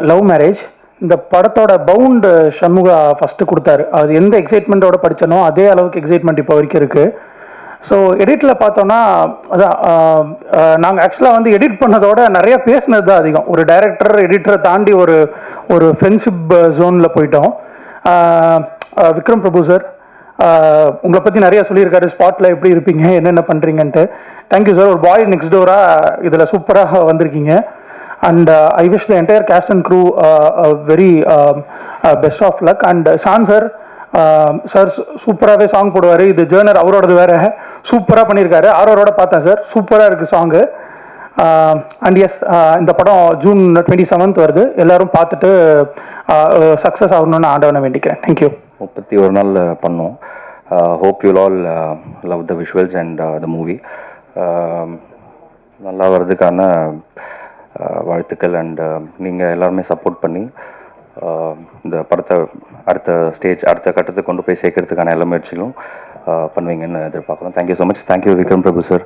Love marriage. இந்த படத்தோட pound சண்முகா first கொடுத்தாரு. அது எந்த எக்ஸைட்மெண்ட்டோட படித்தனோ அதே அளவுக்கு எக்ஸைட்மெண்ட் இப்போ வரைக்கும் இருக்குது. ஸோ எடிட்டில் பார்த்தோன்னா அதான் நாங்கள் ஆக்சுவலாக வந்து எடிட் பண்ணதோட நிறைய பேசினது தான் அதிகம். ஒரு டைரக்டர் எடிட்டரை தாண்டி ஒரு ஒரு ஃப்ரெண்ட்ஷிப் ஜோனில் போயிட்டோம். விக்ரம் பிரபு சார் உங்களை பற்றி நிறையா சொல்லியிருக்காரு. ஸ்பாட்டில் எப்படி இருப்பீங்க, என்னென்ன பண்ணுறீங்கன்ட்டு. Thank you sir. ஒரு பாய் நெக்ஸ்ட் டோராக இதில் சூப்பராக வந்திருக்கீங்க. And I wish the entire cast and crew a very best of luck. And Shan sir, sir சூப்பராகவே சாங் போடுவார். இது ஜேர்னர் அவரோடது வேறு, சூப்பராக பண்ணியிருக்காரு. ஆரோரோட பார்த்தேன் சார், சூப்பராக இருக்குது சாங்கு. அண்ட் எஸ், இந்த படம் ஜூன் 27 வருது. எல்லோரும் பார்த்துட்டு சக்ஸஸ் ஆகணும்னு ஆண்டவனை வேண்டிக்கிறேன். தேங்க்யூ. 31 நாள் பண்ணோம். Hope you all love the visuals and the movie. நல்லா வர்றதுக்கான வாழ்த்துக்கள். அண்ட் நீங்கள் எல்லாருமே சப்போர்ட் பண்ணி இந்த படத்தை அடுத்த கட்டத்துக்கு கொண்டு போய் சேர்க்கறதுக்கான எல்லா முயற்சிகளும் பண்ணுவீங்கன்னு எதிர்பார்க்குறோம். Thank you so much. Thank you Vikram Prabhu sir.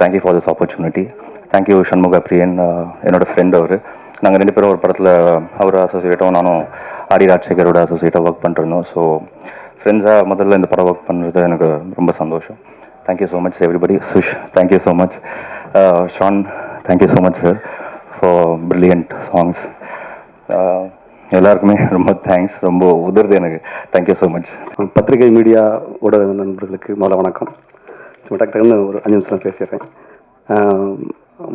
Thank you for this opportunity. Thank you Shanmuga Priyan, என்னோடய ஃப்ரெண்ட் அவர். நாங்கள் 2 பேரும் ஒரு படத்தில் அவர் அசோசியேட்டாகவும் நானும் ஆடி ராஜசேகரோட அசோசியேட்டாக ஒர்க் பண்ணிருந்தோம். ஸோ ஃப்ரெண்ட்ஸாக முதல்ல இந்த படம் ஒர்க் பண்ணுறது எனக்கு ரொம்ப சந்தோஷம். Thank you so much everybody. Sush, thank you so much. Shaan, thank you so much sir for brilliant songs. எல்லாருக்குமே ரொம்ப தேங்க்ஸ். ரொம்ப உதவுது எனக்கு. தேங்க்யூ ஸோ மச். பத்திரிகை மீடியா ஊடக நண்பர்களுக்கு முதல்ல வணக்கம். சும்மா டக்குன்னு ஒரு 5 நிமிஷம் பேசிடுறேன்.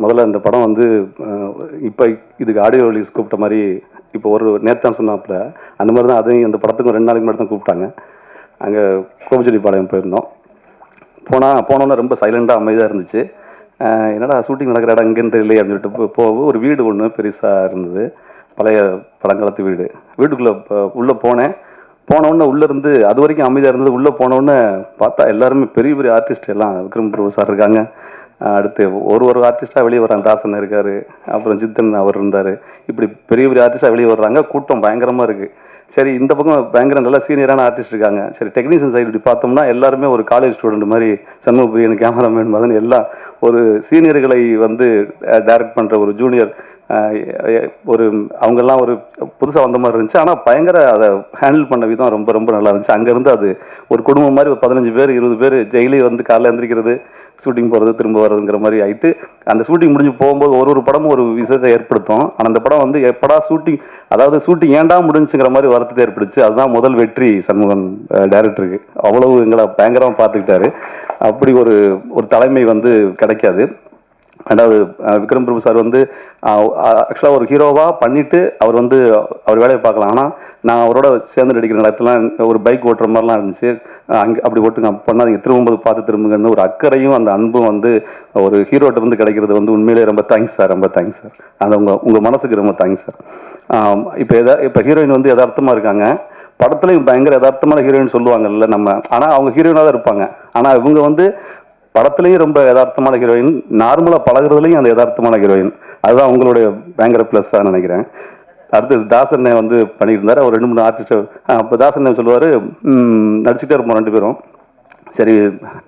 முதல்ல இந்த படம் வந்து இப்போ இதுக்கு ஆடியோ ரிலீஸ் கூப்பிட்ட மாதிரி இப்போ ஒரு நேற்று தான் சொன்னாப்புல அந்த மாதிரி தான் அதையும் இந்த படத்துக்கும் 2 நாளைக்கு மட்டும் தான் கூப்பிட்டாங்க. அங்கே கோபிச்செட்டிப்பாளையம் போயிருந்தோம். போனோன்னே ரொம்ப சைலண்டாக அமைதியாக இருந்துச்சு. என்னடா ஷூட்டிங் நடக்கிற இடம் எங்கேன்னு தெரியல அப்படின்னு சொல்லிட்டு ஒரு வீடு ஒன்று பெருசாக இருந்தது, பழைய பழங்காலத்து வீடு. வீட்டுக்குள்ளே உள்ளே போனோடனே உள்ளேருந்து அது வரைக்கும் அமைதியாக இருந்தது. உள்ளே போனோடனே பார்த்தா எல்லாருமே பெரிய பெரிய ஆர்டிஸ்ட் எல்லாம் விக்ரம் பிரபு சார் இருக்காங்க. அடுத்து ஒரு ஆர்டிஸ்ட்டாக வெளியே வர்றாங்க. தாசன் இருக்கார், அப்புறம் ஜித்தன் அவர் இருந்தார். இப்படி பெரிய பெரிய ஆர்டிஸ்ட்டாக வெளியே வர்றாங்க. கூட்டம் பயங்கரமாக இருக்குது. சரி, இந்த பக்கம் பயங்கர நல்லா சீனியரான ஆர்டிஸ்ட் இருக்காங்க. சரி, டெக்னீஷியன் சைடு இப்படி பார்த்தோம்னா எல்லாருமே ஒரு காலேஜ் ஸ்டூடெண்ட் மாதிரி, சண்முக பிரியன், கேமராமேன் மாதிரி எல்லாம் ஒரு சீனியர்களை வந்து டைரக்ட் பண்ணுற ஒரு ஜூனியர் அவங்கெல்லாம் ஒரு புதுசாக வந்த மாதிரி இருந்துச்சு. ஆனால் பயங்கர அதை ஹேண்டில் பண்ண விதம் ரொம்ப ரொம்ப நல்லா இருந்துச்சு. அங்கேருந்து அது ஒரு குடும்பம் மாதிரி ஒரு 15 பேர் 20 பேர் ஜெயிலி வந்து காலைல எழுந்திரிக்கிறது, ஷூட்டிங் போகிறது, திரும்ப வர்றதுங்கிற மாதிரி ஆகிட்டு அந்த ஷூட்டிங் முடிஞ்சு போகும்போது ஒரு படமும் ஒரு விஷயத்தை ஏற்படுத்தும். ஆனால் அந்த படம் வந்து எப்படா ஷூட்டிங் ஏண்டா முடிஞ்சுங்கிற மாதிரி வருத்தத்தை ஏற்படுச்சு. அதுதான் முதல் வெற்றி சண்முகன் டைரக்டருக்கு. அவ்வளவு எங்களை பயங்கரமாக பார்த்துக்கிட்டாரு. அப்படி ஒரு தலைமை வந்து கிடைக்காது. ரெண்டாவது, விக்ரம் பிரபு சார் வந்து ஆக்சுவலாக ஒரு ஹீரோவாக பண்ணிவிட்டு அவர் வேலையை பார்க்கலாம். ஆனால் நான் அவரோட சேர்ந்து நடிக்கிற இடத்துலாம் ஒரு பைக் ஓட்டுற மாதிரிலாம் இருந்துச்சு. அங்கே அப்படி ஓட்டுங்க பண்ணாதீங்க, திரும்பும்போது பார்த்து திரும்புங்கன்னு ஒரு அக்கறையும் அந்த அன்பும் வந்து ஒரு ஹீரோட்ட வந்து கிடைக்கிறது வந்து உண்மையிலே ரொம்ப தேங்க்ஸ் சார். ரொம்ப தேங்க்ஸ் சார். அந்த உங்கள் மனசுக்கு ரொம்ப தேங்க்ஸ் சார். இப்போ ஹீரோயின் வந்து யதார்த்தமாக இருக்காங்க. படத்துலையும் பயங்கர யதார்த்தமான ஹீரோயின் சொல்லுவாங்கல்ல நம்ம, ஆனால் அவங்க ஹீரோயினாக தான் இருப்பாங்க. ஆனால் இவங்க வந்து படத்துலையும் ரொம்ப யதார்த்தமான ஹீரோயின், நார்மலாக பழகிறதுலையும் அந்த யதார்த்தமான ஹீரோயின். அதுதான் உங்களுடைய பயங்கர ப்ளஸ்ஸாக நினைக்கிறேன். அடுத்தது தாசன் வந்து பண்ணியிருந்தார். அவர் 2-3 ஆர்டிஸ்ட். அப்போ தாசன் சொல்லுவார், நடிச்சுட்டே இருப்போம் 2 பேரும். சரி,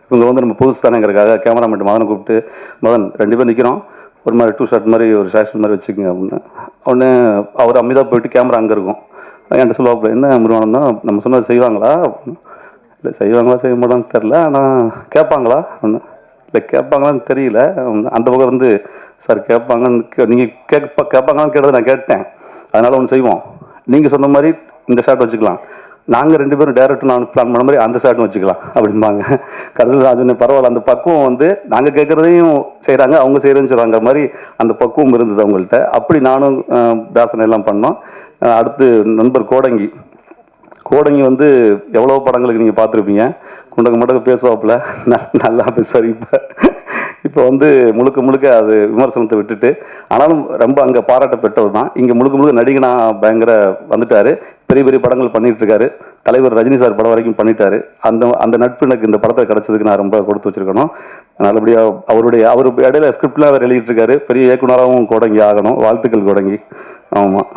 இவங்க வந்து நம்ம புதுசு தானேங்கிறக்காக கேமராமேன் மதனை கூப்பிட்டு, மதன் 2 பேர் நிற்கிறோம், ஒரு மாதிரி 2 ஷாட் மாதிரி ஒரு ஷாஷன் மாதிரி வச்சுக்கோங்க அப்படின்னு. ஒன்று அவர் அமைதியாக போயிட்டு கேமரா அங்கே இருக்கும். என்கிட்ட சொல்லுவாப்புல, என்ன முருகானந்தா நம்ம சொன்னது செய்வாங்களா அப்படின்னு. இல்லை, செய்வாங்களா செய்ய மாட்டான்னு தெரில, ஆனால் கேட்பாங்களா ஒன்று. இல்லை, கேட்பாங்களான்னு தெரியல. அந்த பக்கம் வந்து சார் கேட்பாங்கன்னு நீங்கள் கேட்பாங்களான்னு கேட்டதை நான் கேட்டேன். அதனால் ஒன்று செய்வோம், நீங்கள் சொன்ன மாதிரி இந்த ஷாட் வச்சுக்கலாம், நாங்கள் 2 பேரும் டேரக்டர் நான் பிளான் பண்ண மாதிரி அந்த ஷாட்டும் வச்சுக்கலாம் அப்படிம்பாங்க. கடைசியில் நான் சொன்னேன், பரவாயில்ல, அந்த பக்குவம் வந்து நாங்கள் கேட்குறதையும் செய்கிறாங்க, அவங்க செய்கிறேன்னு சொல்கிறாங்க மாதிரி அந்த பக்குவம் இருந்தது அவங்கள்ட்ட. அப்படி நானும் தாசனை எல்லாம் பண்ணோம். அடுத்து நண்பர் கோடங்கி வந்து எவ்வளோ படங்களுக்கு நீங்கள் பார்த்துருப்பீங்க. குண்டக்க மடக்க பேசுவாப்புல, நல்லா பேசுவார். இப்போ வந்து முழுக்க அது விமர்சனத்தை விட்டுட்டு, ஆனாலும் ரொம்ப அங்கே பாராட்ட பெற்றவர் தான். இங்கே முழுக்க நடிகனா பயங்கர வந்துட்டார். பெரிய பெரிய படங்கள் பண்ணிட்டு இருக்காரு. தலைவர் ரஜினி சார் படம் வரைக்கும் பண்ணிட்டாரு. அந்த நட்பு எனக்கு இந்த படத்தை கிடைச்சதுக்கு நான் ரொம்ப கொடுத்து வச்சிருக்கணும். நல்லபடியாக அவர் இடையில ஸ்கிரிப்ட்லாம் அவர் எழுதிட்டு இருக்காரு. பெரிய இயக்குனராகவும் கோடங்கி ஆகணும். வாழ்த்துக்கள் கோடங்கி. ஆமாம்.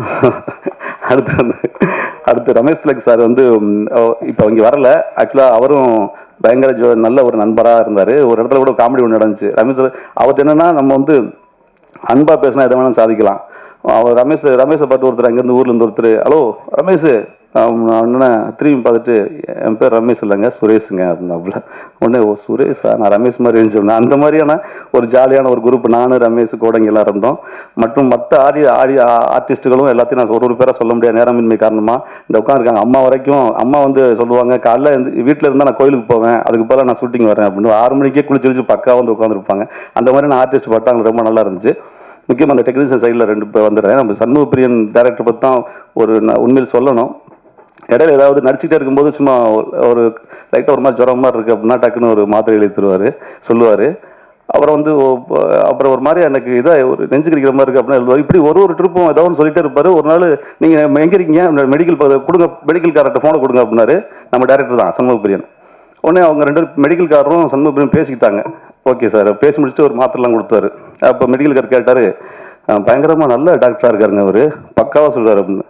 அடுத்து ரமேஷ் திலக் சார் வந்து இப்போ இங்கே வரல. ஆக்சுவலாக அவரும் பயங்கர நல்ல ஒரு நண்பராக இருந்தார். ஒரு இடத்துல கூட காமெடி ஒன்று நடந்துச்சு. ரமேஷ் அவர்கிட்ட என்னென்னா, நம்ம வந்து அன்பாக பேசினா எதை வேணாலும் சாதிக்கலாம். அவர் ரமேஷை பார்த்து ஒருத்தர் அங்கேருந்து ஊர்லேருந்து ஒருத்தர், ஹலோ ரமேஷ் அண்ணனை திரும்பி பார்த்துட்டு, என் பேர் ரமேஷ் இல்லைங்க சுரேஷுங்க அப்படின்னாப்புல. உடனே ஓ சுரேஷா, நான் ரமேஷ் மாதிரி இருந்துச்சு. அந்த மாதிரியான ஒரு ஜாலியான ஒரு குரூப் நானும் ரமேஷ் கோடங்க எல்லாம் இருந்தோம். மற்றும் மற்ற ஆர்டிஸ்ட்டுகளும் எல்லாத்தையும் நான் ஒரு பேராக சொல்ல முடியாது, நேரமின்மை காரணமாக. இந்த உட்காந்துருக்காங்க அம்மா வரைக்கும். அம்மா வந்து சொல்லுவாங்க, காலைல வீட்டில் இருந்தால் நான் கோயிலுக்கு போவேன், அதுக்கு பதிலாக நான் ஷூட்டிங் வரேன் அப்படின்னு 6 மணிக்கே குளிச்சு பக்காவாக வந்து உட்காந்துருப்பாங்க. அந்த மாதிரி நான் ஆர்டிஸ்ட் பார்த்தாங்க, ரொம்ப நல்லா இருந்துச்சு. முக்கியமாக அந்த டெக்னீஷியன் சைடில் 2 பேர் வந்துடுறேன். நம்ம சண்முகப்பிரியன் டேரக்டர் பற்றி தான் உண்மையில் சொல்லணும். இடையில ஏதாவது நடிச்சுட்டே இருக்கும்போது சும்மா ஒரு லைட்டாக ஒரு மாதிரி ஜுரம் மாதிரி இருக்குது அப்படின்னா டக்குன்னு ஒரு மாத்திரை எழுதி தருவார், சொல்லுவார். அப்புறம் வந்து அப்புறம் ஒரு மாதிரி எனக்கு இதாக ஒரு நெஞ்சு கடிக்கிற மாதிரி இருக்குது அப்படின்னு எழுதுவார். இப்படி ஒரு ட்ரிப்பும் ஏதோ ஒன்று சொல்லிட்டே இருப்பார். ஒரு நாள் நீங்கள் எங்கே இருக்கீங்க, மெடிக்கல் கொடுங்க, மெடிக்கல் கார்ட்ட ஃபோனை கொடுங்க அப்படின்னாரு. நம்ம டேரக்டர் தான் சண்முகப்பிரியன். உடனே அவங்க 2 மெடிக்கல் காரரும் சண்முகப்பிரியன் பேசிக்கிட்டாங்க. ஓகே சார், பேசி முடிச்சுட்டு ஒரு மாத்திரைலாம் கொடுத்தாரு. அப்போ மெடிக்கல் கார் கேட்டார், பயங்கரமாக நல்ல டாக்டராக இருக்காருங்க அவர், பக்காவாக சொல்கிறார் அப்படின்னு.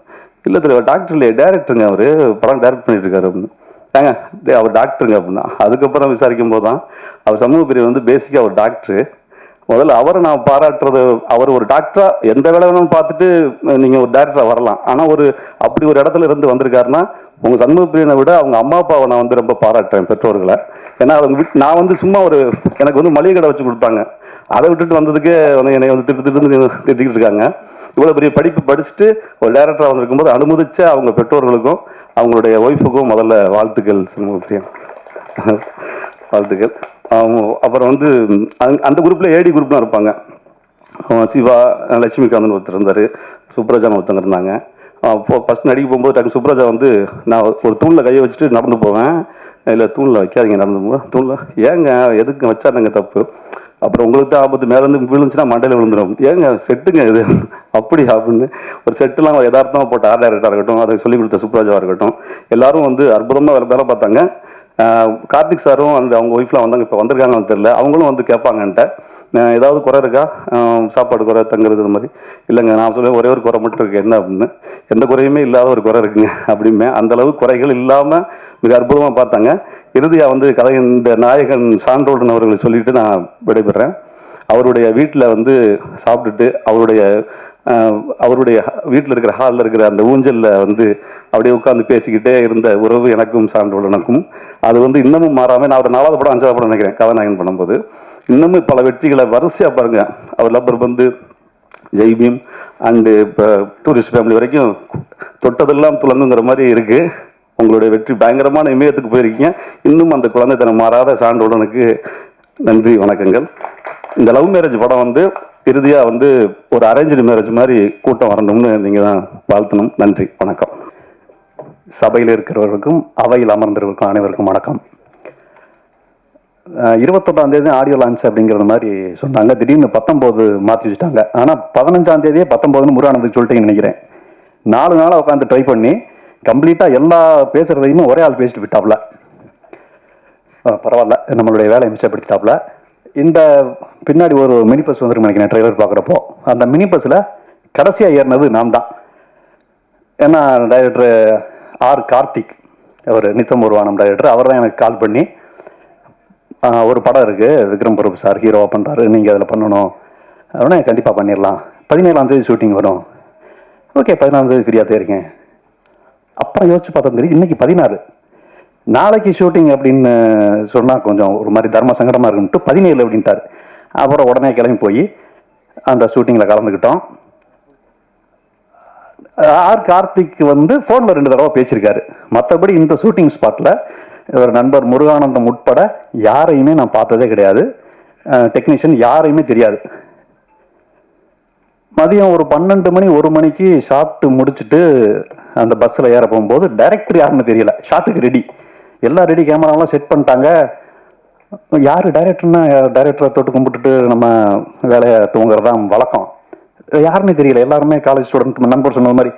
இல்லை தெரியல டாக்டர் இல்லையே, டேரக்டருங்க அவர், படம் டேரக்ட் பண்ணிட்டு இருக்காரு அப்படின்னு. ஏங்க அவர் டாக்டருங்க அப்படின்னா. அதுக்கப்புறம் விசாரிக்கும் போது தான் அவர் சமூகப்பிரிவு வந்து பேசிக்காக அவர் டாக்டரு. முதல்ல அவரை நான் பாராட்டுறது, அவர் ஒரு டாக்டராக எந்த வேலை வேணாலும் பார்த்துட்டு நீங்கள் ஒரு டேரக்டராக வரலாம். ஆனால் அப்படி ஒரு இடத்துல இருந்து வந்திருக்காருன்னா உங்கள் சண்முகப்பிரியனை விட அவங்க அம்மா அப்பாவை நான் வந்து ரொம்ப பாராட்டுறேன், பெற்றோர்களை. ஏன்னா அவங்க நான் வந்து சும்மா எனக்கு வந்து மளிகை கடை வச்சு கொடுத்தாங்க, அதை விட்டுட்டு வந்ததுக்கே என்னை வந்து திட்டிக்கிட்டு இருக்காங்க. இவ்வளோ பெரிய படிப்பு படிச்சுட்டு ஒரு டேரக்டராக வந்திருக்கும்போது அனுமதிச்ச அவங்க பெற்றோர்களுக்கும் அவங்களுடைய ஒய்ஃபுக்கும் முதல்ல வாழ்த்துக்கள் சண்முகப்பிரியன், வாழ்த்துக்கள். அப்புறம் வந்து அந்த குரூப்பில் ஏடி குரூப்லாம் இருப்பாங்க. சிவா, லட்சுமிகாந்தன் ஒருத்தர் இருந்தார், சுப்ரஜான்னு ஒருத்தங்க இருந்தாங்க. ஃபஸ்ட் நடிக்க போகும்போது டக்கு சுப்ரஜா வந்து, நான் ஒரு தூணில் கையை வச்சுட்டு நடந்து போவேன், இல்லை தூணில் வைக்காதீங்க நடந்து போவேன், தூணில் ஏங்க எதுக்கு வச்சாருங்க தப்பு, அப்புறம் உங்களுக்கு தான் ஆபத்து, மேலேருந்து விழுந்துச்சுன்னா மண்டையில் விழுந்துடும், ஏங்க செட்டுங்க இது அப்படி அப்படின்னு ஒரு செட்டுலாம் யதார்த்தமாக போட்ட ஆர்ட் டைரக்டராக இருக்கட்டும், அதை சொல்லிக் கொடுத்த சுப்ராஜாவாக இருக்கட்டும், எல்லாரும் வந்து அற்புதமாக வேலை பார்த்தாங்க. கார்த்திக் சாரும் அவங்க ஒய்ஃப்லாம் வந்தாங்க, இப்போ வந்திருக்காங்கன்னு தெரியல, அவங்களும் வந்து கேட்பாங்கன்ட்ட ஏதாவது குறை இருக்கா, சாப்பாடு குறை, தங்குறது, இது மாதிரி. இல்லைங்க நான் சொல்லுவேன், ஒரே ஒரு குறை மட்டும் இருக்குது, என்ன அப்படின்னு. எந்த குறையுமே இல்லாத ஒரு குறை இருக்குங்க அப்படிமே. அந்தளவு குறைகள் இல்லாமல் மிக அற்புதமாக பார்த்தாங்க. இறுதியாக வந்து இந்த நாயகன் சான்றோடன் அவர்களை சொல்லிட்டு நான் விடைபெறேன். அவருடைய வீட்டில் வந்து சாப்பிட்டுட்டு அவருடைய வீட்டில் இருக்கிற ஹாலில் இருக்கிற அந்த ஊஞ்சலில் வந்து அப்படியே உட்காந்து பேசிக்கிட்டே இருந்த உறவு எனக்கும் சான்றோடனுக்கும் அது வந்து இன்னமும் மாறாமல், நான் ஒரு 4வது படம் 5வது படம் நினைக்கிறேன் கதாநாயகன் பண்ணும்போது, இன்னமும் பல வெற்றிகளை வரிசையாக பாருங்க. அவர் லப்பர் பந்து, ஜெய்பீம் அண்டு இப்போ டூரிஸ்ட் ஃபேமிலி வரைக்கும் தொட்டதெல்லாம் துளங்குங்கிற மாதிரி இருக்குது. உங்களுடைய வெற்றி பயங்கரமான இமயத்துக்கு போயிருக்கீங்க. இன்னும் அந்த குழந்தைத்தனம் மாறாத சான்றோடனுக்கு நன்றி, வணக்கங்கள். இந்த லவ் மேரேஜ் படம் வந்து இறுதியாக வந்து ஒரு அரேஞ்சு மேரேஜ் மாதிரி கூட்டம் வரணும்னு நீங்கள் தான் வாழ்த்தணும். நன்றி, வணக்கம். சபையில் இருக்கிறவர்களுக்கும் அவையில் அமர்ந்திருக்கும் அனைவருக்கும் வணக்கம். 21ஆம் தேதி ஆடியோ லான்ச் அப்படிங்கிற மாதிரி சொன்னாங்க, திடீர்னு 19 மாற்றி வச்சுட்டாங்க. ஆனால் 15ஆம் தேதியே 19ன்னு முருகானந்துக்கு சொல்லிட்டீங்கன்னு நினைக்கிறேன். 4 நாளாக உட்காந்து ட்ரை பண்ணி கம்ப்ளீட்டாக எல்லா பேசுகிறதையுமே ஒரே ஆள் பேசிட்டு விட்டாப்புல. பரவாயில்ல, நம்மளுடைய வேலையை மிச்சப்படுத்திட்டாப்புல. இந்த பின்னாடி ஒரு மினி பஸ் வந்துருக்கு நினைக்கிறேன் ட்ரைலர் பார்க்குறப்போ. அந்த மினி பஸ்ஸில் கடைசியாக ஏறினது நான் தான். ஏன்னா டைரக்டர் ஆர் கார்த்திக், அவர் நித்தம் ஒருவானம் டைரக்டர், அவர் தான் எனக்கு கால் பண்ணி ஒரு படம் இருக்குது, விக்ரம் பிரபு சார் ஹீரோவாக பண்ணுறாரு, நீங்கள் அதில் பண்ணணும் அப்படின்னா கண்டிப்பாக பண்ணிடலாம், 17ஆம் தேதி ஷூட்டிங் வரும். ஓகே, 14ஆம் தேதி ஃப்ரீயாக தான் இருக்கேன். அப்புறம் யோசிச்சு பார்த்தா தெரியும் இன்னைக்கு 16, நாளைக்கு ஷூட்டிங் அப்படின்னு சொன்னால் கொஞ்சம் ஒரு மாதிரி தர்ம சங்கடமாக இருக்குன்ட்டு 17 அப்படின்ட்டார். அப்புறம் உடனே கிளம்பி போய் அந்த ஷூட்டிங்கில் கலந்துக்கிட்டோம். ஆர் கார்த்திக் வந்து ஃபோனில் 2 தடவை பேசியிருக்காரு. மற்றபடி இந்த ஷூட்டிங் ஸ்பாட்டில் ஒரு நண்பர் முருகானந்தம் உட்பட யாரையுமே நான் பார்த்ததே கிடையாது. டெக்னீஷியன் யாரையுமே தெரியாது. மதியம் ஒரு 12 மணி 1 மணிக்கு ஷாட்டு முடிச்சுட்டு அந்த பஸ்ஸில் ஏற போகும்போது டைரக்டர் யாருன்னு தெரியல. ஷாட்டுக்கு ரெடி, எல்லாம் ரெடி, கேமராலாம் செட் பண்ணிட்டாங்க. யார் டைரக்டர்னா டைரக்டரை தொட்டு கும்பிட்டுட்டு நம்ம வேலையை தூங்குறதான் வழக்கம். யாருன்னே தெரியல. எல்லாருமே காலேஜ் ஸ்டூடெண்ட், நண்பர் சொன்ன மாதிரி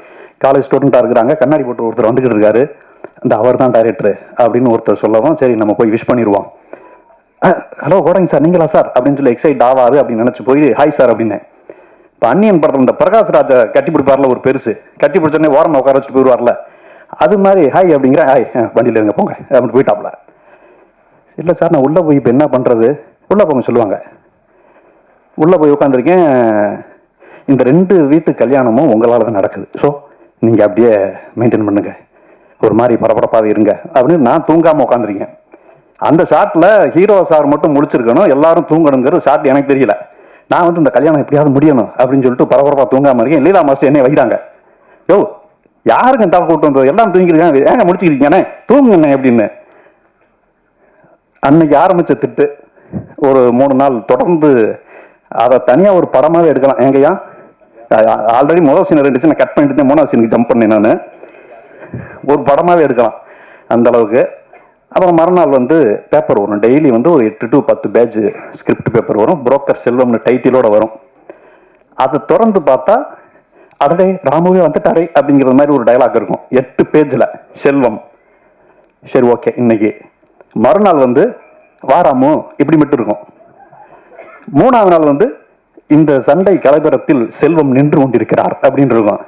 காலேஜ் ஸ்டூடெண்ட்டாக இருக்கிறாங்க. கண்ணாடி போட்டு ஒருத்தர் வந்துக்கிட்டு இருக்காரு. அந்த அவர் தான் டைரக்டர் அப்படின்னு ஒருத்தர் சொல்லவும் சரி நம்ம போய் விஷ் பண்ணிடுவோம். ஹலோ கோடங்க சார், நீங்களா சார் அப்படின்னு சொல்லி எக்ஸைட் ஆவாரு அப்படின்னு நினச்சி போய் ஹாய் சார் அப்படின்னு. இப்போ அன்னியன் படத்தில் இந்த பிரகாஷ் ராஜா கட்டி பிடிப்பார்ல, ஒரு பெருசு கட்டி பிடிச்சோடனே ஓரமாக உட்கார வச்சுட்டு போயிடுவார்ல, அது மாதிரி ஹாய் அப்படிங்கிற, ஹாய் வண்டியில் இருங்க போங்க அப்படின்னு போயிட்டாப்ல. இல்லை சார் நான் உள்ளே போய் இப்போ என்ன பண்ணுறது, உள்ளே போங்க சொல்லுவாங்க. உள்ளே போய் உட்காந்துருக்கேன். இந்த 2 வீட்டு கல்யாணமும் உங்களால் தான் நடக்குது. ஸோ நீங்கள் அப்படியே மெயின்டைன் பண்ணுங்க, ஒரு மாதிரி பரபரப்பாகவே இருங்க அப்படின்னு நான் தூங்காமல் உட்காந்துருக்கேன். அந்த ஷாட்டில் ஹீரோ சார் மட்டும் முடிச்சிருக்கணும், எல்லாரும் தூங்கணுங்கிறது ஷாட் எனக்கு தெரியல. நான் வந்து இந்த கல்யாணம் எப்படியாவது முடியணும் அப்படின்னு சொல்லிட்டு பரபரப்பாக தூங்காமல் இருக்கேன். லீலா மாஸ்டர் என்னை வைக்கிறாங்க, யோ யாருக்கு டாப் கூட்டு வந்தது, எல்லாம் தூங்கிருக்காங்க, ஏங்க முடிச்சுக்கிறீங்கண்ணே, தூங்குங்கண்ணே அப்படின்னு. அன்னைக்கு ஆரம்பித்த திட்டு ஒரு 3 நாள் தொடர்ந்து அதை தனியாக ஒரு படமாகவே எடுக்கலாம். ஏங்கய்யா ஆல்ரெடி முதல் சீன் 2 சீனை கட் பண்ணிட்டு தான் 3வது சீனுக்கு ஜம்ப் பண்ணேன் நான். ஒரு படமாகவே எடுக்கலாம் அந்த அளவுக்கு. அப்புறம் மறுநாள் வந்து பேப்பர் வரும், டெய்லி வந்து ஒரு 8 to 10 பேஜ் ஸ்கிரிப்ட் பேப்பர் வரும், புரோக்கர் செல்வம்னு டைட்டிலோட வரும். அதை திறந்து பார்த்தா அடடே ராமுவே வந்துட்டாரே அப்படிங்கிற மாதிரி ஒரு டைலாக் இருக்கும் 8 பேஜில், செல்வம். சரி ஓகே, இன்னைக்கு மறுநாள் வந்து வாராமு இப்படி மட்டும் இருக்கும். 3வது நாள் வந்து இந்த சண்டை கலைபரத்தில் செல்வம் நின்று கொண்டிருக்கிறார் அப்படின்னு இருக்கும்.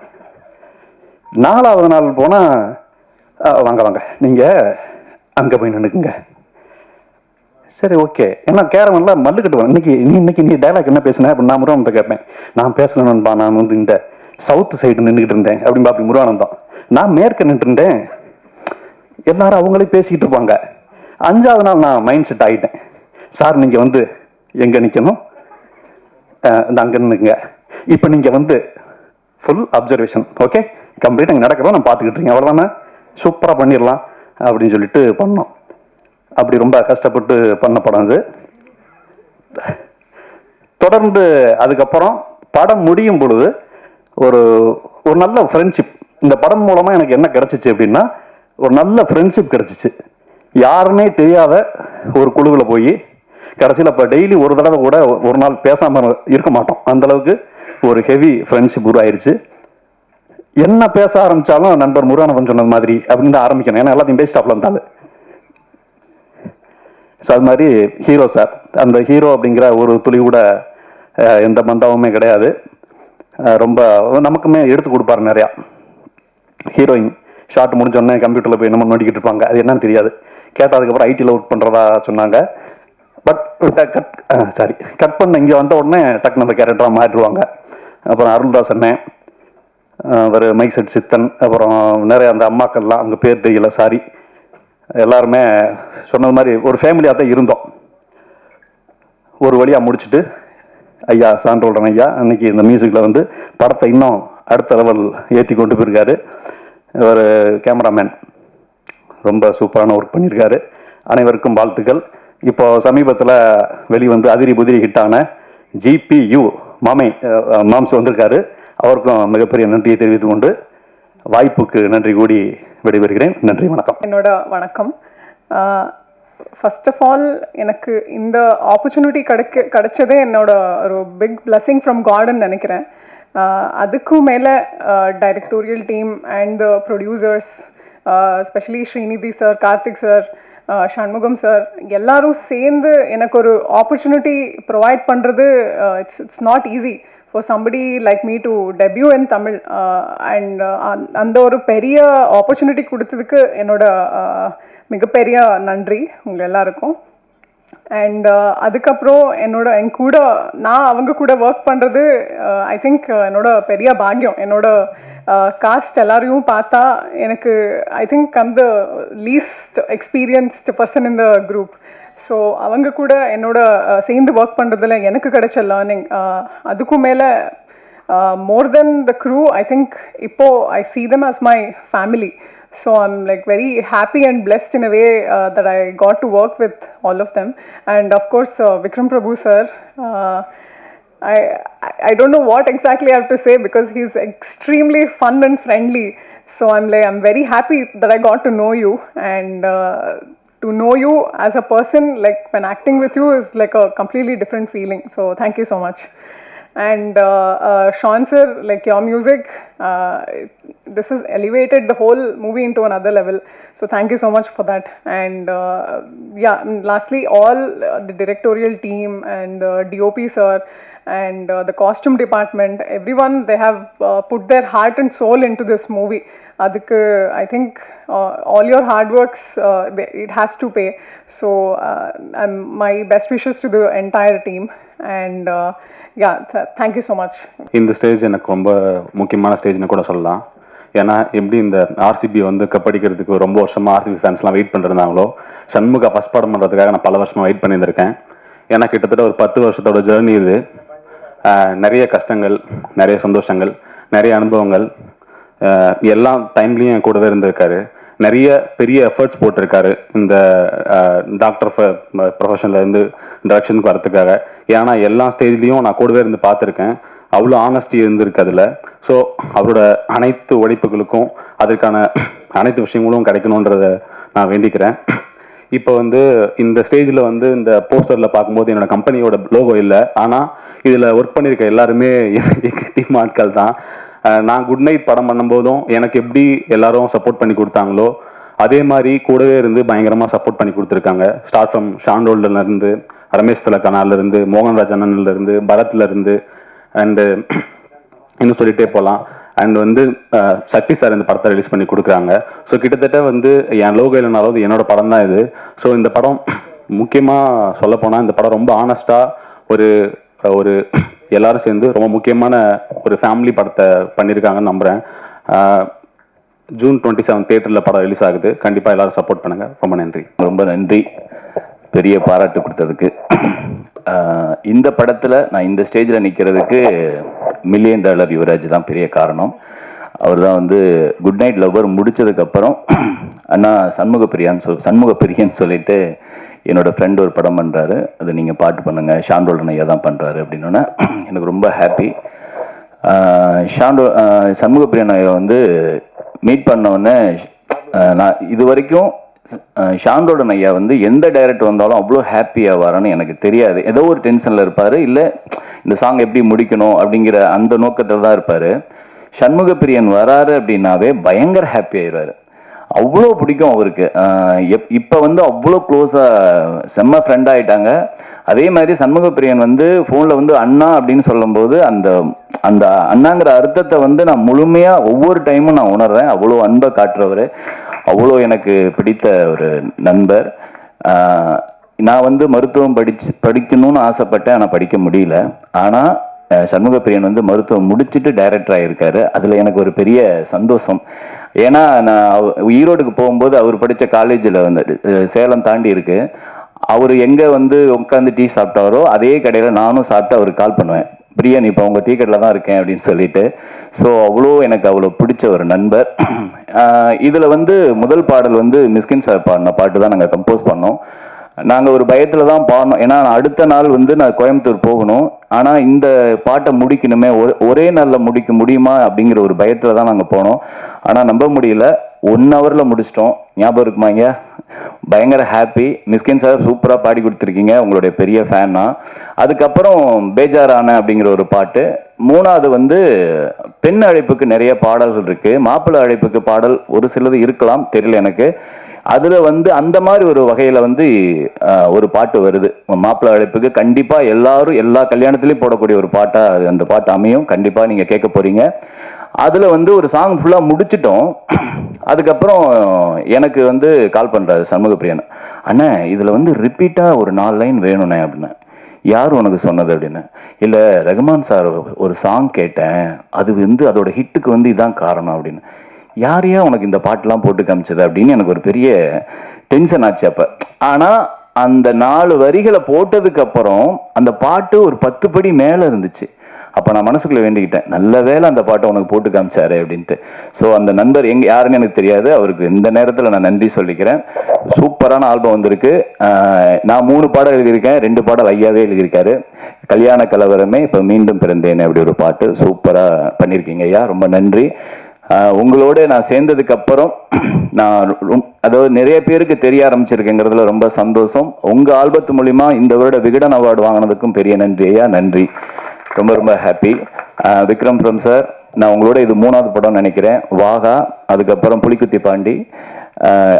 4வது நாள் போனால் வாங்க வாங்க நீங்கள் அங்கே போய் நின்றுக்குங்க. சரி ஓகே, ஏன்னா கேரவன்லாம் மல்லு கட்டுவேன். இன்னைக்கு நீ டைலாக் என்ன பேசுனேன் அப்படின்னு நான் முருகானந்தம் கேட்பேன். நான் பேசலன்னுபா, நான் வந்து இந்த சவுத்து சைடு நின்றுக்கிட்டு இருந்தேன் அப்படின்பா அப்படி முருகானந்தம். நான் மேற்க நின்றுருந்தேன், எல்லாரும் அவங்களே பேசிக்கிட்டு இருப்பாங்க. 5வது நாள் நான் மைண்ட் செட் ஆகிட்டேன், சார் நீங்கள் வந்து எங்கே நிற்கணும், அங்கே நின்றுங்க. இப்போ நீங்கள் வந்து ஃபுல் அப்சர்வேஷன், ஓகே கம்ப்ளீட் அங்கே நடக்கிறதா நான் பார்த்துக்கிட்டு இருக்கேன், அவ்வளோதானே, சூப்பராக பண்ணிடலாம் அப்படின்னு சொல்லிட்டு பண்ணோம். அப்படி ரொம்ப கஷ்டப்பட்டு பண்ண படம் இது. தொடர்ந்து அதுக்கப்புறம் படம் முடியும் பொழுது ஒரு நல்ல ஃப்ரெண்ட்ஷிப் இந்த படம் மூலமாக எனக்கு என்ன கிடச்சிச்சு அப்படின்னா, ஒரு நல்ல ஃப்ரெண்ட்ஷிப் கிடச்சிச்சு. யாருமே தெரியாத ஒரு குழுவில் போய் கடைசியில் இப்போ டெய்லி ஒரு தடவை கூட ஒரு நாள் பேசாமல் இருக்க மாட்டோம், அந்தளவுக்கு ஒரு ஹெவி ஃப்ரெண்ட்ஷிப் உருவாயிருச்சு. என்ன பேச ஆரம்பித்தாலும் நண்பர் முருகானந்தம் சொன்னது மாதிரி அப்படின்னு தான் ஆரம்பிக்கணும், ஏன்னா எல்லாத்தையும் பேசிட்டாப்ல இருந்தாலும். ஸோ அது மாதிரி ஹீரோ சார், அந்த ஹீரோ அப்படிங்கிற ஒரு துளி கூட எந்த பந்தாவுமே கிடையாது. ரொம்ப நமக்குமே எடுத்து கொடுப்பாரு நிறையா. ஹீரோயின் ஷார்ட் முடிஞ்சோடனே கம்ப்யூட்டரில் போய் நம்ம நோண்டிக்கிட்டு இருப்பாங்க, அது என்னன்னு தெரியாது. கேட்டதுக்கப்புறம் ஐடியில் ஒர்க் பண்ணுறதா சொன்னாங்க. பட் கட் பண்ண இங்கே வந்த உடனே டக்குனு அந்த கேரக்டராக மாறிடுவாங்க. அப்புறம் அருள்தாஸ் அண்ணன், ஒரு மைக் செட் சித்தன், அப்புறம் நிறைய அந்த அம்மாக்கள்லாம் அவங்க பேர் தெரியல, சாரி. எல்லாருமே சொன்னது மாதிரி ஒரு ஃபேமிலியாக தான் இருந்தோம். ஒரு வழியாக முடிச்சுட்டு ஐயா சான்றோடன் ஐயா அன்னைக்கு இந்த மியூசிக்கில் வந்து படத்தை இன்னும் அடுத்த லெவல் ஏற்றி கொண்டு போயிருக்காரு. ஒரு கேமராமேன் ரொம்ப சூப்பரான ஒர்க் பண்ணியிருக்காரு. அனைவருக்கும் வாழ்த்துக்கள். இப்போ சமீபத்தில் வெளிவந்து அதிரி புதிரி ஹிட்டான GPU மாம்ஸ் வந்திருக்காரு, அவருக்கும் மிகப்பெரிய நன்றியை தெரிவித்துக் கொண்டு வாய்ப்புக்கு நன்றி கூடி விடைபெறுகிறேன். நன்றி, வணக்கம். என்னோட வணக்கம். ஃபர்ஸ்ட் ஆஃப் ஆல் எனக்கு இந்த ஆப்பர்ச்சுனிட்டி கிடைச்சதே என்னோட ஒரு பிக் பிளெஸிங் ஃப்ரம் காட்னு நினைக்கிறேன். அதுக்கும் மேலே directorial team and the producers, specially Srinidhi sir, Karthik sir, Shanmugam sir, எல்லாரும் சேர்ந்து எனக்கு ஒரு ஆப்பர்ச்சுனிட்டி ப்ரொவைட் பண்ணுறது it's not easy for somebody like me to debut in Tamil, and அந்த ஒரு பெரிய ஆப்பர்ச்சுனிட்டி கொடுத்ததுக்கு என்னோட மிகப்பெரிய நன்றி உங்கள் எல்லாருக்கும். அண்ட் அதுக்கப்புறம் என் கூட நான் அவங்க கூட ஒர்க் பண்ணுறது ஐ திங்க் என்னோட பெரிய பாக்கியம். என்னோட காஸ்ட் எல்லாரையும் பார்த்தா எனக்கு I think I'm the least experienced person in the group. So அவங்க கூட என்னோட சேர்ந்து ஒர்க் பண்ணுறதுல எனக்கு கிடைச்ச லேர்னிங், அதுக்கும் மேலே மோர் தென் த க்ரூ, ஐ திங்க் இப்போது ஐ see them as my family. So I'm like very happy and blessed in a way that I got to work with all of them. And of course Vikram Prabhu sir, I don't know what exactly I have to say because he's extremely fun and friendly. So I'm very happy that I got to know you, and to know you as a person, like when acting with you is like a completely different feeling. So thank you so much. And Sean sir, like your music, this has elevated the whole movie into another level. So thank you so much for that. And lastly, all the directorial team and the DOP sir and the costume department, everyone, they have put their heart and soul into this movie. Adukku I think all your hard works, it has to pay. So my best wishes to the entire team. And yeah thank you so much. இந்த stage எனக்கு ரொம்ப முக்கியமான ஸ்டேஜ்னு கூட சொல்லலாம். ஏன்னா எப்படி இந்த RCB வந்து கப்படிக்கிறதுக்கு ரொம்ப வருஷமாக ஆர்சிபி ஃபேன்ஸ்லாம் வெயிட் பண்ணிருந்தாங்களோ, சண்முகா ஃபஸ்ட் படம் பண்ணுறதுக்காக நான் பல வருஷமாக வெயிட் பண்ணியிருந்திருக்கேன். ஏன்னா கிட்டத்தட்ட ஒரு 10 வருஷத்தோட ஜேர்னி இது. நிறைய கஷ்டங்கள், நிறைய சந்தோஷங்கள், நிறைய அனுபவங்கள், எல்லா டைம்லேயும் என் கூடவே இருந்திருக்காரு. நிறைய பெரிய எஃபர்ட்ஸ் போட்டிருக்காரு இந்த டாக்டர் ப்ரொஃபஷன்லேருந்து டைரக்ஷனுக்கு வரத்துக்காக. ஏன்னா எல்லா ஸ்டேஜ்லேயும் நான் கூடவே இருந்து பார்த்துருக்கேன். அவ்வளோ ஆனஸ்டி இருந்திருக்கு அதில். ஸோ அவரோட அனைத்து உழைப்புகளுக்கும் அதற்கான அனைத்து விஷயங்களும் கிடைக்கணுன்றத நான் வேண்டிக்கிறேன். இப்போ வந்து இந்த ஸ்டேஜில் வந்து இந்த போஸ்டரில் பார்க்கும்போது என்னோட கம்பெனியோட லோகோ இல்லை. ஆனால் இதில் ஒர்க் பண்ணியிருக்க எல்லாருமே எங்கள் டீம் ஆட்கள் தான். நான் குட் நைட் படம் பண்ணும்போதும் எனக்கு எப்படி எல்லாரும் சப்போர்ட் பண்ணி கொடுத்தாங்களோ அதே மாதிரி கூடவே இருந்து பயங்கரமாக சப்போர்ட் பண்ணி கொடுத்துருக்காங்க. ஸ்டார்ட் ஃப்ரம் ஷாண்டோல்லேருந்து, ரமேஷ் திலக்கனாலேருந்து, மோகன்ராஜ் அண்ணன்லேருந்து, பரத்லேருந்து அண்டு இன்னும் சொல்லிகிட்டே போகலாம். அண்ட் வந்து சக்தி சார் இந்த படத்தை ரிலீஸ் பண்ணி கொடுக்குறாங்க. ஸோ கிட்டத்தட்ட வந்து என் லோகோ இல்லைனாலும் அது என்னோட படம் தான் இது. ஸோ இந்த படம் முக்கியமாக சொல்லப்போனால் இந்த படம் ரொம்ப ஆனஸ்டாக ஒரு ஒரு எல்லாரும் சேர்ந்து ரொம்ப முக்கியமான ஒரு ஃபேமிலி படத்தை பண்ணியிருக்காங்கன்னு நம்புகிறேன். ஜூன் 27 தியேட்டரில் படம் ரிலீஸ் ஆகுது. கண்டிப்பாக எல்லாரும் சப்போர்ட் பண்ணுங்கள். ரொம்ப நன்றி. ரொம்ப நன்றி பெரிய பாராட்டு கொடுத்ததுக்கு. இந்த படத்தில் நான் இந்த ஸ்டேஜில் நிற்கிறதுக்கு $1 மில்லியன் யுவராஜ் தான் பெரிய காரணம். அவர் தான் வந்து குட் நைட் லவ்வர் முடித்ததுக்கப்புறம் அண்ணா சண்முகப்பிரியன்னு சொல்லிட்டு என்னோடய ஃப்ரெண்ட் ஒரு படம் பண்ணுறாரு, அது நீங்கள் பாட்டு பண்ணுங்கள், ஷாண்டோல்டன் ஐயா தான் பண்ணுறாரு அப்படின்னோன்னே எனக்கு ரொம்ப ஹாப்பி. சண்முகப்பிரியன் ஐயா வந்து மீட் பண்ணோடனே நான் இது வரைக்கும் ஷாண்டோல்டன் ஐயா வந்து எந்த டைரக்டர் வந்தாலும் அவ்வளோ ஹாப்பியாக வரான்னு எனக்கு தெரியாது. ஏதோ ஒரு டென்ஷனில் இருப்பார், இல்லை இந்த சாங் எப்படி முடிக்கணும் அப்படிங்கிற அந்த நோக்கத்தில் தான் இருப்பார். சண்முகப்பிரியன் வராரு அப்படின்னாவே பயங்கர ஹாப்பி ஆயிடுவார். அவ்வளோ பிடிக்கும் அவருக்கு. இப்போ வந்து அவ்வளோ க்ளோஸாக செம்ம ஃப்ரெண்ட் ஆகிட்டாங்க. அதே மாதிரி சண்முகப்பிரியன் வந்து ஃபோனில் வந்து அண்ணா அப்படின்னு சொல்லும்போது அந்த அந்த அண்ணாங்கிற அர்த்தத்தை வந்து நான் முழுமையாக ஒவ்வொரு டைமும் நான் உணர்றேன். அவ்வளோ அன்பை காட்டுறவர், அவ்வளோ எனக்கு பிடித்த ஒரு நண்பர். நான் வந்து மருத்துவம் படிக்கணும்னு ஆசைப்பட்டேன், ஆனால் படிக்க முடியல. ஆனால் சண்முகப்பிரியன் வந்து மருத்துவம் முடிச்சுட்டு டைரக்டர் ஆகியிருக்காரு. அதில் எனக்கு ஒரு பெரிய சந்தோஷம். ஏன்னா நான் ஈரோடுக்கு போகும்போது அவர் படித்த காலேஜில் வந்து சேலம் தாண்டி இருக்கு. அவர் எங்கே வந்து உட்காந்து டீ சாப்பிட்டாரோ அதே கடையில் நானும் சாப்பிட்டு அவருக்கு கால் பண்ணுவேன், பிரியன் இப்போ உங்கள் டீ கடையில் தான் இருக்கேன் அப்படின்னு சொல்லிட்டு. ஸோ எனக்கு அவ்வளோ பிடிச்ச ஒரு நண்பர். இதில் வந்து முதல் பாடல் வந்து மிஸ்கின் சார் பாடின பாட்டு தான் நாங்கள் கம்போஸ் பண்ணோம். நாங்கள் ஒரு பயத்தில் தான் பாடினோம். ஏன்னா அடுத்த நாள் வந்து நான் கோயம்புத்தூர் போகணும். ஆனால் இந்த பாட்டை முடிக்கணுமே, ஒரே நாளில் முடிக்க முடியுமா அப்படிங்கிற ஒரு பயத்தில் தான் நாங்கள் போனோம். ஆனால் நம்ப முடியல, 1 ஹவரில் முடிச்சிட்டோம். ஞாபகம் இருக்குமா ஐயா? பயங்கர ஹாப்பி. மிஸ்கின் சார் சூப்பராக பாடி கொடுத்துருக்கீங்க, உங்களுடைய பெரிய ஃபேன் தான். அதுக்கப்புறம் பேஜாரான அப்படிங்கிற ஒரு பாட்டு. 3வது வந்து பெண் அழைப்புக்கு நிறைய பாடல்கள் இருக்குது. மாப்பிள்ளை அழைப்புக்கு பாடல் ஒரு சிலது இருக்கலாம், தெரியல எனக்கு. அதில் வந்து அந்த மாதிரி ஒரு வகையில் வந்து ஒரு பாட்டு வருது. மாப்பிள்ளை அழைப்புக்கு கண்டிப்பாக எல்லாரும் எல்லா கல்யாணத்துலேயும் போடக்கூடிய ஒரு பாட்டாக அது அந்த பாட்டு அமையும். கண்டிப்பாக நீங்கள் கேட்க போகிறீங்க. அதில் வந்து ஒரு சாங் ஃபுல்லாக முடிச்சிட்டோம். அதுக்கப்புறம் எனக்கு வந்து கால் பண்ணுறாரு சண்முகப்பிரியன், அண்ணே இதில் வந்து ரிப்பீட்டாக ஒரு 4 லைன் வேணுண்ணே அப்படின்னு. யார் உனக்கு சொன்னது அப்படின்னு. இல்லை ரகுமான் சார் ஒரு சாங் கேட்டேன், அது வந்து அதோட ஹிட்டுக்கு வந்து இதான் காரணம் அப்படின்னு. யாரையா உனக்கு இந்த பாட்டெலாம் போட்டு காமிச்சது அப்படின்னு எனக்கு ஒரு பெரிய டென்ஷன் ஆச்சு அப்போ. ஆனால் அந்த 4 வரிகளை போட்டதுக்கப்புறம் அந்த பாட்டு ஒரு 10 படி மேலே இருந்துச்சு. அப்போ நான் மனசுக்குள்ளே வேண்டிக்கிட்டேன், நல்ல வேலை அந்த பாட்டை உனக்கு போட்டு காமிச்சாரு அப்படின்ட்டு. ஸோ அந்த நண்பர் யாருன்னு எனக்கு தெரியாது, அவருக்கு இந்த நேரத்தில் நான் நன்றி சொல்லிக்கிறேன். சூப்பரான ஆல்பம் வந்திருக்கு. நான் 3 பாடல் எழுதியிருக்கேன், 2 பாடல் ஐயாவே எழுதியிருக்காரு. கல்யாண கலவரமே இப்போ மீண்டும் பிறந்தேனே அப்படி ஒரு பாட்டு சூப்பராக பண்ணியிருக்கீங்க ஐயா, ரொம்ப நன்றி. உங்களோட நான் சேர்ந்ததுக்கு அப்புறம் நான் அதாவது நிறைய பேருக்கு தெரிய ஆரம்பிச்சிருக்கேங்கிறதுல ரொம்ப சந்தோஷம். உங்கள் ஆல்பத்து மூலிமா இந்த வருட விகடன் அவார்டு வாங்கினதுக்கும் பெரிய நன்றி ஐயா, நன்றி. ரொம்ப ரொம்ப ஹாப்பி. விக்ரம் ஃப்ரம் சார், நான் உங்களோட இது 3வது படம் நினைக்கிறேன். வாகா, அதுக்கப்புறம் புலிக்குத்தி பாண்டி,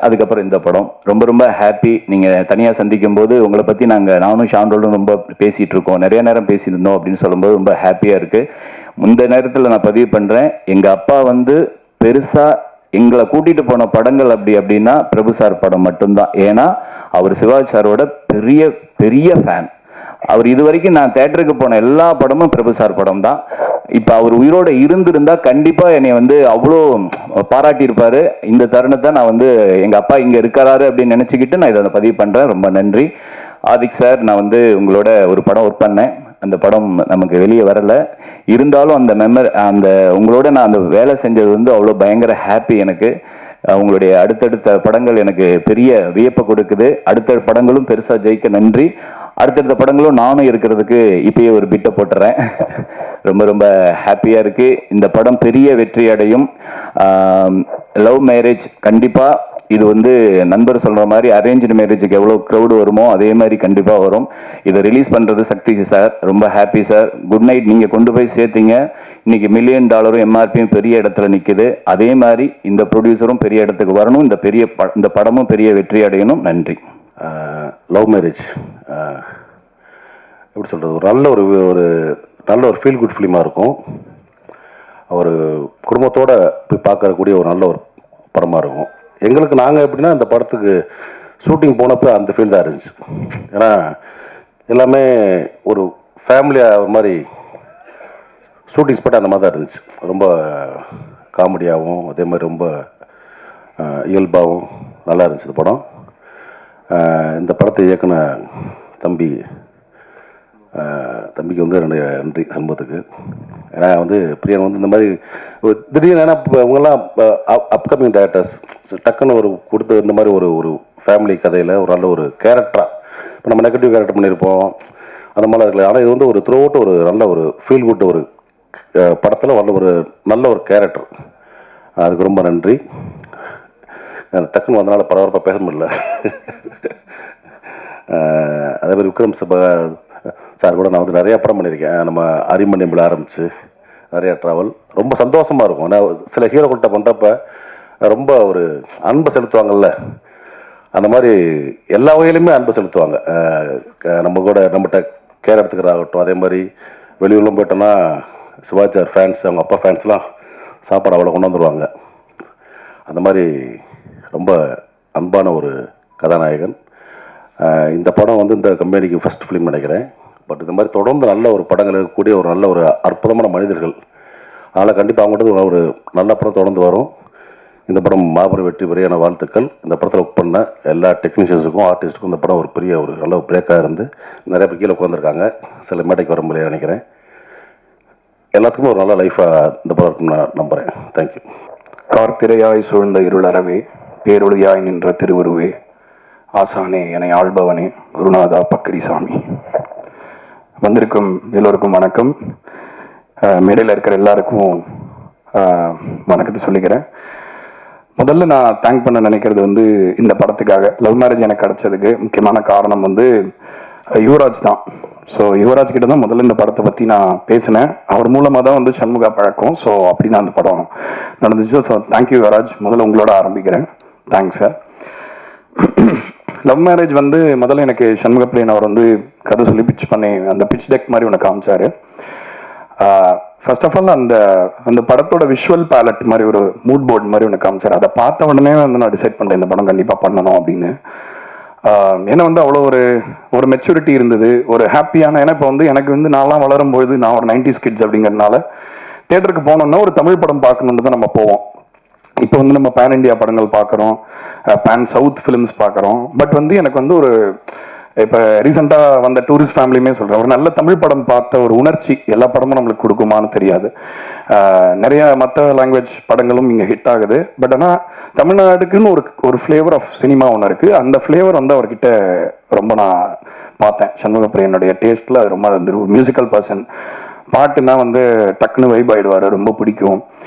அதுக்கப்புறம் இந்த படம். ரொம்ப ரொம்ப ஹாப்பி. நீங்கள் தனியாக சந்திக்கும் போது உங்களை பற்றி நானும் ஷாண்டோலும் ரொம்ப பேசிகிட்டு இருக்கோம், நிறைய நேரம் பேசியிருந்தோம் அப்படின்னு சொல்லும்போது ரொம்ப ஹாப்பியாக இருக்குது. இந்த நேரத்தில் நான் பதிவு பண்ணுறேன், எங்கள் அப்பா வந்து பெருசாக எங்களை கூட்டிகிட்டு போன படங்கள் அப்படின்னா பிரபு சார் படம் மட்டும்தான். ஏன்னா அவர் சிவாஜி சாரோட பெரிய பெரிய ஃபேன். அவர் இது வரைக்கும் நான் தேட்டருக்கு போன எல்லா படமும் பிரபு சார் படம் தான். இப்போ அவர் உயிரோட இருந்திருந்தா கண்டிப்பாக என்னை வந்து அவ்வளோ பாராட்டியிருப்பார். இந்த தருணத்தை நான் வந்து எங்கள் அப்பா இங்கே இருக்காரு அப்படின்னு நினச்சிக்கிட்டு நான் இதை பதிவு பண்ணுறேன். ரொம்ப நன்றி ஆதிக் சார். நான் வந்து உங்களோட ஒரு படம் ஒர்க் பண்ணேன். அந்த படம் நமக்கு வெளியே வரலை. இருந்தாலும் அந்த உங்களோட நான் அந்த வேலை செஞ்சது வந்து அவ்வளோ பயங்கர ஹாப்பி எனக்கு. உங்களுடைய அடுத்தடுத்த படங்கள் எனக்கு பெரிய வியப்பை கொடுக்குது. அடுத்த படங்களும் பெருசாக ஜெயிக்க நன்றி. அடுத்தடுத்த படங்களும் நானும் இருக்கிறதுக்கு இப்பயே ஒரு பிட்டை போட்டுறேன். ரொம்ப ரொம்ப ஹாப்பியாக இருக்குது. இந்த படம் பெரிய வெற்றி அடையும். லவ் மேரேஜ் கண்டிப்பாக இது வந்து நண்பர் சொல்கிற மாதிரி அரேஞ்சு மேரேஜுக்கு எவ்வளோ க்ரௌடு வருமோ அதே மாதிரி கண்டிப்பாக வரும். இதை ரிலீஸ் பண்ணுறது சக்தி சார். ரொம்ப ஹாப்பி சார். Good night. நீங்கள் கொண்டு போய் சேர்த்தீங்க. இன்னைக்கு $1 மில்லியன் எம்ஆர்பியும் பெரிய இடத்துல நிற்குது. அதே மாதிரி இந்த ப்ரொடியூசரும் பெரிய இடத்துக்கு வரணும். இந்த படமும் பெரிய வெற்றி அடையணும். நன்றி. லவ் மேரேஜ் எப்படி சொல்கிறது, ஒரு நல்ல ஒரு ஃபீல் குட் ஃபிலிமாக இருக்கும். ஒரு குடும்பத்தோடு போய் பார்க்கக்கூடிய ஒரு நல்ல ஒரு படமாக இருக்கும். எங்களுக்கு நாங்கள் எப்படின்னா இந்த படத்துக்கு ஷூட்டிங் போனப்போ அந்த ஃபீல் தான் இருந்துச்சு. ஏன்னா எல்லாமே ஒரு ஃபேமிலியாக ஒரு மாதிரி ஷூட்டிங் ஸ்பாட் அந்த மாதிரி தான் இருந்துச்சு. ரொம்ப காமெடியாகவும் அதே மாதிரி ரொம்ப இயல்பாகவும் நல்லா இருந்துச்சு இந்த படம். இந்த படத்தை இயக்குன தம்பிக்கு வந்து நன்றி சண்முகத்துக்கு. ஏன்னா வந்து பிரியன் வந்து இந்த மாதிரி திடீர்னு ஏன்னா இப்போ இவங்கெல்லாம் அப்கமிங் டேரக்டர்ஸ் டக்குன்னு ஒரு கொடுத்து இந்த மாதிரி ஒரு ஃபேமிலி கதையில் ஒரு நல்ல ஒரு கேரக்டராக இப்போ நம்ம நெகட்டிவ் கேரக்டர் பண்ணியிருப்போம் அந்த மாதிரிலாம் இருக்கல. ஆனால் இது வந்து ஒரு த்ரூ அவுட் ஒரு நல்ல ஒரு ஃபீல் குட் ஒரு படத்தில் நல்ல ஒரு கேரக்டர். அதுக்கு ரொம்ப நன்றி. டக்குன்னு வந்தனால பரபரப்பாக பேச முடியல. அதே மாதிரி விக்ரம் சார் கூட நான் வந்து நிறையா படம் பண்ணியிருக்கேன். நம்ம அரிமணியம்பில் ஆரம்பித்து நிறையா ட்ராவல் ரொம்ப சந்தோஷமாக இருக்கும். ஏன்னா சில ஹீரோக்கள்கிட்ட பண்ணுறப்ப ரொம்ப ஒரு அன்பை செலுத்துவாங்கல்ல, அந்த மாதிரி எல்லா வகையிலுமே அன்பை செலுத்துவாங்க. நம்ம கூட நம்மகிட்ட கேர் எடுத்துக்கிறாகட்டும். அதே மாதிரி வெளியூர்லாம் போயிட்டோன்னா சிவாச்சார் ஃபேன்ஸ் அவங்க அப்பா ஃபேன்ஸ்லாம் சாப்பாடு அவ்வளோ கொண்டு வந்துடுவாங்க. அந்த மாதிரி ரொம்ப அன்பான ஒரு கதாநாயகன். இந்த படம் வந்து இந்த கம்பெனிக்கு ஃபஸ்ட் ஃபிலிம் நினைக்கிறேன். பட் இந்த மாதிரி தொடர்ந்து நல்ல ஒரு படங்கள் இருக்கக்கூடிய ஒரு நல்ல ஒரு அற்புதமான மனிதர்கள். அதனால் கண்டிப்பாக அவங்கள்ட்ட ஒரு நல்ல படம் தொடர்ந்து வரும். இந்த படம் மாபெரும் வெற்றி பெரியான வாழ்த்துக்கள். இந்த படத்தில் ஒர்க் பண்ண எல்லா டெக்னீஷியன்ஸுக்கும் ஆர்டிஸ்ட்டுக்கும் இந்த படம் ஒரு பெரிய ஒரு நல்ல பிரேக்காக இருந்து நிறைய பேர் கீழே உட்காந்துருக்காங்க. சில மேடைக்கு வர முடியாது நினைக்கிறேன். எல்லாத்துக்குமே ஒரு நல்ல லைஃபாக இந்த படம் இருக்குன்னு நான் நம்புகிறேன். தேங்க்யூ. கார்த்திரையாய் சூழ்ந்த இருளறவே பேரொழியாய் நின்ற திருவுருவே ஆசானே என ஆள்பவனே குருநாதா பக்ரிசாமி. வந்திருக்கும் எல்லோருக்கும் வணக்கம். மேடையில் இருக்கிற எல்லாருக்கும் வணக்கத்தை சொல்லிக்கிறேன். முதல்ல நான் தேங்க் பண்ண நினைக்கிறது வந்து இந்த படத்துக்காக லவ் மேரேஜ் எனக்கு கிடைச்சதுக்கு முக்கியமான காரணம் வந்து யுவராஜ் தான். ஸோ யுவராஜ் கிட்ட தான் முதல்ல இந்த படத்தை பற்றி நான் பேசினேன். அவர் மூலமாக தான் வந்து சண்முகா பழக்கம். ஸோ அப்படி தான் அந்த படம் நடந்துச்சு. So thank you Yuvaraj. முதல்ல உங்களோட ஆரம்பிக்கிறேன். Thanks sir. லவ் மேரேஜ் வந்து முதல்ல எனக்கு சண்முக பிரியன் அவர் வந்து கதை சொல்லி பிச் பண்ணி அந்த பிச் டெக் மாதிரி ஒன்று காமிச்சாரு. ஃபர்ஸ்ட் ஆஃப் ஆல் அந்த படத்தோட விஷுவல் பேலட் மாதிரி ஒரு மூட் போர்டு மாதிரி ஒன்று காமிச்சார். அதை பார்த்த உடனே வந்து நான் டிசைட் பண்ணிட்டேன் இந்த படம் கண்டிப்பாக பண்ணணும் அப்படின்னு. ஏன்னா வந்து அவ்வளோ ஒரு மெச்சூரிட்டி இருந்தது, ஒரு ஹாப்பியான. ஏன்னா இப்போ வந்து எனக்கு வந்து நான்லாம் வளரும்போது நான் ஒரு 90s கிட்ஸ் அப்படிங்கிறதுனால தேட்டருக்கு போனோம்னா ஒரு தமிழ் படம் பார்க்கணுன்னு தான் நம்ம போவோம். இப்போ வந்து நம்ம பேன் இண்டியா படங்கள் பார்க்குறோம், பேன் சவுத் ஃபிலிம்ஸ் பார்க்குறோம். பட் வந்து எனக்கு வந்து ஒரு இப்போ ரீசெண்டாக வந்த டூரிஸ்ட் ஃபேமிலியுமே சொல்கிறேன், ஒரு நல்ல தமிழ் படம் பார்த்த ஒரு உணர்ச்சி எல்லா படமும் நம்மளுக்கு கொடுக்குமான்னு தெரியாது. நிறைய மற்ற லாங்குவேஜ் படங்களும் இங்கே ஹிட் ஆகுது. பட் ஆனால் தமிழ்நாடுக்குன்னு ஒரு ஃப்ளேவர் ஆஃப் சினிமா ஒன்று இருக்குது. அந்த ஃப்ளேவர் வந்து அவர்கிட்ட ரொம்ப நான் பார்த்தேன். சண்முக பிரியனுடைய டேஸ்ட்டில் அது ரொம்ப ஒரு மியூசிக்கல் பர்சன். பாட்டுனா வந்து டக்குன்னு வைப் ஆகிடுவார், ரொம்ப பிடிக்கும்.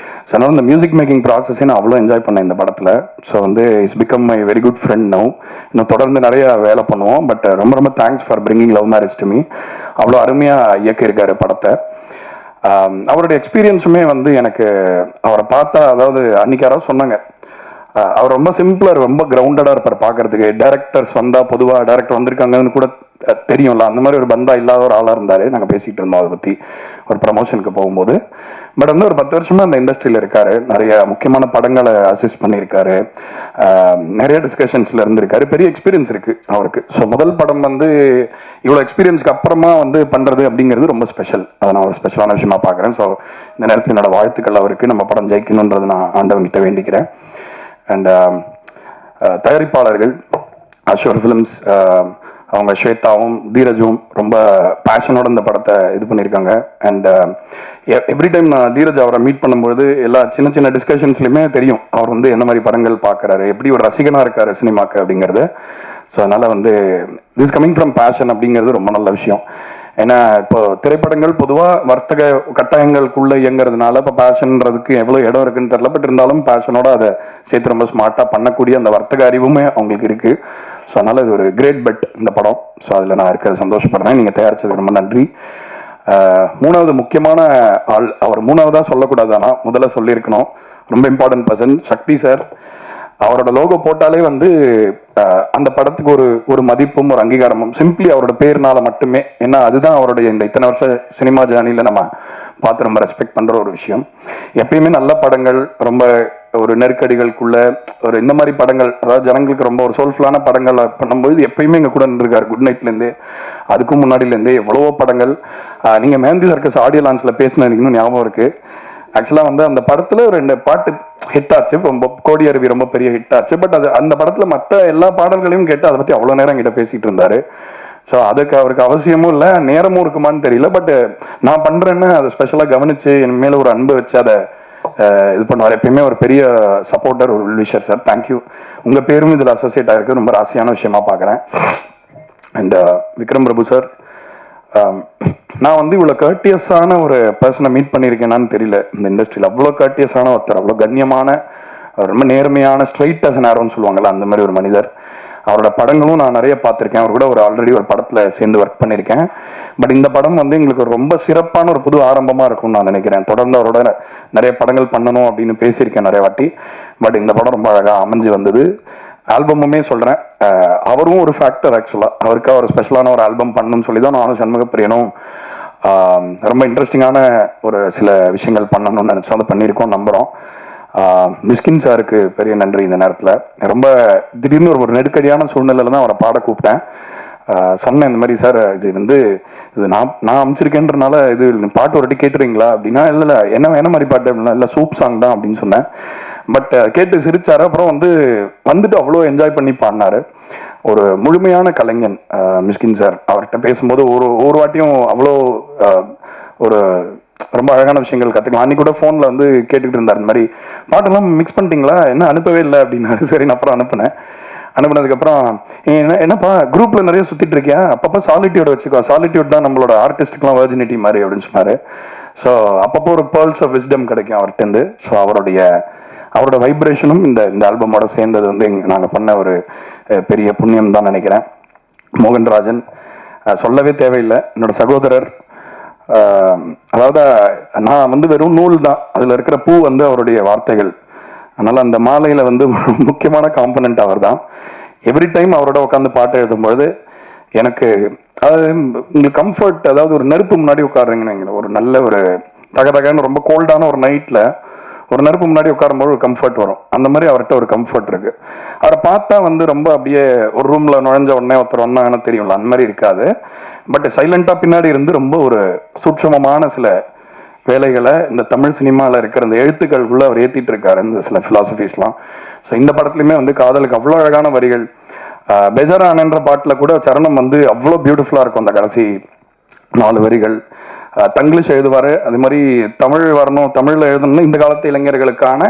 ஸோ அதனால் இந்த மியூசிக் மேக்கிங் ப்ராசஸே நான் அவ்வளோ என்ஜாய் பண்ணேன் இந்த படத்தில். ஸோ வந்து it's become my very good friend now. இன்னும் தொடர்ந்து நிறைய வேலை பண்ணுவோம். பட் ரொம்ப ரொம்ப thanks for bringing love marriage to me. அவ்வளோ அருமையாக இயக்கியிருக்காரு படத்தை. அவருடைய எக்ஸ்பீரியன்ஸுமே வந்து எனக்கு அவரை பார்த்தா, அதாவது அன்றைக்கி யாராவது சொன்னாங்க அவர் ரொம்ப சிம்பிளாக ரொம்ப கிரவுண்டடாக இருப்பார் பார்க்குறதுக்கு. டேரக்டர்ஸ் வந்தால் பொதுவாக டேரக்டர் வந்திருக்காங்கன்னு கூட தெரியும்ல, அந்த மாதிரி ஒரு பந்தா இல்லாத ஒரு ஆளாக இருந்தார். நாங்கள் பேசிகிட்டு இருந்தோம் அதை பற்றி ஒரு ப்ரமோஷனுக்கு போகும்போது. பட் வந்து ஒரு 10 வருஷமாக அந்த இண்டஸ்ட்ரியில் இருக்கார். நிறைய முக்கியமான படங்களை அசிஸ்ட் பண்ணியிருக்காரு, நிறைய டிஸ்கஷன்ஸில் இருந்திருக்காரு, பெரிய எக்ஸ்பீரியன்ஸ் இருக்குது அவருக்கு. ஸோ முதல் படம் வந்து இவ்வளோ எக்ஸ்பீரியன்ஸ்க்கு அப்புறமா வந்து பண்ணுறது அப்படிங்கிறது ரொம்ப ஸ்பெஷல். அதை நான் ஒரு ஸ்பெஷலான விஷயமா பார்க்குறேன். ஸோ இந்த நேரத்தில் என்னோட வாழ்த்துக்கள் அவருக்கு. நம்ம படம் ஜெயிக்கணுன்றது நான் ஆண்டவங்கிட்ட வேண்டிக்கிறேன். அண்ட் தயாரிப்பாளர்கள் அஷோர் ஃபிலிம்ஸ், அவங்க ஸ்வேதாவும் தீரஜும் ரொம்ப பேஷனோட இந்த படத்தை இது பண்ணியிருக்காங்க. அண்ட் எவ்ரி டைம் நான் தீரஜ் அவரை மீட் பண்ணும்பொழுது எல்லா சின்ன சின்ன டிஸ்கஷன்ஸ்லையுமே தெரியும் அவர் வந்து என்ன மாதிரி படங்கள் பார்க்குறாரு, எப்படி ஒரு ரசிகனாக இருக்காரு சினிமாக்கு அப்படிங்கிறது. ஸோ அதனால் வந்து திஸ் கமிங் ஃப்ரம் பேஷன் அப்படிங்கிறது ரொம்ப நல்ல விஷயம். ஏன்னா இப்போ திரைப்படங்கள் பொதுவாக வர்த்தக கட்டாயங்களுக்குள்ளே இயங்குறதுனால இப்போ பேஷன்ன்றதுக்கு எவ்வளோ இடம் இருக்குன்னு தெரியல. பட் இருந்தாலும் பேஷனோட அதை சேர்த்து ரொம்ப ஸ்மார்ட்டாக பண்ணக்கூடிய அந்த வர்த்தக அறிவுமே அவங்களுக்கு இருக்குது. ஸோ அதனால் இது ஒரு கிரேட் பெட் இந்த படம். ஸோ அதில் நான் இருக்கிறது சந்தோஷப்படுறேன். நீங்கள் தயாரித்ததுக்கு ரொம்ப நன்றி. மூணாவது முக்கியமான ஆள், அவர் மூணாவதாக சொல்லக்கூடாது, ஆனால் முதல்ல சொல்லியிருக்கணும், ரொம்ப இம்பார்ட்டன்ட் பர்சன் சக்தி சார். அவரோட லோகோ போட்டாலே வந்து அந்த படத்துக்கு ஒரு மதிப்பும் ஒரு அங்கீகாரமும் சிம்பிளி அவரோட பேர்னால மட்டுமே. ஏன்னா அதுதான் அவருடைய இந்த இத்தனை வருஷ சினிமா ஜேர்னியில் நம்ம பார்த்து ரொம்ப ரெஸ்பெக்ட் பண்ணுற ஒரு விஷயம். எப்பயுமே நல்ல படங்கள், ரொம்ப ஒரு நெருக்கடிகளுக்குள்ள ஒரு இந்த மாதிரி படங்கள், அதாவது ஜனங்களுக்கு ரொம்ப ஒரு சோல்ஃபுல்லான படங்கள் பண்ணும்போது எப்பயுமே எங்கள் கூட இருந்திருக்காரு. குட் நைட்லேருந்தே அதுக்கும் முன்னாடியிலேருந்தே எவ்வளவோ படங்கள். நீங்கள் மேந்தி சர்க்கஸ் ஆடியோ லான்ச்சில் பேசினது இன்னும் ஞாபகம் இருக்குது. ஆக்சுவலாக வந்து அந்த படத்தில் 2 பாட்டு ஹிட் ஆச்சு, ரொம்ப கோடி அருவி ரொம்ப பெரிய ஹிட் ஆச்சு. பட் அது அந்த படத்தில் மற்ற எல்லா பாடல்களையும் கேட்டு அதை பற்றி அவ்வளோ நேரம் கிட்ட பேசிகிட்டு இருந்தார். ஸோ அதுக்கு அவருக்கு அவசியமும் இல்லை, நேரமும் இருக்குமான்னு தெரியல. பட் நான் பண்ணுறேன்னு அதை ஸ்பெஷலாக கவனித்து என் மேலே ஒரு அன்பு வச்சு அதை இது பண்ணுவார். எப்பயுமே ஒரு பெரிய சப்போர்ட்டர், ஒரு விஷர் சார். தேங்க்யூ. உங்கள் பேரும் இதில் அசோசியேட் ஆகிருக்கு, ரொம்ப ராசியான விஷயமா பார்க்குறேன். அண்ட் விக்ரம் பிரபு சார், நான் வந்து இவ்வளோ கர்ட்டியஸான ஒரு பர்சனை மீட் பண்ணியிருக்கேனான்னு தெரியல இந்த இண்டஸ்ட்ரியில். அவ்வளோ கர்ட்டியஸான ஒருத்தர், அவ்வளோ கண்ணியமான, ரொம்ப நேர்மையான, ஸ்ட்ரைட் அஸ் நேரம்னு சொல்லுவாங்கள்ல, அந்த மாதிரி ஒரு மனிதர். அவரோட படங்களும் நான் நிறைய பார்த்துருக்கேன். அவர் கூட ஆல்ரெடி ஒரு படத்தில் சேர்ந்து ஒர்க் பண்ணியிருக்கேன். பட் இந்த படம் வந்து எங்களுக்கு ரொம்ப சிறப்பான ஒரு புது ஆரம்பமாக இருக்கும்னு நான் நினைக்கிறேன். தொடர்ந்து அவரோட நிறைய படங்கள் பண்ணணும் அப்படின்னு பேசியிருக்கேன் நிறைய வாட்டி. பட் இந்த படம் ரொம்ப அழகாக அமைஞ்சு வந்தது. ஆல்பமுமே சொல்கிறேன், அவரும் ஒரு ஃபேக்டர். ஆக்சுவலாக அவருக்காக ஒரு ஸ்பெஷலான ஒரு ஆல்பம் பண்ணணும்னு சொல்லி தான் நானும் சண்முகப்பிரியனும் ரொம்ப இன்ட்ரெஸ்டிங்கான ஒரு சில விஷயங்கள் பண்ணணும்னு நினச்சோம். அதை பண்ணியிருக்கோம், நம்புகிறோம். மிஸ்கின் சாருக்கு பெரிய நன்றி. இந்த நேரத்தில் ரொம்ப திடீர்னு ஒரு நெருக்கடியான சூழ்நிலையில் தான் அவரை பாட கூப்பிட்டேன். சொன்னேன் இந்த மாதிரி, சார் இது நான் அமைச்சிருக்கேன்றனால இது பாட்டு ஒரு வாட்டி கேட்டுறீங்களா அப்படின்னா, இல்லை என்ன மாதிரி பாட்டு அப்படின்னா, இல்லை சூப் சாங் தான் அப்படின்னு சொன்னேன். பட் கேட்டு சிரிச்சாரு. அப்புறம் வந்துட்டு அவ்வளோ என்ஜாய் பண்ணி பாடினாரு. ஒரு முழுமையான கலைஞன் மிஸ்கின் சார். அவர்கிட்ட பேசும்போது ஒரு வாட்டியும் அவ்வளோ ஒரு ரொம்ப அழகான விஷயங்கள் கற்றுக்கலாம். அன்றைக்கி கூட ஃபோனில் வந்து கேட்டுக்கிட்டு இருந்தார், இந்த மாதிரி பாட்டெல்லாம் மிக்ஸ் பண்ணிட்டீங்களா, என்ன அனுப்பவே இல்லை அப்படின்னாரு. சரி, நான் அப்புறம் அனுப்புனதுக்கப்புறம் என்னப்பா குரூப்பில் நிறைய சுற்றிட்டு இருக்கேன், அப்பப்போ சாலிட்யூட் வச்சுக்கோ, சாலிட்யூட் தான் நம்மளோட ஆர்டிஸ்ட்டுக்கெலாம் வர்ஜினிட்டி மாதிரி அப்படின்னு சொன்னார். ஸோ அப்பப்போ ஒரு பேர்ல்ஸ் ஆஃப் விஸ்டம் கிடைக்கும் அவர்கிட்டருந்து. ஸோ அவரோட வைப்ரேஷனும் இந்த ஆல்பமோட சேர்ந்தது வந்து நாங்கள் பண்ண ஒரு பெரிய புண்ணியம் தான் நினைக்கிறேன். மோகன்ராஜன் சொல்லவே தேவையில்லை, என்னோட சகோதரர். அதாவது நான் வந்து வெறும் நூல் தான், அதில் இருக்கிற பூ வந்து அவருடைய வார்த்தைகள். அதனால் அந்த மாலையில் வந்து முக்கியமான காம்பனண்ட் அவர் தான். எவ்ரி டைம் அவரோட உட்காந்து பாட்டு எழுதும்பொழுது எனக்கு அதாவது உங்களுக்கு கம்ஃபர்ட், அதாவது ஒரு நெருப்பு முன்னாடி உட்காருங்கன்னு, ஒரு நல்ல ஒரு தகதகன்னு ரொம்ப கோல்டான ஒரு நைட்டில் ஒரு நெருப்பு முன்னாடி உட்காரும்போது ஒரு கம்ஃபர்ட் வரும். அந்த மாதிரி அவர்கிட்ட ஒரு கம்ஃபர்ட் இருக்கு. அவரை பார்த்தா வந்து ரொம்ப அப்படியே ஒரு ரூம்ல நுழைஞ்ச உடனே ஒருத்தர் வந்தாங்கன்னா தெரியும்ல, அந்த மாதிரி இருக்காது. பட் சைலண்டா பின்னாடி இருந்து ரொம்ப ஒரு சூட்சமமான சில வேலைகளை இந்த தமிழ் சினிமாவில் இருக்கிற இந்த எழுத்துக்களுக்குள்ள அவர் ஏற்றிட்டு இருக்காரு, இந்த சில ஃபிலாசபிஸ்லாம். ஸோ இந்த படத்துலையுமே வந்து காதலுக்கு அவ்வளோ அழகான வரிகள். பெஜரானன்ற பாட்டில் கூட சரணம் வந்து அவ்வளோ பியூட்டிஃபுல்லாக இருக்கும். அந்த கடைசி 4 வரிகள் தங்கிலீஷ் எழுதுவார். அது மாதிரி தமிழ் வரணும், தமிழில் எழுதணும்னு இந்த காலத்து இளைஞர்களுக்கான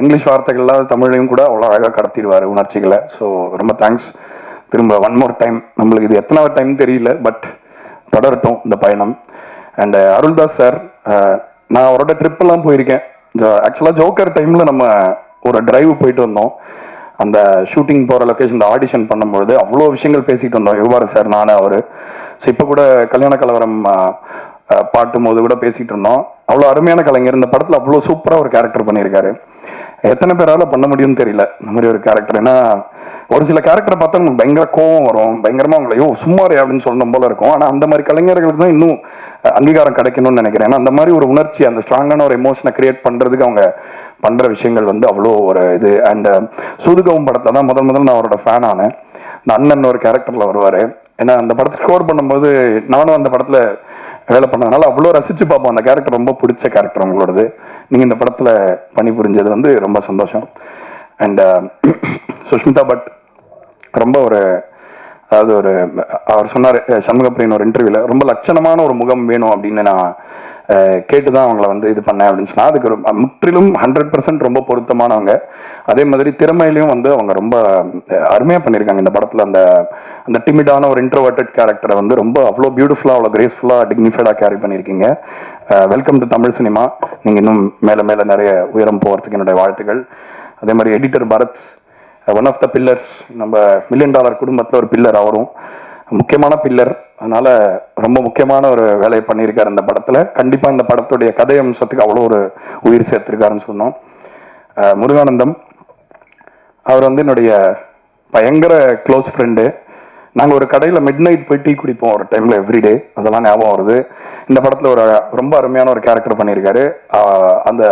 இங்கிலீஷ் வார்த்தைகள்லாம் தமிழையும் கூட அவ்வளோ அழகாக கடத்திடுவார் உணர்ச்சிகளை. ஸோ ரொம்ப தேங்க்ஸ். திரும்ப ஒன் மோர் டைம், நம்மளுக்கு இது எத்தனாவது டைம் தெரியல, பட் தொடரட்டும் இந்த பயணம். அண்ட் அருள்தாஸ் சார், நான் அவரோட ட்ரிப்பெல்லாம் போயிருக்கேன். ஆக்சுவலாக ஜோக்கர் டைமில் நம்ம ஒரு டிரைவ் போயிட்டு வந்தோம். அந்த ஷூட்டிங் போகிற லொக்கேஷன் ஆடிஷன் பண்ணும்பொழுது அவ்வளோ விஷயங்கள் பேசிகிட்டு வந்தோம், யுவார் சார், நான், அவர். ஸோ இப்போ கூட கல்யாண கலவரம் பாட்டும் போது கூட பேசிகிட்டு இருந்தோம். அவ்வளோ அருமையான கலைஞர். இந்த படத்தில் அவ்வளோ சூப்பராக ஒரு கேரக்டர் பண்ணியிருக்காரு. எத்தனை பேரால பண்ண முடியும்னு தெரியல இந்த மாதிரி ஒரு கேரக்டர். ஏன்னா ஒரு சில கேரக்டரை பார்த்தா உங்களுக்கு பயங்கர கோவம் வரும், பயங்கரமா உங்களையோ சும்மாரே அப்படின்னு சொல்லணும் போல இருக்கும். ஆனால் அந்த மாதிரி கலைஞர்களுக்கு தான் இன்னும் அங்கீகாரம் கிடைக்கணும்னு நினைக்கிறேன். ஏன்னா அந்த மாதிரி ஒரு உணர்ச்சி, அந்த ஸ்ட்ராங்கான ஒரு எமோஷனை கிரியேட் பண்றதுக்கு அவங்க பண்ற விஷயங்கள் வந்து அவ்வளோ ஒரு இது. அண்ட் சூதுகவும் படத்துல தான் முதல் நான் அவரோட ஃபேன் ஆனேன். இந்த அண்ணன் ஒரு கேரக்டர்ல வருவாரு. ஏன்னா அந்த படத்தை ஸ்கோர் பண்ணும்போது நானும் அந்த படத்துல வேலை பண்ணதுனால அவ்வளோ ரசிச்சு பார்ப்போம். அந்த கேரக்டர் ரொம்ப பிடிச்ச கேரக்டர் உங்களோடது. நீங்க இந்த படத்துல பணிபுரிஞ்சது வந்து ரொம்ப சந்தோஷம். அண்ட் சுஷ்மிதா பட் ரொம்ப ஒரு, அதாவது ஒரு, அவர் சொன்னார் சண்முகப்பிரியன் ஒரு இன்டர்வியூல, ரொம்ப லட்சணமான ஒரு முகம் வேணும் அப்படின்னு நான் கேட்டுதான் அவங்கள வந்து இது பண்ணேன் அப்படின்னு சொன்னா, அதுக்கு முற்றிலும் 100% ரொம்ப பொருத்தமானவங்க. அதே மாதிரி திறமையிலையும் வந்து அவங்க ரொம்ப அருமையா பண்ணியிருக்காங்க இந்த படத்துல. அந்த டிமிடான ஒரு இன்ட்ரோவர்டட் கேரக்டரை வந்து ரொம்ப அவ்வளோ பியூட்டிஃபுல்லா, அவ்வளோ கிரேஸ்ஃபுல்லா, டிக்னிஃபைடா கேரி பண்ணியிருக்கீங்க. Welcome to Tamil cinema. நீங்க இன்னும் மேல நிறைய உயரம் போகிறதுக்கு என்னுடைய வாழ்த்துக்கள். அதே மாதிரி editor Bharath, one of the pillars, நம்ம $1 மில்லியன் குடும்பத்தில் ஒரு பில்லர், அவரும் முக்கியமான பில்லர். அதனால ரொம்ப முக்கியமான ஒரு வேலையை பண்ணியிருக்காரு இந்த படத்துல. கண்டிப்பா இந்த படத்துடைய கதை அம்சத்துக்கு அவ்வளோ ஒரு உயிர் சேர்த்திருக்காருன்னு சொன்னோம். முருகானந்தம், அவர் வந்து என்னுடைய பயங்கர க்ளோஸ் ஃப்ரெண்டு. நாங்கள் ஒரு கடையில் மிட் நைட் போய் டீ குடிப்போம் ஒரு டைமில் எவ்ரிடே, அதெல்லாம் ஞாபகம் வருது. இந்த படத்தில் ஒரு ரொம்ப அருமையான ஒரு கேரக்டர் பண்ணியிருக்காரு. அந்த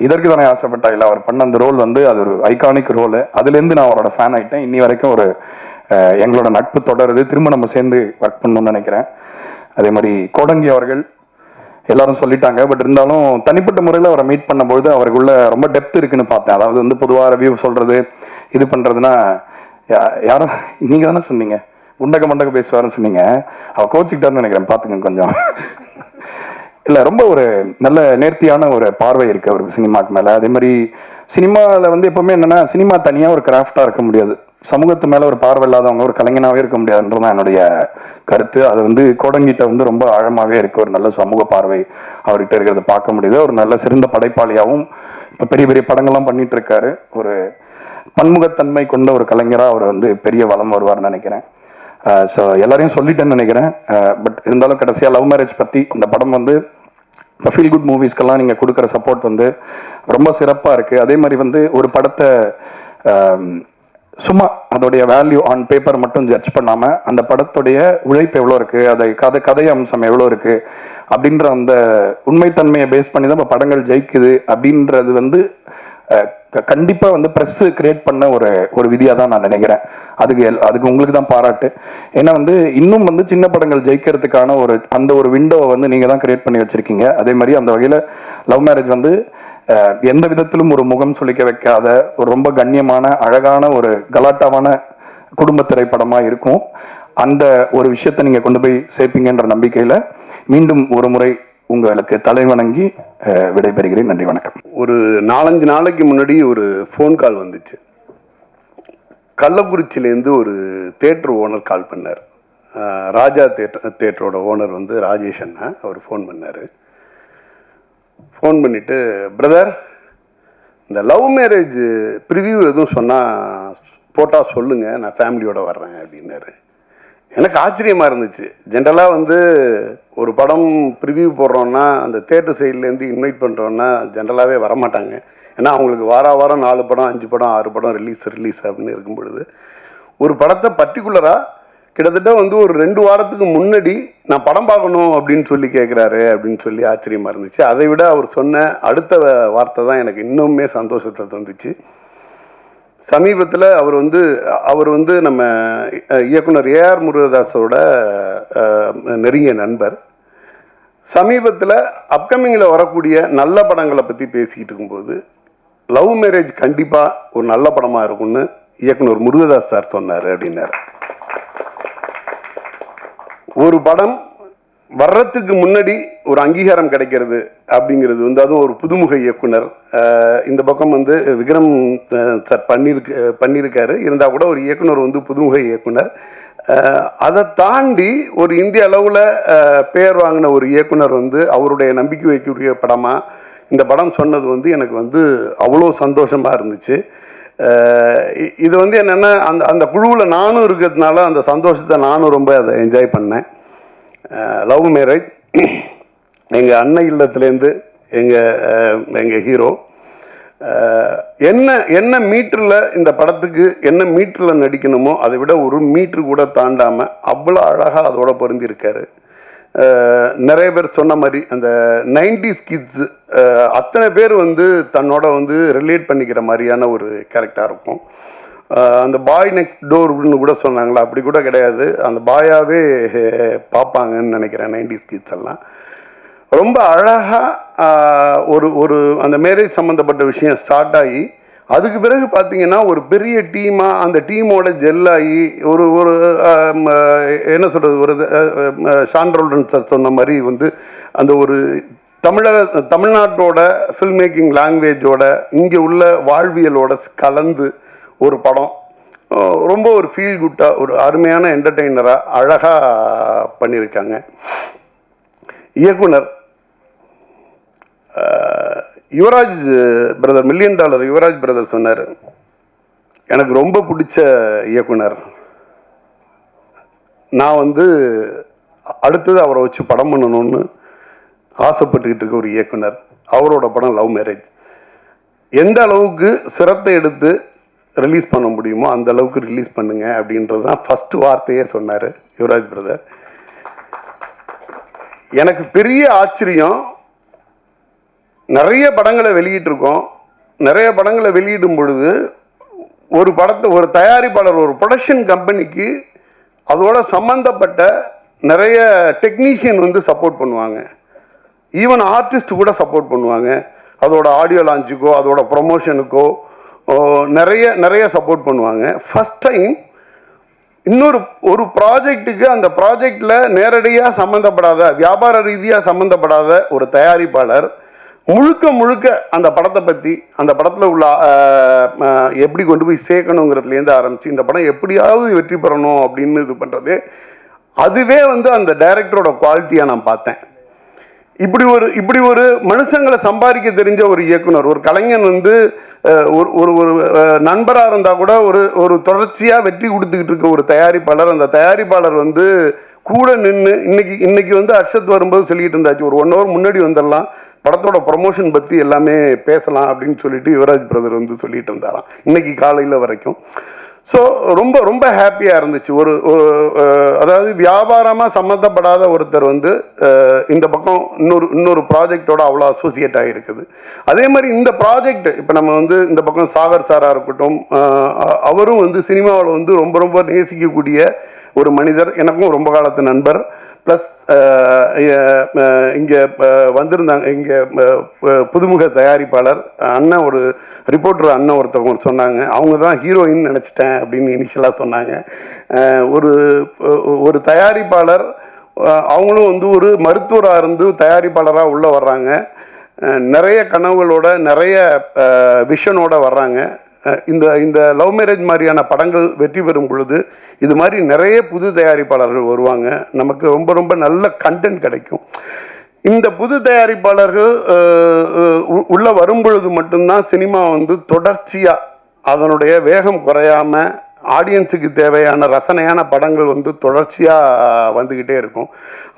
இதற்கு தானே ஆசைப்பட்டா இல்லை, அவர் பண்ண அந்த ரோல் வந்து அது ஒரு ஐகானிக் ரோலு. அதுலேருந்து நான் அவரோட ஃபேன் ஆகிட்டேன். இன்னி வரைக்கும் ஒரு எங்களோட நட்பு தொடருது. திரும்ப நம்ம சேர்ந்து ஒர்க் பண்ணணும்னு நினைக்கிறேன். அதே மாதிரி கோடங்கி அவர்கள் எல்லாரும் சொல்லிட்டாங்க, பட் இருந்தாலும் தனிப்பட்ட முறையில் அவரை மீட் பண்ணும்பொழுது அவருக்குள்ள ரொம்ப டெப்த் இருக்குன்னு பார்த்தேன். அதாவது வந்து பொதுவாக ரிவ்யூ சொல்றது இது பண்ணுறதுன்னா, யாரும் நீங்கள் தானே சொன்னீங்க மண்டக பேசுவாருன்னு சொன்னீங்க. அவர் கோச்சிக்கிட்டாருன்னு நினைக்கிறேன், பார்த்துங்க கொஞ்சம். இல்லை, ரொம்ப ஒரு நல்ல நேர்த்தியான ஒரு பார்வை இருக்கு அவருக்கு சினிமாக்கு மேலே. அதே மாதிரி சினிமாவில் வந்து எப்பவுமே என்னன்னா, சினிமா தனியாக ஒரு கிராஃப்டாக இருக்க முடியாது. சமூகத்து மேலே ஒரு பார்வை இல்லாதவங்க ஒரு கலைஞனாகவே இருக்க முடியாதுன்றதான் என்னுடைய கருத்து. அது வந்து கோடங்கிட்ட வந்து ரொம்ப ஆழமாகவே இருக்கு. ஒரு நல்ல சமூக பார்வை அவர்கிட்ட இருக்கிறத பார்க்க முடியுது. ஒரு நல்ல சிறந்த படைப்பாளியாகவும் இப்போ பெரிய பெரிய படங்கள்லாம் பண்ணிட்டு இருக்காரு. ஒரு பன்முகத்தன்மை கொண்ட ஒரு கலைஞராக அவர் வந்து பெரிய வளம் வருவார்னு நினைக்கிறேன். ஸோ எல்லாரையும் சொல்லிட்டேன்னு நினைக்கிறேன். பட் இருந்தாலும் கடைசியாக லவ் மேரேஜ் பற்றி இந்த படம் வந்து இப்போ ஃபீல் குட் மூவிஸ்க்கெல்லாம் நீங்கள் கொடுக்குற சப்போர்ட் வந்து ரொம்ப சிறப்பாக இருக்குது. அதே மாதிரி வந்து ஒரு படத்தை சும்மா அதோடைய வேல்யூ ஆன் பேப்பர் மட்டும் ஜட்ஜ் பண்ணாமல் அந்த படத்துடைய உழைப்பு எவ்வளோ இருக்குது, அதை கதை அம்சம் எவ்வளோ இருக்குது அப்படின்ற அந்த உண்மைத்தன்மையை பேஸ் பண்ணி தான் இப்போ படங்கள் ஜெயிக்குது அப்படின்றது வந்து கண்டிப்பாக வந்து ப்ரெஸ் கிரியேட் பண்ண ஒரு விதியாக தான் நான் நினைக்கிறேன். அதுக்கு உங்களுக்கு தான் பாராட்டு. ஏன்னா வந்து இன்னும் வந்து சின்ன படங்கள் ஜெயிக்கிறதுக்கான அந்த ஒரு விண்டோவை வந்து நீங்கள் தான் கிரியேட் பண்ணி வச்சுருக்கீங்க. அதே மாதிரி அந்த வகையில் லவ் மேரேஜ் வந்து எந்த விதத்திலும் ஒரு முகம் சுளிக்க வைக்காத ஒரு ரொம்ப கண்ணியமான அழகான ஒரு கலாட்டாவான குடும்ப திரைப்படமாக இருக்கும். அந்த ஒரு விஷயத்தை நீங்கள் கொண்டு போய் சேர்ப்பீங்கன்ற நம்பிக்கையில் மீண்டும் ஒரு முறை உங்களுக்கு தலை வணங்கி விடைபெறுகிறேன். நன்றி, வணக்கம். ஒரு 4-5 நாளைக்கு முன்னாடி ஒரு ஃபோன் கால் வந்துச்சு. கள்ளக்குறிச்சியிலேருந்து ஒரு தேட்டர் ஓனர் கால் பண்ணார். ராஜா தேட்டரோட ஓனர் வந்து ராஜேஷ் அண்ணா. அவர் ஃபோன் பண்ணார். ஃபோன் பண்ணிவிட்டு, பிரதர் இந்த லவ் மேரேஜ் ப்ரிவியூ எதுவும் போட்டால் சொல்லுங்கள், நான் ஃபேமிலியோடு வர்றேன் அப்படின்னாரு. எனக்கு ஆச்சரியமாக இருந்துச்சு. ஜென்ரலாக வந்து ஒரு படம் ப்ரிவியூ போடுறோன்னா அந்த தேட்டர் சைட்லேருந்து இன்வைட் பண்ணுறோன்னா ஜென்ரலாகவே வரமாட்டாங்க. ஏன்னா அவங்களுக்கு வாரம் 4 படம் 5 படம் 6 படம் ரிலீஸ் அப்படின்னு இருக்கும் பொழுது ஒரு படத்தை பர்டிகுலராக கிட்டத்தட்ட வந்து ஒரு 2 வாரத்துக்கு முன்னாடி நான் படம் பார்க்கணும் அப்படின்னு சொல்லி கேட்குறாரு அப்படின்னு சொல்லி ஆச்சரியமாக இருந்துச்சு. அதை விட அவர் சொன்ன அடுத்த வார்த்தை தான் எனக்கு இன்னுமே சந்தோஷத்தை தந்துச்சு. சமீபத்தில் அவர் வந்து நம்ம இயக்குனர் AR முருகதாஸோட நெருங்கிய நண்பர். சமீபத்தில் அப்கமிங்கில் வரக்கூடிய நல்ல படங்களை பற்றி பேசிக்கிட்டு இருக்கும்போது லவ் மேரேஜ் கண்டிப்பாக ஒரு நல்ல படமாக இருக்கும்னு இயக்குனர் முருகதாஸ் சார் சொன்னார் அப்படின்னாரு. ஒரு படம் வர்றதுக்கு முன்னாடி ஒரு அங்கீகாரம் கிடைக்கிறது அப்படிங்கிறது வந்து அதுவும் ஒரு புதுமுக இயக்குனர். இந்த பக்கம் வந்து விக்ரம் சார் பண்ணியிருக்காரு. இருந்தால் கூட ஒரு இயக்குனர் வந்து புதுமுக இயக்குனர். அதை தாண்டி ஒரு இந்திய அளவில் பெயர் வாங்கின ஒரு இயக்குனர் வந்து அவருடைய நம்பிக்கை வைக்கக்கூடிய படமாக இந்த படம் சொன்னது வந்து எனக்கு வந்து அவ்வளோ சந்தோஷமாக இருந்துச்சு. இது வந்து என்னென்னா அந்த குழுவில் நானும் இருக்கிறதுனால அந்த சந்தோஷத்தை நானும் ரொம்ப அதை என்ஜாய் பண்ணேன். லவ் மேரேஜ் எங்கள் அன்னை இல்லத்துலேருந்து எங்கள் ஹீரோ என்ன என்ன மீட்டரில் இந்த படத்துக்கு என்ன மீட்டரில் நடிக்கணுமோ அதை விட ஒரு மீட்ரு கூட தாண்டாமல் அவ்வளோ அழகாக அதோட பொருந்திருக்காரு. நிறைய பேர் சொன்ன மாதிரி அந்த 90s கிட்ஸ் அத்தனை பேர் வந்து தன்னோட வந்து ரிலேட் பண்ணிக்கிற மாதிரியான ஒரு கேரக்டராக இருக்கும். அந்த பாய் நெக்ஸ்ட் டோர்னு கூட சொன்னாங்களா, அப்படி கூட கிடையாது, அந்த பாயாவே பார்ப்பாங்கன்னு நினைக்கிறேன் 90s கிட்ஸ் எல்லாம். ரொம்ப அழகாக ஒரு அந்த மேரேஜ் சம்மந்தப்பட்ட விஷயம் ஸ்டார்ட் ஆகி அதுக்கு பிறகு பார்த்தீங்கன்னா ஒரு பெரிய டீமாக அந்த டீமோட ஜெல்லாகி ஒரு ஒரு என்ன சொல்கிறது, ஒரு ஷான் சார் சொன்ன மாதிரி வந்து அந்த ஒரு தமிழ்நாட்டோட ஃபில்ம் மேக்கிங் லாங்குவேஜோட இங்கே உள்ள வாழ்வியலோட கலந்து ஒரு படம் ரொம்ப ஒரு ஃபீல் குட்டாக ஒரு அருமையான என்டர்டெய்னராக அழகாக பண்ணியிருக்காங்க. இயக்குனர் Yuvaraj brother, $1 million Yuvaraj brother சொன்னார், எனக்கு ரொம்ப பிடிச்ச இயக்குனர், நான் வந்து அடுத்தது அவரை வச்சு படம் பண்ணணும்னு ஆசைப்பட்டுக்கிட்டு இருக்க ஒரு இயக்குனர். அவரோட படம் லவ் மேரேஜ் எந்த அளவுக்கு சிரத்தை எடுத்து ரிலீஸ் பண்ண முடியுமோ அந்த அளவுக்கு ரிலீஸ் பண்ணுங்க அப்படின்றது தான் ஃபஸ்ட்டு வார்த்தையே சொன்னார் யுவராஜ் பிரதர். எனக்கு பெரிய ஆச்சரியம், நிறைய படங்களை வெளியிட்டிருக்கோம். நிறைய படங்களை வெளியிடும் பொழுது ஒரு தயாரிப்பாளர் ஒரு ப்ரொடக்ஷன் கம்பெனிக்கு அதோட சம்மந்தப்பட்ட நிறைய டெக்னீஷியன் வந்து சப்போர்ட் பண்ணுவாங்க, ஈவன் ஆர்டிஸ்ட் கூட சப்போர்ட் பண்ணுவாங்க. அதோட ஆடியோ லான்ச்சுக்கோ அதோட ப்ரொமோஷனுக்கோ நிறைய சப்போர்ட் பண்ணுவாங்க. ஃபஸ்ட் டைம் ஒரு ப்ராஜெக்ட்டுக்கு அந்த ப்ராஜெக்டில் நேரடியாக சம்மந்தப்படாத வியாபார ரீதியாக சம்மந்தப்படாத ஒரு தயாரிப்பாளர் முழுக்க அந்த படத்தை பற்றி அந்த படத்தில் உள்ள எப்படி கொண்டு போய் சேர்க்கணுங்கிறதுலேருந்து ஆரம்பித்து இந்த படம் எப்படியாவது வெற்றி பெறணும் அப்படின்னு இது பண்ணுறது, அதுவே வந்து அந்த டைரக்டரோட குவாலிட்டியாக நான் பார்த்தேன். இப்படி ஒரு மனுஷங்களை சம்பாதிக்க தெரிஞ்ச ஒரு இயக்குனர், ஒரு கலைஞன் வந்து ஒரு நண்பராக இருந்தால் கூட ஒரு தொடர்ச்சியாக வெற்றி கொடுத்துக்கிட்டு இருக்க ஒரு தயாரிப்பாளர், அந்த தயாரிப்பாளர் வந்து கூட நின்று இன்னைக்கு வந்து அர்ஷத் வரும்போது சொல்லிட்டு இருந்தாச்சு, ஒரு 1 ஹவர் முன்னாடி வந்துடலாம் படத்தோட ப்ரொமோஷன் பற்றி எல்லாமே பேசலாம் அப்படின்னு சொல்லிட்டு யுவராஜ் பிரதர் வந்து சொல்லிட்டு இருந்தாராம் இன்னைக்கு காலையில் வரைக்கும். ஸோ ரொம்ப ஹாப்பியாக இருந்துச்சு. அதாவது வியாபாரமாக சம்மந்தப்படாத ஒருத்தர் வந்து இந்த பக்கம் இன்னொரு ப்ராஜெக்டோட அவ்வளோ அசோசியேட் ஆகிருக்குது. அதே மாதிரி இந்த ப்ராஜெக்ட் இப்போ நம்ம வந்து இந்த பக்கம் சாகர் சாராக இருக்கட்டும், அவரும் வந்து சினிமாவில் வந்து ரொம்ப நேசிக்கக்கூடிய ஒரு மனிதர், எனக்கும் ரொம்ப காலத்து நண்பர். ப்ளஸ் இங்கே வந்திருந்தாங்க, இங்கே புதுமுக தயாரிப்பாளர் அண்ணன், ஒரு ரிப்போர்ட்டர் அண்ணன் ஒருத்தவங்க சொன்னாங்க, அவங்க தான் ஹீரோயின் நினச்சிட்டேன் அப்படின்னு இனிஷியலாக சொன்னாங்க. ஒரு தயாரிப்பாளர், அவங்களும் வந்து ஒரு மருத்துவராக இருந்து தயாரிப்பாளராக உள்ளே வர்றாங்க, நிறைய கனவுகளோட நிறைய விஷனோட வர்றாங்க. இந்த லவ் மேரேஜ் மாதிரியான படங்கள் வெற்றி பெறும் பொழுது இது மாதிரி நிறைய புது தயாரிப்பாளர்கள் வருவாங்க, நமக்கு ரொம்ப நல்ல கண்டென்ட் கிடைக்கும். இந்த புது தயாரிப்பாளர்கள் உள்ள வரும் பொழுது மட்டும்தான் சினிமா வந்து தொடர்ச்சியாக அதனுடைய வேகம் குறையாமல் ஆடியன்ஸுக்கு தேவையான ரசனையான படங்கள் வந்து தொடர்ச்சியாக வந்துக்கிட்டே இருக்கும்.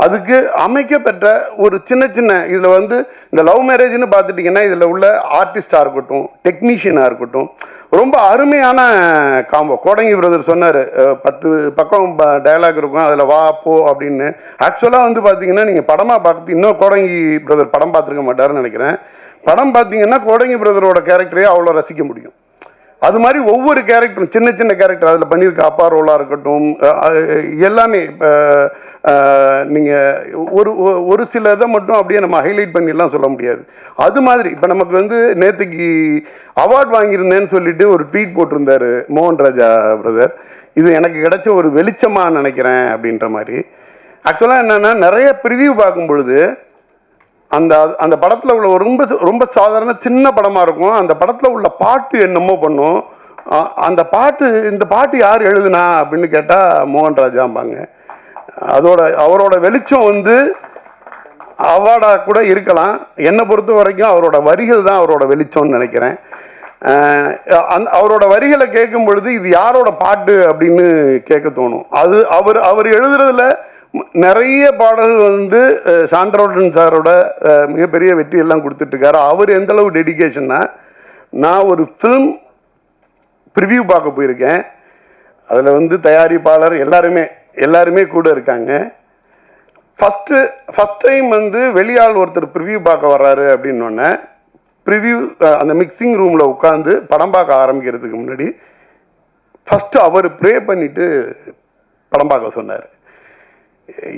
அதுக்கு அமைக்கப்பட்ட ஒரு சின்ன இதில் வந்து இந்த லவ் மேரேஜ்னு பார்த்துட்டிங்கன்னா இதில் உள்ள ஆர்டிஸ்டாக இருக்கட்டும், டெக்னீஷியனாக இருக்கட்டும், ரொம்ப அருமையான காம்போ. கோடங்கி பிரதர் சொன்னார் 10 பக்கம் டயலாக் இருக்கும், அதில் வா போ அப்படின்னு. ஆக்சுவலாக வந்து பார்த்தீங்கன்னா நீங்கள் படமாக பார்த்து இன்னும் கோடங்கி பிரதர் படம் பார்த்துருக்க மாட்டாருன்னு நினைக்கிறேன். படம் பார்த்தீங்கன்னா கோடங்கி பிரதரோட கேரக்டரையே அவ்வளோ ரசிக்க முடியும். அது மாதிரி ஒவ்வொரு கேரக்டரும் சின்ன கேரக்டர் அதில் பண்ணியிருக்க அப்பா ரோலாக இருக்கட்டும், எல்லாமே நீங்கள் ஒரு சில இதை மட்டும் அப்படியே நம்ம ஹைலைட் பண்ணிடலாம் சொல்ல முடியாது. அது மாதிரி இப்போ நமக்கு வந்து நேற்றுக்கு அவார்ட் வாங்கியிருந்தேன்னு சொல்லிட்டு ஒரு ட்வீட் போட்டிருந்தார் மோகன் ராஜா பிரதர், இது எனக்கு கிடைச்ச ஒரு வெளிச்சமாக நினைக்கிறேன் அப்படின்ற மாதிரி. ஆக்சுவலாக என்னென்னா நிறைய ப்ரிவியூ பார்க்கும் பொழுது அந்த படத்தில் உள்ள ஒரு ரொம்ப சாதாரண சின்ன படமாக இருக்கும், அந்த படத்தில் உள்ள பாட்டு என்னமோ பண்ணும். இந்த பாட்டு யார் எழுதுனா அப்படின்னு கேட்டால் மோகன் ராஜாம்பாங்க. அவரோட வெளிச்சம் வந்து அவார்டாக கூட இருக்கலாம். என்னை பொறுத்த வரைக்கும் அவரோட வரிகள் தான் அவரோட வெளிச்சம்னு நினைக்கிறேன். அவரோட வரிகளை கேட்கும் பொழுது இது யாரோட பாட்டு அப்படின்னு கேட்க தோணும். அது அவர் எழுதுறதுல நிறைய பாடல்கள் வந்து சாண்ட்ரோடன் சாரோட மிகப்பெரிய வெற்றி எல்லாம் கொடுத்துட்ருக்காரு. அவர் எந்தளவு டெடிக்கேஷன்னா நான் ஒரு ஃபிலிம் ப்ரிவ்யூ பார்க்க போயிருக்கேன். அதில் வந்து தயாரிப்பாளர் எல்லாருமே கூட இருக்காங்க. ஃபஸ்ட் டைம் வந்து வெளியாள் ஒருத்தர் ப்ரிவ்யூ பார்க்க வர்றாரு அப்படின்னோடனே ப்ரிவ்யூ அந்த மிக்சிங் ரூமில் உட்காந்து படம் பார்க்க ஆரம்பிக்கிறதுக்கு முன்னாடி ஃபஸ்ட்டு அவர் ப்ரே பண்ணிவிட்டு படம் பார்க்க சொன்னார்.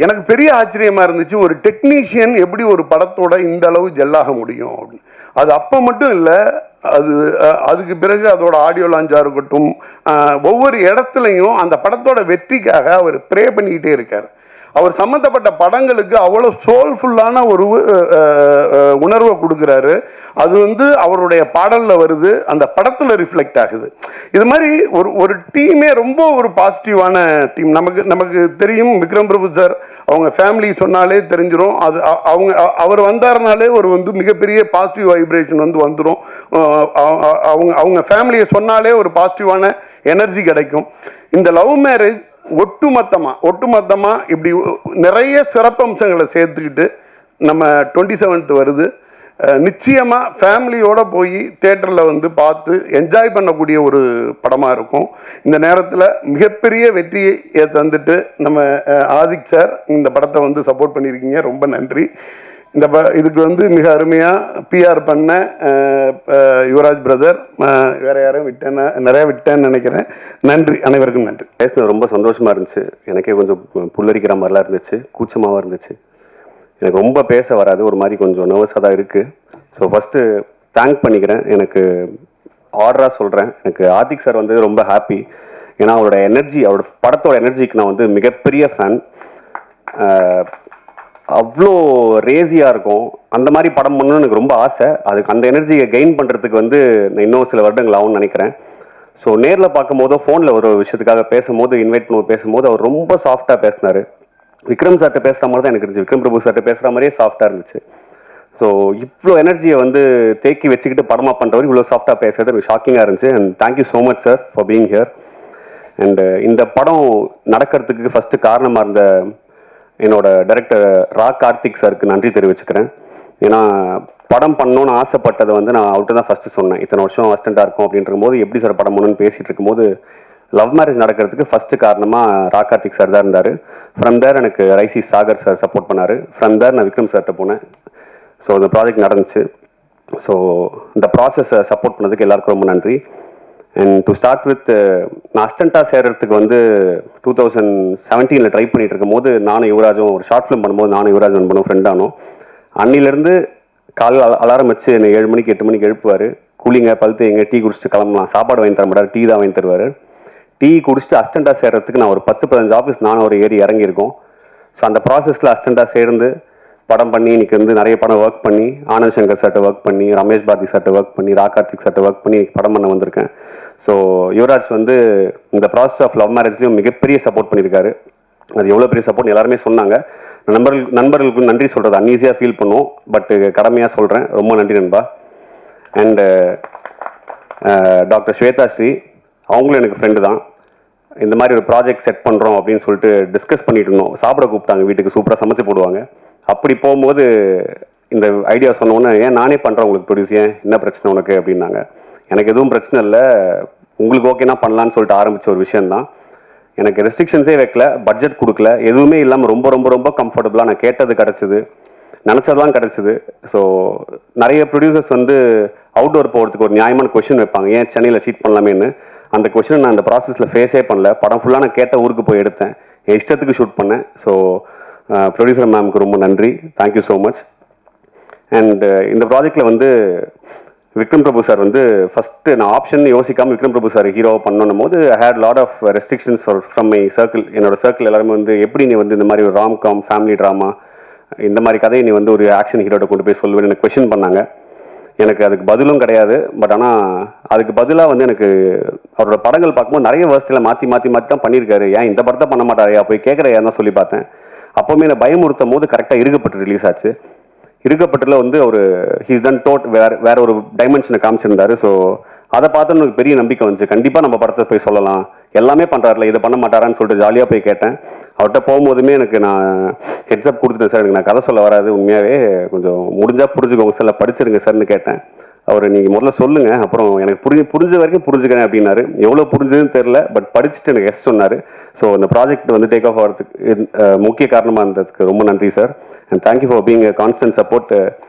எனக்கு பெரிய ஆச்சரியமாக இருந்துச்சு, ஒரு டெக்னீஷியன் எப்படி ஒரு படத்தோட இந்த அளவு ஜெல்லாக முடியும் அப்படின்னு. அது அப்போ மட்டும் இல்லை, அதுக்கு பிறகு அதோட ஆடியோ லான்ச்சாக இருக்கட்டும், ஒவ்வொரு இடத்துலையும் அந்த படத்தோட வெற்றிக்காக அவர் ப்ரே பண்ணிக்கிட்டே இருக்கார். அவர் சம்மந்தப்பட்ட படங்களுக்கு அவ்வளோ சோல்ஃபுல்லான ஒரு உணர்வை கொடுக்குறாரு. அது வந்து அவருடைய பாடலில் வருது, அந்த படத்தில் ரிஃப்ளெக்ட் ஆகுது. இது மாதிரி ஒரு டீமே ரொம்ப ஒரு பாசிட்டிவான டீம். நமக்கு தெரியும், விக்ரம் பிரபு சார் அவங்க ஃபேமிலி சொன்னாலே தெரிஞ்சிடும். அது அவர் வந்தாருனாலே ஒரு வந்து மிகப்பெரிய பாசிட்டிவ் வைப்ரேஷன் வந்துடும். அவங்க ஃபேமிலியை சொன்னாலே ஒரு பாசிட்டிவான எனர்ஜி கிடைக்கும். இந்த லவ் மேரேஜ் ஒட்டுமொத்தமாக இப்படி நிறைய சிறப்பம்சங்களை சேர்த்துக்கிட்டு நம்ம 27th வருது. நிச்சயமாக ஃபேமிலியோடு போய் தியேட்டரில் வந்து பார்த்து என்ஜாய் பண்ணக்கூடிய ஒரு படமாக இருக்கும். இந்த நேரத்தில் மிகப்பெரிய வெற்றியை தந்துட்டு நம்ம ஆதிக் சார் இந்த படத்தை வந்து சப்போர்ட் பண்ணியிருக்கீங்க, ரொம்ப நன்றி. இதுக்கு வந்து மிக அருமையாக பிஆர் பண்ண யுவராஜ் பிரதர், வேறு யாரும் நிறையா விட்டேன்னு நினைக்கிறேன். நன்றி, அனைவருக்கும் நன்றி. பேசினது ரொம்ப சந்தோஷமாக இருந்துச்சு. எனக்கே கொஞ்சம் புல்லரிக்கிற மாதிரிலாம் இருந்துச்சு, கூச்சமாகவும் இருந்துச்சு. எனக்கு ரொம்ப பேச வராது, ஒரு மாதிரி கொஞ்சம் நர்வஸாக தான் இருக்குது. ஸோ ஃபஸ்ட்டு தேங்க் பண்ணிக்கிறேன். எனக்கு ஆர்டராக சொல்கிறேன், எனக்கு ஆதிக் சார் வந்து ரொம்ப ஹாப்பி. ஏன்னா அவரோட எனர்ஜி, அவரோட படத்தோட எனர்ஜிக்கு நான் வந்து மிகப்பெரிய ஃபேன். அவ்வளோ ரேசியாக இருக்கும். அந்த மாதிரி படம் பண்ணணும்னு எனக்கு ரொம்ப ஆசை. அதுக்கு அந்த எனர்ஜியை கெயின் பண்ணுறதுக்கு வந்து நான் இன்னும் சில வருடங்கள் ஆகும்னு நினைக்கிறேன். ஸோ நேரில் பார்க்கும்போதோ ஃபோனில் ஒரு விஷயத்துக்காக இன்வைட் பண்ணி பேசும்போது அவர் ரொம்ப சாஃப்டாக பேசினார். விக்ரம் சார்கிட்ட பேசுகிற மாதிரி தான் எனக்கு இருந்துச்சு, விக்ரம் பிரபு சார்கிட்ட பேசுகிற மாதிரியே சாஃப்டாக இருந்துச்சு. ஸோ இவ்வளோ எனர்ஜியை வந்து தேக்கி வச்சுக்கிட்டு படமாக பண்ணுறவர் இவ்வளோ சாஃப்டாக பேசுறது எனக்கு ஷாக்கிங்காக இருந்துச்சு. And thank you so much sir for being here. And இந்த படம் நடக்கிறதுக்கு ஃபஸ்ட்டு காரணமாக இருந்த என்னோட டைரக்டர் கார்த்திக் சாருக்கு நன்றி தெரிவிச்சுக்கிறேன். ஏன்னா படம் பண்ணணும்னு ஆசைப்பட்டதை வந்து நான் அவர்கிட்ட தான் ஃபஸ்ட்டு சொன்னேன். இத்தனை வருஷம் அசிஸ்டண்டாக இருக்கும் அப்படின்ற போது எப்படி சார் படம் பண்ணணும்னு பேசிகிட்டு இருக்கும்போது லவ் மேரேஜ் நடக்கிறதுக்கு ஃபஸ்ட்டு காரணமாக கார்த்திக் சார் தான் இருந்தார். ஃப்ரம் தேர் எனக்கு ரைசி சாகர் சார் சப்போர்ட் பண்ணார். ஃப்ரம் தேர் நான் விக்ரம் சார்கிட்ட போனேன். ஸோ இந்த ப்ராஜெக்ட் நடந்துச்சு. ஸோ இந்த ப்ராசஸை சப்போர்ட் பண்ணதுக்கு எல்லாருக்கும் ரொம்ப நன்றி. அண்ட் டு ஸ்டார்ட் வித், நான் அசிஸ்டண்ட்டாக சேர்கிறதுக்கு வந்து 2017 ட்ரை பண்ணிட்டு இருக்கும் போது நானும் யுவராஜும் ஒரு ஷார்ட் ஃபிலிம் பண்ணும்போது நானும் யுவராஜ் பண்ணுவோம் ஃப்ரெண்டானோம். அன்னிலேருந்து காலையில் அலாரம் வச்சு என்னை 7 மணிக்கு 8 மணிக்கு எழுப்புவார். கூலிங்க பழுத்து எங்கே டீ குடிச்சிட்டு கிளம்பலாம், சாப்பாடு வாங்கி தர மாட்டார், டீ தான் வாங்கி தருவார். டீ குடிச்சிட்டு அசிஸ்டண்ட்டாக சேர்கிறதுக்கு நான் ஒரு 10-15 ஆஃபீஸ் நானும் ஒரு ஏறி இறங்கியிருக்கோம். ஸோ அந்த ப்ராசஸில் அசிஸ்டண்ட்டாக சேர்ந்து படம் பண்ணி இன்றைக்கி வந்து நிறைய படம் ஒர்க் பண்ணி ஆனந்த் சங்கர் சார்ட்ட ஒர்க் பண்ணி ரமேஷ் பாரதி சார்ட்ட ஒர்க் பண்ணி கார்த்திக் சார்ட்ட ஒர்க் பண்ணி படம் பண்ண வந்திருக்கேன். ஸோ யுவராஜ் வந்து இந்த ப்ராசஸ் ஆஃப் லவ் மேரேஜ்லேயும் மிகப்பெரிய சப்போர்ட் பண்ணியிருக்காரு. அது எவ்வளோ பெரிய சப்போர்ட் எல்லாருமே சொன்னாங்க. நண்பர்களுக்கு நன்றி சொல்கிறது அன்ஈஸியாக ஃபீல் பண்ணுவோம், பட் கடமையாக சொல்கிறேன், ரொம்ப நன்றி நண்பா. அண்டு டாக்டர் ஸ்வேதா ஸ்ரீ அவங்களும் எனக்கு ஃப்ரெண்டு தான். இந்த மாதிரி ஒரு ப்ராஜெக்ட் செட் பண்ணுறோம் அப்படின்னு சொல்லிட்டு டிஸ்கஸ் பண்ணிட்டு இருந்தோம். சாப்பிட கூப்பிட்டாங்க, வீட்டுக்கு சூப்பராக சமைச்சு போடுவாங்க. அப்படி போகும்போது இந்த ஐடியா சொன்னோன்னே, ஏன் நானே பண்ணுறேன் உங்களுக்கு ப்ரொடியூஸ், ஏன் என்ன பிரச்சனை உனக்கு அப்படின்னாங்க. எனக்கு எதுவும் பிரச்சனை இல்லை, உங்களுக்கு ஓகேனா பண்ணலான்னு சொல்லிட்டு ஆரம்பித்த ஒரு விஷயந்தான். எனக்கு ரெஸ்ட்ரிக்ஷன்ஸே வைக்கல, பட்ஜெட் கொடுக்கல, எதுவுமே இல்லாமல் ரொம்ப ரொம்ப ரொம்ப கம்ஃபர்டபுளாக நான் கேட்டது கிடச்சிது, நினச்சதெல்லாம் கிடச்சிது. ஸோ நிறைய ப்ரொடியூசர்ஸ் வந்து அவுட்டோர் போகிறதுக்கு ஒரு நியாயமான கொஷின் வைப்பாங்க, ஏன் சென்னையில் சீட் பண்ணலாமேன்னு. அந்த கொஷினை நான் அந்த ப்ராசஸில் ஃபேஸே பண்ணல. படம் ஃபுல்லாக நான் கேட்ட ஊருக்கு போய் எடுத்தேன், என் இஷ்டத்துக்கு ஷூட் பண்ணேன். ஸோ ப்ரொடியூசர் மேம்க்கு ரொம்ப நன்றி, தேங்க்யூ ஸோ மச். அண்ட் இந்த ப்ராஜெக்டில் வந்து விக்ரம் பிரபு சார் வந்து ஃபஸ்ட்டு நான் ஆப்ஷன் யோசிக்காமல் விக்ரம் பிரபு சார் ஹீரோவை பண்ணணும் போது I had lot of restrictions from my circle. என்னோட சர்க்கிள் எல்லாருமே வந்து எப்படி நீ வந்து இந்த மாதிரி ஒரு ராம்காம் ஃபேமிலி ட்ராமா இந்த மாதிரி கதையை நீ வந்து ஒரு ஆக்ஷன் ஹீரோட கொண்டு போய் சொல்லுவேன்னு எனக்கு கொஷின் பண்ணாங்க. எனக்கு அதுக்கு பதிலும் கிடையாது. பட் ஆனால் அதுக்கு பதிலாக வந்து எனக்கு அவரோட படங்கள் பார்க்கும்போது நிறைய வருஷத்தில் மாற்றி தான் பண்ணியிருக்காரு, ஏன் இந்த படத்தை பண்ண மாட்டாரையா போய் கேட்குறையா தான் சொல்லி பார்த்தேன். அப்போவுமே என்னை பயமுறுத்தும் போது கரெக்டாக இருக்கப்பட்டு ரிலீஸ் ஆச்சு. இருக்கப்பட்டில் வந்து ஒரு ஹீஸ் டன் வேற ஒரு டைமென்ஷனை காமிச்சிருந்தாரு. ஸோ அதை பார்த்து எனக்கு பெரிய நம்பிக்கை வந்துச்சு, கண்டிப்பாக நம்ம படத்தை போய் சொல்லலாம், எல்லாமே பண்ணுறாருல இதை பண்ண மாட்டாரான்னு சொல்லிட்டு ஜாலியாக போய் கேட்டேன். அவர்கிட்ட போகும்போதுமே எனக்கு நான் ஹெட்ஸ்அப் கொடுத்துட்டேன், சார் எனக்கு நான் கதை சொல்ல வராது, உண்மையாகவே கொஞ்சம் முடிஞ்சால் புரிஞ்சுக்கோங்க சார், படிச்சிருங்க சார்னு கேட்டேன். அவர் நீங்கள் முதல்ல சொல்லுங்கள், அப்புறம் எனக்கு புரிஞ்ச வரைக்கும் புரிஞ்சுக்கிறேன் அப்படின்னாரு. எவ்வளோ புரிஞ்சதுன்னு தெரில, பட் படிச்சுட்டு எனக்கு எஸ் சொன்னார். ஸோ இந்த ப்ராஜெக்ட் வந்து டேக் ஆஃப் ஆகிறதுக்கு முக்கிய காரணமாக இருந்ததுக்கு ரொம்ப நன்றி sir. And thank you for being constant support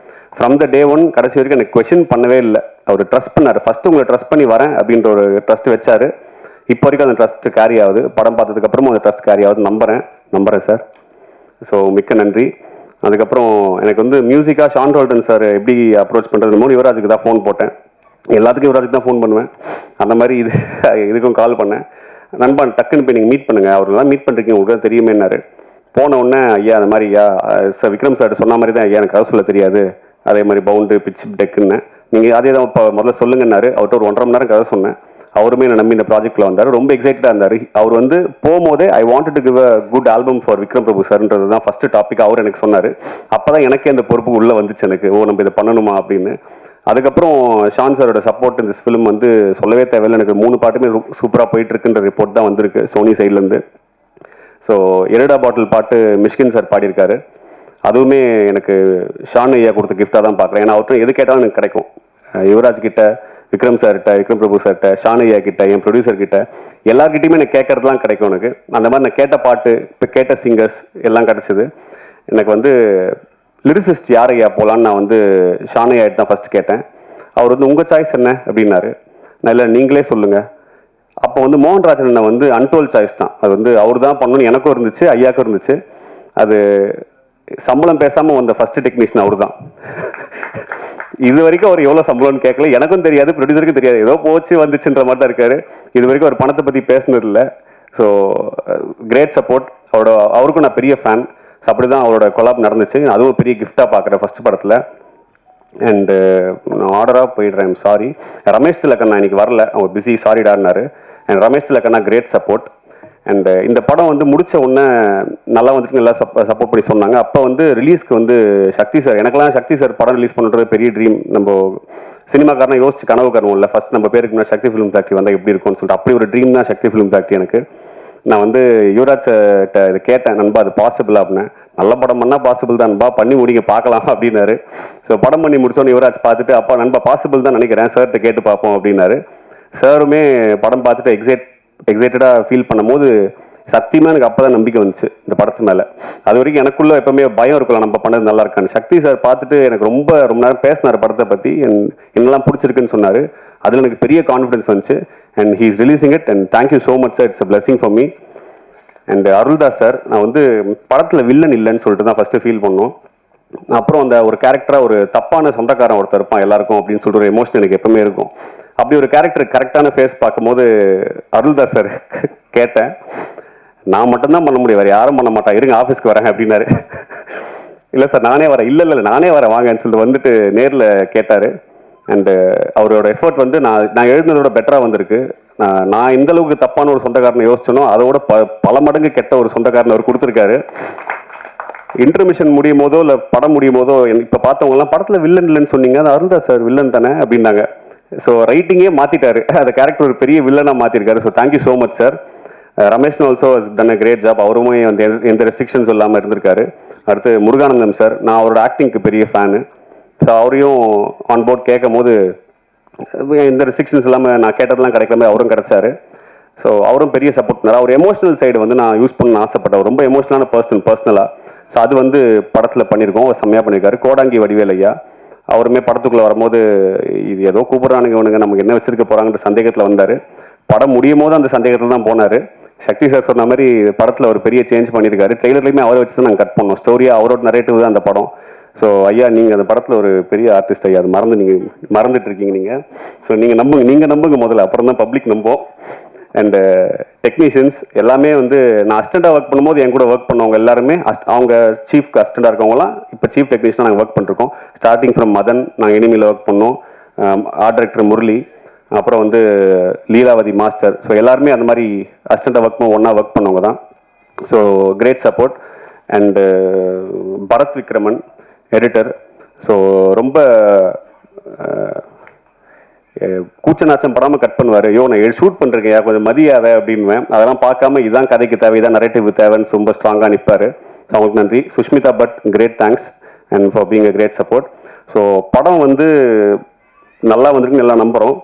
from the day one. கடைசி வரைக்கும் எனக்கு கொஷின் பண்ணவே இல்லை. அவர் ட்ரஸ்ட் பண்ணார். ஃபஸ்ட்டு உங்களை ட்ரஸ்ட் பண்ணி வரேன் அப்படின்ற ஒரு ட்ரஸ்ட் வச்சார். இப்போ வரைக்கும் அந்த ட்ரஸ்ட் கேரி ஆகுது. படம் பார்த்ததுக்கப்புறமும் அந்த ட்ரஸ்ட் கேரி ஆகுது. நம்புறேன் சார். ஸோ மிக்க நன்றி. அதுக்கப்புறம் எனக்கு வந்து மியூசிக்காக ஷான் ரோல்டன் சார் எப்படி அப்ரோச் பண்ணுறது, யுவராஜுக்கு தான் ஃபோன் போட்டேன். எல்லாத்துக்கும் யுவராஜுக்கு தான் ஃபோன் பண்ணுவேன். அந்த மாதிரி இதுக்கும் கால் பண்ணேன். நண்பா டக்குன்னு போய் நீங்கள் மீட் பண்ணுங்கள், அவர்களெலாம் மீட் பண்ணுறீங்க, உங்களுக்கு தான் தெரியுமேன்னாரு. போன உடனே ஐயா அந்த மாதிரி ஐயா சார் விக்ரம் சார் சொன்ன மாதிரி தான் ஐயா எனக்கு கதை சொல்ல தெரியாது, அதே மாதிரி பவுண்டு பிச் டெக்குன்னு நீங்கள் அதே தான் இப்போ முதல்ல சொல்லுங்கன்னாரு. அவர்கிட்ட ஒரு 1.5 மணி நேரம் கதை சொன்னேன். அவருமே என்னை நம்பி இந்த ப்ராஜெக்டில் வந்தார். ரொம்ப எக்ஸைட்டடாக இருந்தார். அவர் வந்து போகும்போதே I wanted to give a good album for Vikram Prabhu சார்ன்றது தான் ஃபஸ்ட்டு டாபிக் அவர் எனக்கு சொன்னார். அப்போ தான் எனக்கே அந்த பொறுப்பு உள்ளே வந்துச்சு எனக்கு, நம்ம இதை பண்ணணுமா அப்படின்னு. அதுக்கப்புறம் ஷான் சாரோட சப்போர்ட் இந்த ஃபிலிம் வந்து சொல்லவே தேவையில்லை. எனக்கு 3 பாட்டுமே சூப்பராக போயிட்டுருக்குன்ற ரிப்போர்ட் தான் வந்திருக்கு சோனி சைட்லேருந்து. ஸோ எரடா பாட்டில் பாட்டு மிஷ்கின் சார் பாடியிருக்காரு. அதுவுமே எனக்கு ஷான் ஐயா கொடுத்த கிஃப்டாக தான் பார்க்குறேன். ஏன்னா அவர்கிட்ட எது கேட்டாலும் எனக்கு கிடைக்கும். யுவராஜ் கிட்ட, விக்ரம் சார்கிட்ட, விக்ரம் பிரபு சார்கிட்ட, ஷான் ஐயா கிட்ட, என் ப்ரொடியூசர் கிட்ட, எல்லார்கிட்டையுமே எனக்கு கேட்கறதுலாம் கிடைக்கும் எனக்கு. அந்த மாதிரி நான் கேட்ட பாட்டு, இப்போ கேட்ட சிங்கர்ஸ் எல்லாம் கிடச்சிது. எனக்கு வந்து லிரிசிஸ்ட் யார் ஐயா போகலான்னு நான் வந்து ஷான் ஐயா தான் ஃபஸ்ட்டு கேட்டேன். அவர் வந்து உங்கள் சாய்ஸ் என்ன அப்படின்னாரு. நான் இல்லை நீங்களே சொல்லுங்கள். அப்போ வந்து மோகன்ராஜன் அண்ணன் வந்து அன்டோல் சாய்ஸ் தான். அது வந்து அவர் தான் பண்ணணும்னு எனக்கும் இருந்துச்சு, ஐயாக்கும் இருந்துச்சு. அது சம்பளம் பேசாமல் வந்த ஃபஸ்ட்டு டெக்னீஷியன் அவர் தான். இது வரைக்கும் அவர் எவ்வளோ சம்பளம்னு கேட்கல, எனக்கும் தெரியாது, ப்ரொடியூசருக்கும் தெரியாது. ஏதோ போச்சு வந்துச்சுன்ற மாதிரி தான் இருக்காரு. இது வரைக்கும் அவர் பணத்தை பற்றி பேசினதில்லை. So great support. அவருக்கும் நான் பெரிய ஃபேன். ஸோ அப்படி தான் அவரோட கொலாப் நடந்துச்சு. அதுவும் பெரிய கிஃப்டாக பார்க்குறேன் ஃபஸ்ட் படத்தில். அண்டு நான் ஆர்டராக போயிடுறேன், சாரி. ரமேஷ் திலக்கண்ணா இன்னைக்கு வரல, அவங்க பிஸி, சாரிடாருனாரு. அண்ட் ரமேஷ் திலக்கண்ணா கிரேட் சப்போர்ட். அண்டு இந்த படம் வந்து முடித்த உடனே நல்லா வந்துட்டு நல்லா சப்போர்ட் பண்ணி சொன்னாங்க. அப்போ வந்து ரிலீஸ்க்கு வந்து சக்தி சார், எனக்கெல்லாம் சக்தி சார் படம் ரிலீஸ் பண்ணுறது பெரிய ட்ரீம். நம்ம சினிமாக்காரனை யோசிச்சு கனவு காரணம் இல்லை. ஃபஸ்ட் நம்ம பேருக்கு முன்னாடி சக்தி ஃபிலிம் ஃபேக்ட்ரி வந்தால் எப்படி இருக்கும்னு சொல்லிட்டு அப்படி ஒரு ட்ரீம் தான் சக்தி ஃபிலிம் ஃபேக்ட்ரி எனக்கு. நான் வந்து யுவராஜ் கிட்ட இது கேட்டேன், நண்பா அது பாசிபிள் அப்படின்னு. நல்ல படம் பண்ணால் பாசிபிள் தான் நண்பா, பண்ணி முடிங்க பார்க்கலாம் அப்படின்னாரு. ஸோ படம் பண்ணி முடிச்சோன்னு யுவராஜ் பார்த்துட்டு அப்பா நண்பா பாசிபிள் தான் நினைக்கிறேன், சார்கிட்ட கேட்டு பார்ப்போம் அப்படின்னாரு. சாருமே படம் பார்த்துட்டு எக்ஸைட்டடாக ஃபீல் பண்ணும்போது சத்தியமாக எனக்கு அப்போ தான் நம்பிக்கை வந்துச்சு இந்த படத்து மேலே. அது வரைக்கும் எனக்குள்ளே எப்போவுமே பயம் இருக்கலாம், நம்ம பண்ணது நல்லா இருக்கான்னு. சக்தி சார் பார்த்துட்டு எனக்கு ரொம்ப நேரம் பேசினார் படத்தை பற்றி, என்னெல்லாம் பிடிச்சிருக்குன்னு சொன்னார். அதில் எனக்கு பெரிய கான்ஃபிடன்ஸ் வந்துச்சு. And he is releasing it and thank you so much sir, it's a blessing for me. And Aruldas sir, நான் வந்து படத்தில் வில்லன் இல்லைன்னு சொல்லிட்டு தான் ஃபஸ்ட்டு ஃபீல் பண்ணோம். அப்புறம் அந்த ஒரு கேரக்டராக ஒரு தப்பான சொந்தக்காரன் ஒருத்தர் இருப்பான் எல்லாருக்கும் அப்படின்னு சொல்லிட்டு ஒரு எமோஷன் எனக்கு எப்பவுமே இருக்கும். அப்படி ஒரு கேரக்டர் கரெக்டான ஃபேஸ் பார்க்கும்போது அருள்தாஸ் சார் கேட்டேன், நான் மட்டும்தான் பண்ண முடியும், வேறு யாரும் பண்ண மாட்டா, இருங்க ஆஃபீஸ்க்கு வரேன் அப்படின்னாரு. இல்லை சார் நானே வரேன், இல்லை நானே வரேன் வாங்கன்னு சொல்லிட்டு வந்துட்டு நேரில் கேட்டார். அண்டு அவரோட எஃபர்ட் வந்து நான் எழுதுனதோட பெட்டராக வந்திருக்கு. நான் எந்த அளவுக்கு தப்பான ஒரு சொந்தக்காரனை யோசிச்சனோ அதோட பல மடங்கு கெட்ட ஒரு சொந்தக்காரனை அவர் கொடுத்துருக்காரு. இன்டர்மிஷன் முடியும் போதோ இல்லை படம் முடியும் போதோ இப்போ பார்த்தவங்கலாம் படத்தில் வில்லன் இல்லைன்னு சொன்னீங்க, அது அருள்தாஸ் சார் வில்லன் தானே அப்படின்னாங்க. ஸோ ரைட்டிங்கே மாற்றிட்டாரு, அந்த கேரக்டர் ஒரு பெரிய வில்லனாக மாற்றிருக்காரு. So thank you so much sir. Ramesh also done a great job. அவருமே வந்து எந்த ரெஸ்ட்ரிக்ஷன்ஸ் இல்லாமல் இருந்திருக்காரு. அடுத்து முருகானந்தம் சார், நான் அவரோட ஆக்டிங்க்கு பெரிய ஃபேனு. ஸோ அவரையும் ஆன் போர்ட் கேட்கும் போது எந்த ரெஸ்ட்ரிக்ஷன்ஸ் இல்லாமல் நான் கேட்டதெல்லாம் கிடைக்கிற மாதிரி அவரும் கிடச்சாரு. ஸோ அவரும் பெரிய சப்போர்ட் பண்ணார். அவர் எமோஷனல் சைடு வந்து நான் யூஸ் பண்ண ஆசைப்பட்டேன். ரொம்ப எமோஷனலான பர்சனலாக. ஸோ அது வந்து படத்தில் பண்ணியிருக்கோம், அவர் செம்மையாக பண்ணியிருக்காரு. கோடாங்கி வடிவேல் ஐயா அவருமே படத்துக்குள்ளே வரும்போது இது ஏதோ கூப்பிட்றானுங்க இவனுங்க, நமக்கு என்ன வச்சிருக்க போகிறாங்கன்ற சந்தேகத்தில் வந்தார். படம் முடியும் போது அந்த சந்தேகத்தில் தான் போனார். சக்தி சார் சொன்ன மாதிரி படத்தில் ஒரு பெரிய சேஞ்ச் பண்ணியிருக்காரு. ட்ரெய்லர்லையுமே அவரை வச்சு தான் நாங்கள் கட் பண்ணோம். ஸ்டோரியாக அவரோட நரேட்டிவ் தான் அந்த படம். ஸோ ஐயா நீங்கள் அந்த படத்தில் ஒரு பெரிய ஆர்டிஸ்ட் ஐயா, அது மறந்துட்டு இருக்கீங்க நீங்கள். ஸோ நீங்கள் நம்புங்க முதல்ல, அப்புறம் தான் பப்ளிக் நம்போம். அண்டு டெக்னீஷியன்ஸ் எல்லாமே வந்து நான் அசிஸ்டண்ட்டாக ஒர்க் பண்ணும்போது என் கூட ஒர்க் பண்ணவங்க எல்லாருமே அவங்க சீஃப் அசிஸ்டண்ட்டாக இருக்கவங்களாம் இப்போ சீஃப் டெக்னீஷியனாக நாங்கள் ஒர்க் பண்ணிருக்கோம். ஸ்டார்டிங் ஃப்ரம் மதன் நாங்கள் எனிமியில் ஒர்க் பண்ணோம், ஆர்ட் டைரக்டர் முரளி, அப்புறம் வந்து லீலாவதி மாஸ்டர். ஸோ எல்லாருமே அந்த மாதிரி அசிஸ்டண்ட்டாக ஒர்க் பண்ண ஒன்றா ஒர்க் பண்ணவங்க தான். So great support. And Bharath Vikraman editor. So ரொம்ப கூச்ச நாச்சம் படாமல் கட் பண்ணுவார். ஐயோ நான் ஷூட் பண்ணுறேன் கொஞ்சம் மதியாத அப்படின்வேன். அதெல்லாம் பார்க்காம இதான் கதைக்கு தேவை, இதான் நரேட்டிவ் தேவைன்னு ரொம்ப ஸ்ட்ராங்காக நிற்பார். ஸோ அவங்களுக்கு நன்றி. Sushmitha but great thanks and for being a great support. So படம் வந்து நல்லா வந்திருக்குன்னு எல்லாம் நம்புகிறோம்.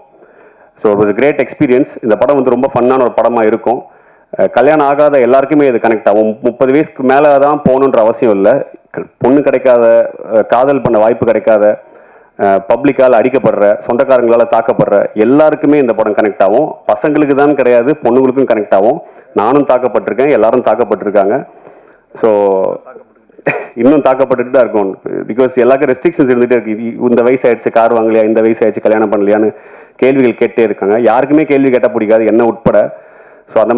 So it was great experience. இந்த படம் வந்து ரொம்ப ஃபன்னான ஒரு படமாக இருக்கும். கல்யாணம் ஆகாத எல்லாருக்குமே இது கனெக்ட் ஆகும். 30 வயசுக்கு மேலே தான் போகணுன்ற அவசியம் இல்லை. பொண்ணு கிடைக்காத, காதல் பண்ண வாய்ப்பு கிடைக்காத, பப்ளிக்கால் அடிக்கப்படுற, சொந்தக்காரங்களால் தாக்கப்படுற எல்லாருக்குமே இந்த படம் கனெக்ட் ஆகும். பசங்களுக்கு தான் கிடையாது, பொண்ணுங்களுக்கும் கனெக்ட் ஆகும். நானும் தாக்கப்பட்டிருக்கேன், எல்லாரும் தாக்கப்பட்டிருக்காங்க. ஸோ இன்னும் தாக்கப்பட்டுட்டு தான் இருக்கும். பிகாஸ் எல்லாருக்கும் ரெஸ்ட்ரிக்ஷன்ஸ் இருந்துகிட்டே இருக்குது. இந்த வயசு ஆயிடுச்சு கார் வாங்கலையா, இந்த வயசு ஆயிடுச்சு கல்யாணம் பண்ணலையான்னு கேள்விகள் கேட்டே இருக்காங்க. யாருக்குமே கேள்வி கேட்டால் பிடிக்காது, என்ன உட்பட. ஸோ அந்த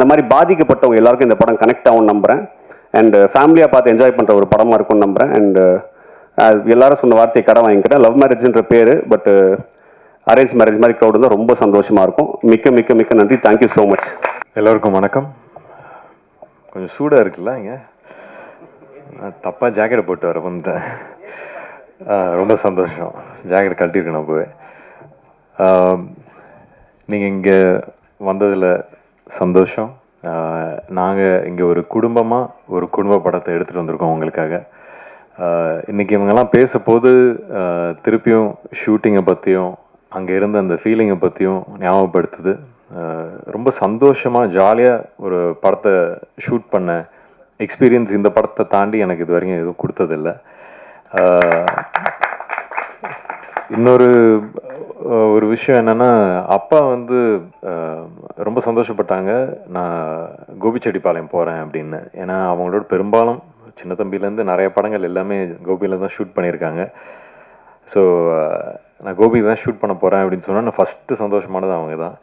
மாதிரி பாதிக்கப்பட்டவங்க எல்லாருக்கும் இந்த படம் கனெக்ட் ஆகும்னு நம்புகிறேன். அண்ட் ஃபேமிலியாக பார்த்து என்ஜாய் பண்ணுற ஒரு படமாக இருக்கும்னு நம்புகிறேன். அண்ட் எல்லாரும் சொன்ன வார்த்தையை கடை வாங்கிக்கிறேன். லவ் மேரேஜ்ன்ற பேர், பட் அரேஞ்ச் மேரேஜ் மாதிரி க்ரௌட் தான் ரொம்ப சந்தோஷமாக இருக்கும். மிக்க மிக்க மிக்க நன்றி. Thank you so much. எல்லோருக்கும் வணக்கம். கொஞ்சம் சூடாக இருக்குல்ல இங்கே, தப்பாக ஜாக்கெட்டை போட்டு வர வந்துட்டேன். ரொம்ப சந்தோஷம். ஜாக்கெட் கழட்டியிருக்கேன் அப்போவே. நீங்கள் இங்கே வந்ததில் சந்தோஷம். நாங்கள் இங்கே ஒரு குடும்பமாக ஒரு குடும்ப படத்தை எடுத்துகிட்டு வந்திருக்கோம் உங்களுக்காக. இன்றைக்கி இவங்கெல்லாம் பேசும்போது திருப்பியும் ஷூட்டிங்கை பற்றியும் அங்கே இருந்த அந்த ஃபீலிங்கை பற்றியும் ஞாபகப்படுத்துது. ரொம்ப சந்தோஷமாக ஜாலியாக ஒரு படத்தை ஷூட் பண்ண எக்ஸ்பீரியன்ஸ் இந்த படத்தை தாண்டி எனக்கு இது வரைக்கும் எதுவும் கொடுத்ததில்லை. இன்னொரு ஒரு விஷயம் என்னென்னா, அப்பா வந்து ரொம்ப சந்தோஷப்பட்டாங்க நான் கோபிச்செட்டிப்பாளையம் போகிறேன் அப்படின்னு. ஏன்னா அவங்களோட பெரும்பாலும் சின்ன தம்பிலேருந்து நிறைய படங்கள் எல்லாமே கோபியில் தான் ஷூட் பண்ணியிருக்காங்க. ஸோ நான் கோபியில் தான் ஷூட் பண்ண போகிறேன் அப்படின்னு சொன்னால் நான் ஃபஸ்ட்டு சந்தோஷமானது அவங்க தான்.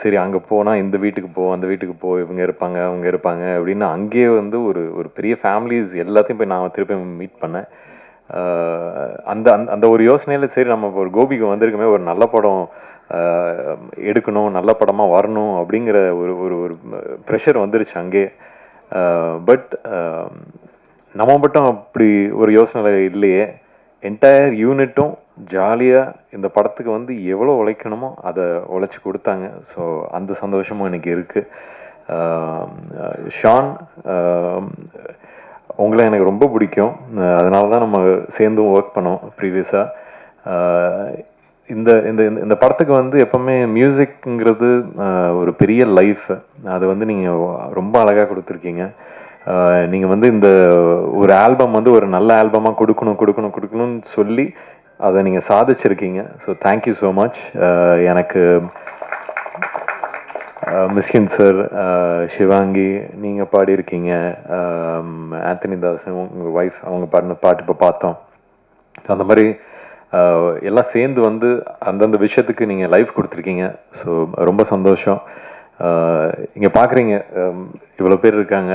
சரி அங்கே போனால் இந்த வீட்டுக்கு போ, அந்த வீட்டுக்கு போ, இவங்க இருப்பாங்க அவங்க இருப்பாங்க அப்படின்னு அங்கேயே வந்து ஒரு பெரிய ஃபேமிலிஸ் எல்லாத்தையும் போய் நான் திருப்பி மீட் பண்ணேன். அந்த அந்த ஒரு யோசனையில் சரி நம்ம ஒரு கோபிக்கு வந்திருக்குமே, ஒரு நல்ல படம் எடுக்கணும், நல்ல படமாக வரணும் அப்படிங்கிற ஒரு ஒரு ஒரு ப்ரெஷர் வந்துருச்சு அங்கே. பட் நம்ம மட்டும் அப்படி ஒரு யோசனை இல்லையே. என்டையர் யூனிட்டும் ஜாலியாக இந்த படத்துக்கு வந்து எவ்வளோ உழைக்கணுமோ அதை உழைச்சி கொடுத்தாங்க. ஸோ அந்த சந்தோஷமும் எனக்கு இருக்குது. ஷான், உங்களை எனக்கு ரொம்ப பிடிக்கும். அதனால தான் நம்ம சேர்ந்தும் ஒர்க் பண்ணோம் ப்ரீவியஸாக. இந்த இந்த இந்த படத்துக்கு வந்து எப்போவுமே மியூசிக்ங்கிறது ஒரு பெரிய லைஃப். அதை வந்து நீங்கள் ரொம்ப அழகாக கொடுத்துருக்கீங்க. நீங்கள் வந்து இந்த ஒரு ஆல்பம் வந்து ஒரு நல்ல ஆல்பமாக கொடுக்கணும்னு சொல்லி அதை நீங்கள் சாதிச்சிருக்கீங்க. So thank you so much. எனக்கு மிஸ்கின் சார், சிவாங்கி நீங்கள் பாடியிருக்கீங்க, ஆந்தனி தாசன் உங்கள் ஒய்ஃப் அவங்க பாடின பாட்டு இப்போ பார்த்தோம். ஸோ அந்த மாதிரி எல்லாம் சேர்ந்து வந்து அந்தந்த விஷயத்துக்கு நீங்கள் லைஃப் கொடுத்துருக்கீங்க. ஸோ ரொம்ப சந்தோஷம். இங்கே பார்க்குறீங்க இவ்வளோ பேர் இருக்காங்க.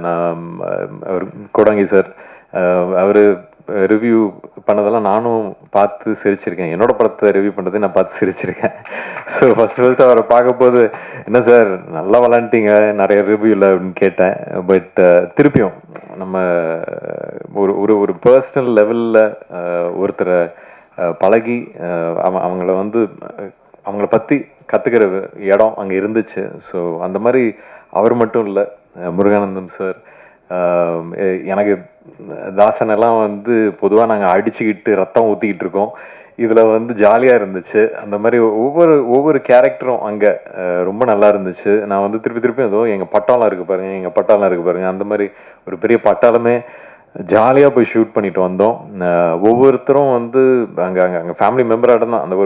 நான் அவர் கோடாங்கி சார் அவர் ரிவ்யூ பண்ணதெல்லாம் நானும் பார்த்து சிரிச்சிருக்கேன். என்னோட படத்தை ரிவ்யூ பண்ணுறதை நான் பார்த்து சிரிச்சிருக்கேன். ஸோ ஃபஸ்ட்டு அவரை பார்க்கும்போது என்ன சார் நல்லா விளாண்டிங்க நிறைய ரிவ்யூவில் அப்படின்னு கேட்டேன். பட் திருப்பியும் நம்ம ஒரு ஒரு ஒரு பர்சனல் லெவலில் ஒருத்தரை பழகி அவங்கள வந்து அவங்கள பற்றி கற்றுக்கிற இடம் அங்கே இருந்துச்சு. ஸோ அந்த மாதிரி அவர் மட்டும் இல்லை, முருகானந்தம் சார், எனக்கு தாசனெல்லாம் வந்து பொதுவாக நாங்கள் அடிச்சுக்கிட்டு ரத்தம் ஊற்றிக்கிட்டு இருக்கோம். இதில் வந்து ஜாலியாக இருந்துச்சு. அந்த மாதிரி ஒவ்வொரு கேரக்டரும் அங்கே ரொம்ப நல்லா இருந்துச்சு. நான் வந்து திருப்பி ஏதோ எங்கள் பட்டாளம் இருக்குது பாருங்கள், அந்த மாதிரி ஒரு பெரிய பட்டாளமே ஜாலியாக போய் ஷூட் பண்ணிட்டு வந்தோம். ஒவ்வொருத்தரும் வந்து அங்கே ஃபேமிலி மெம்பராக தான். அந்த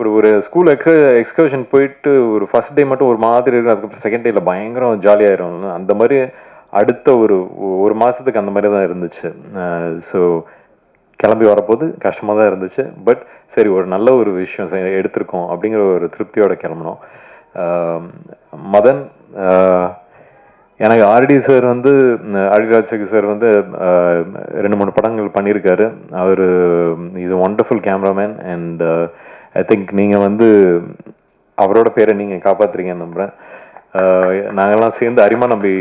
ஒரு ஸ்கூல் எக்ஸ்கர்ஷன் போயிட்டு ஒரு ஃபர்ஸ்ட் டே மட்டும் ஒரு மாதிரி இருக்கும், அதுக்கப்புறம் செகண்ட் டேயில் பயங்கரம் ஜாலியாகிடும். அந்த மாதிரி அடுத்த ஒரு மாதத்துக்கு அந்த மாதிரி தான் இருந்துச்சு. ஸோ கிளம்பி வரப்போது கஷ்டமாக தான் இருந்துச்சு. பட் சரி ஒரு நல்ல ஒரு விஷயம் எடுத்திருக்கோம் அப்படிங்கிற ஒரு திருப்தியோட கிளம்பினோம். மதன், எனக்கு ஆர்டி சார் வந்து ஆர்டிராஜ் சார் வந்து 2-3 படங்கள் பண்ணியிருக்காரு. அவர் is a wonderful cameraman. And I think நீங்கள் வந்து அவரோட பேரை நீங்கள் காப்பாற்றுறீங்கன்னு நம்புகிறேன். நாங்கள்லாம் சேர்ந்து அரிமா நம்பி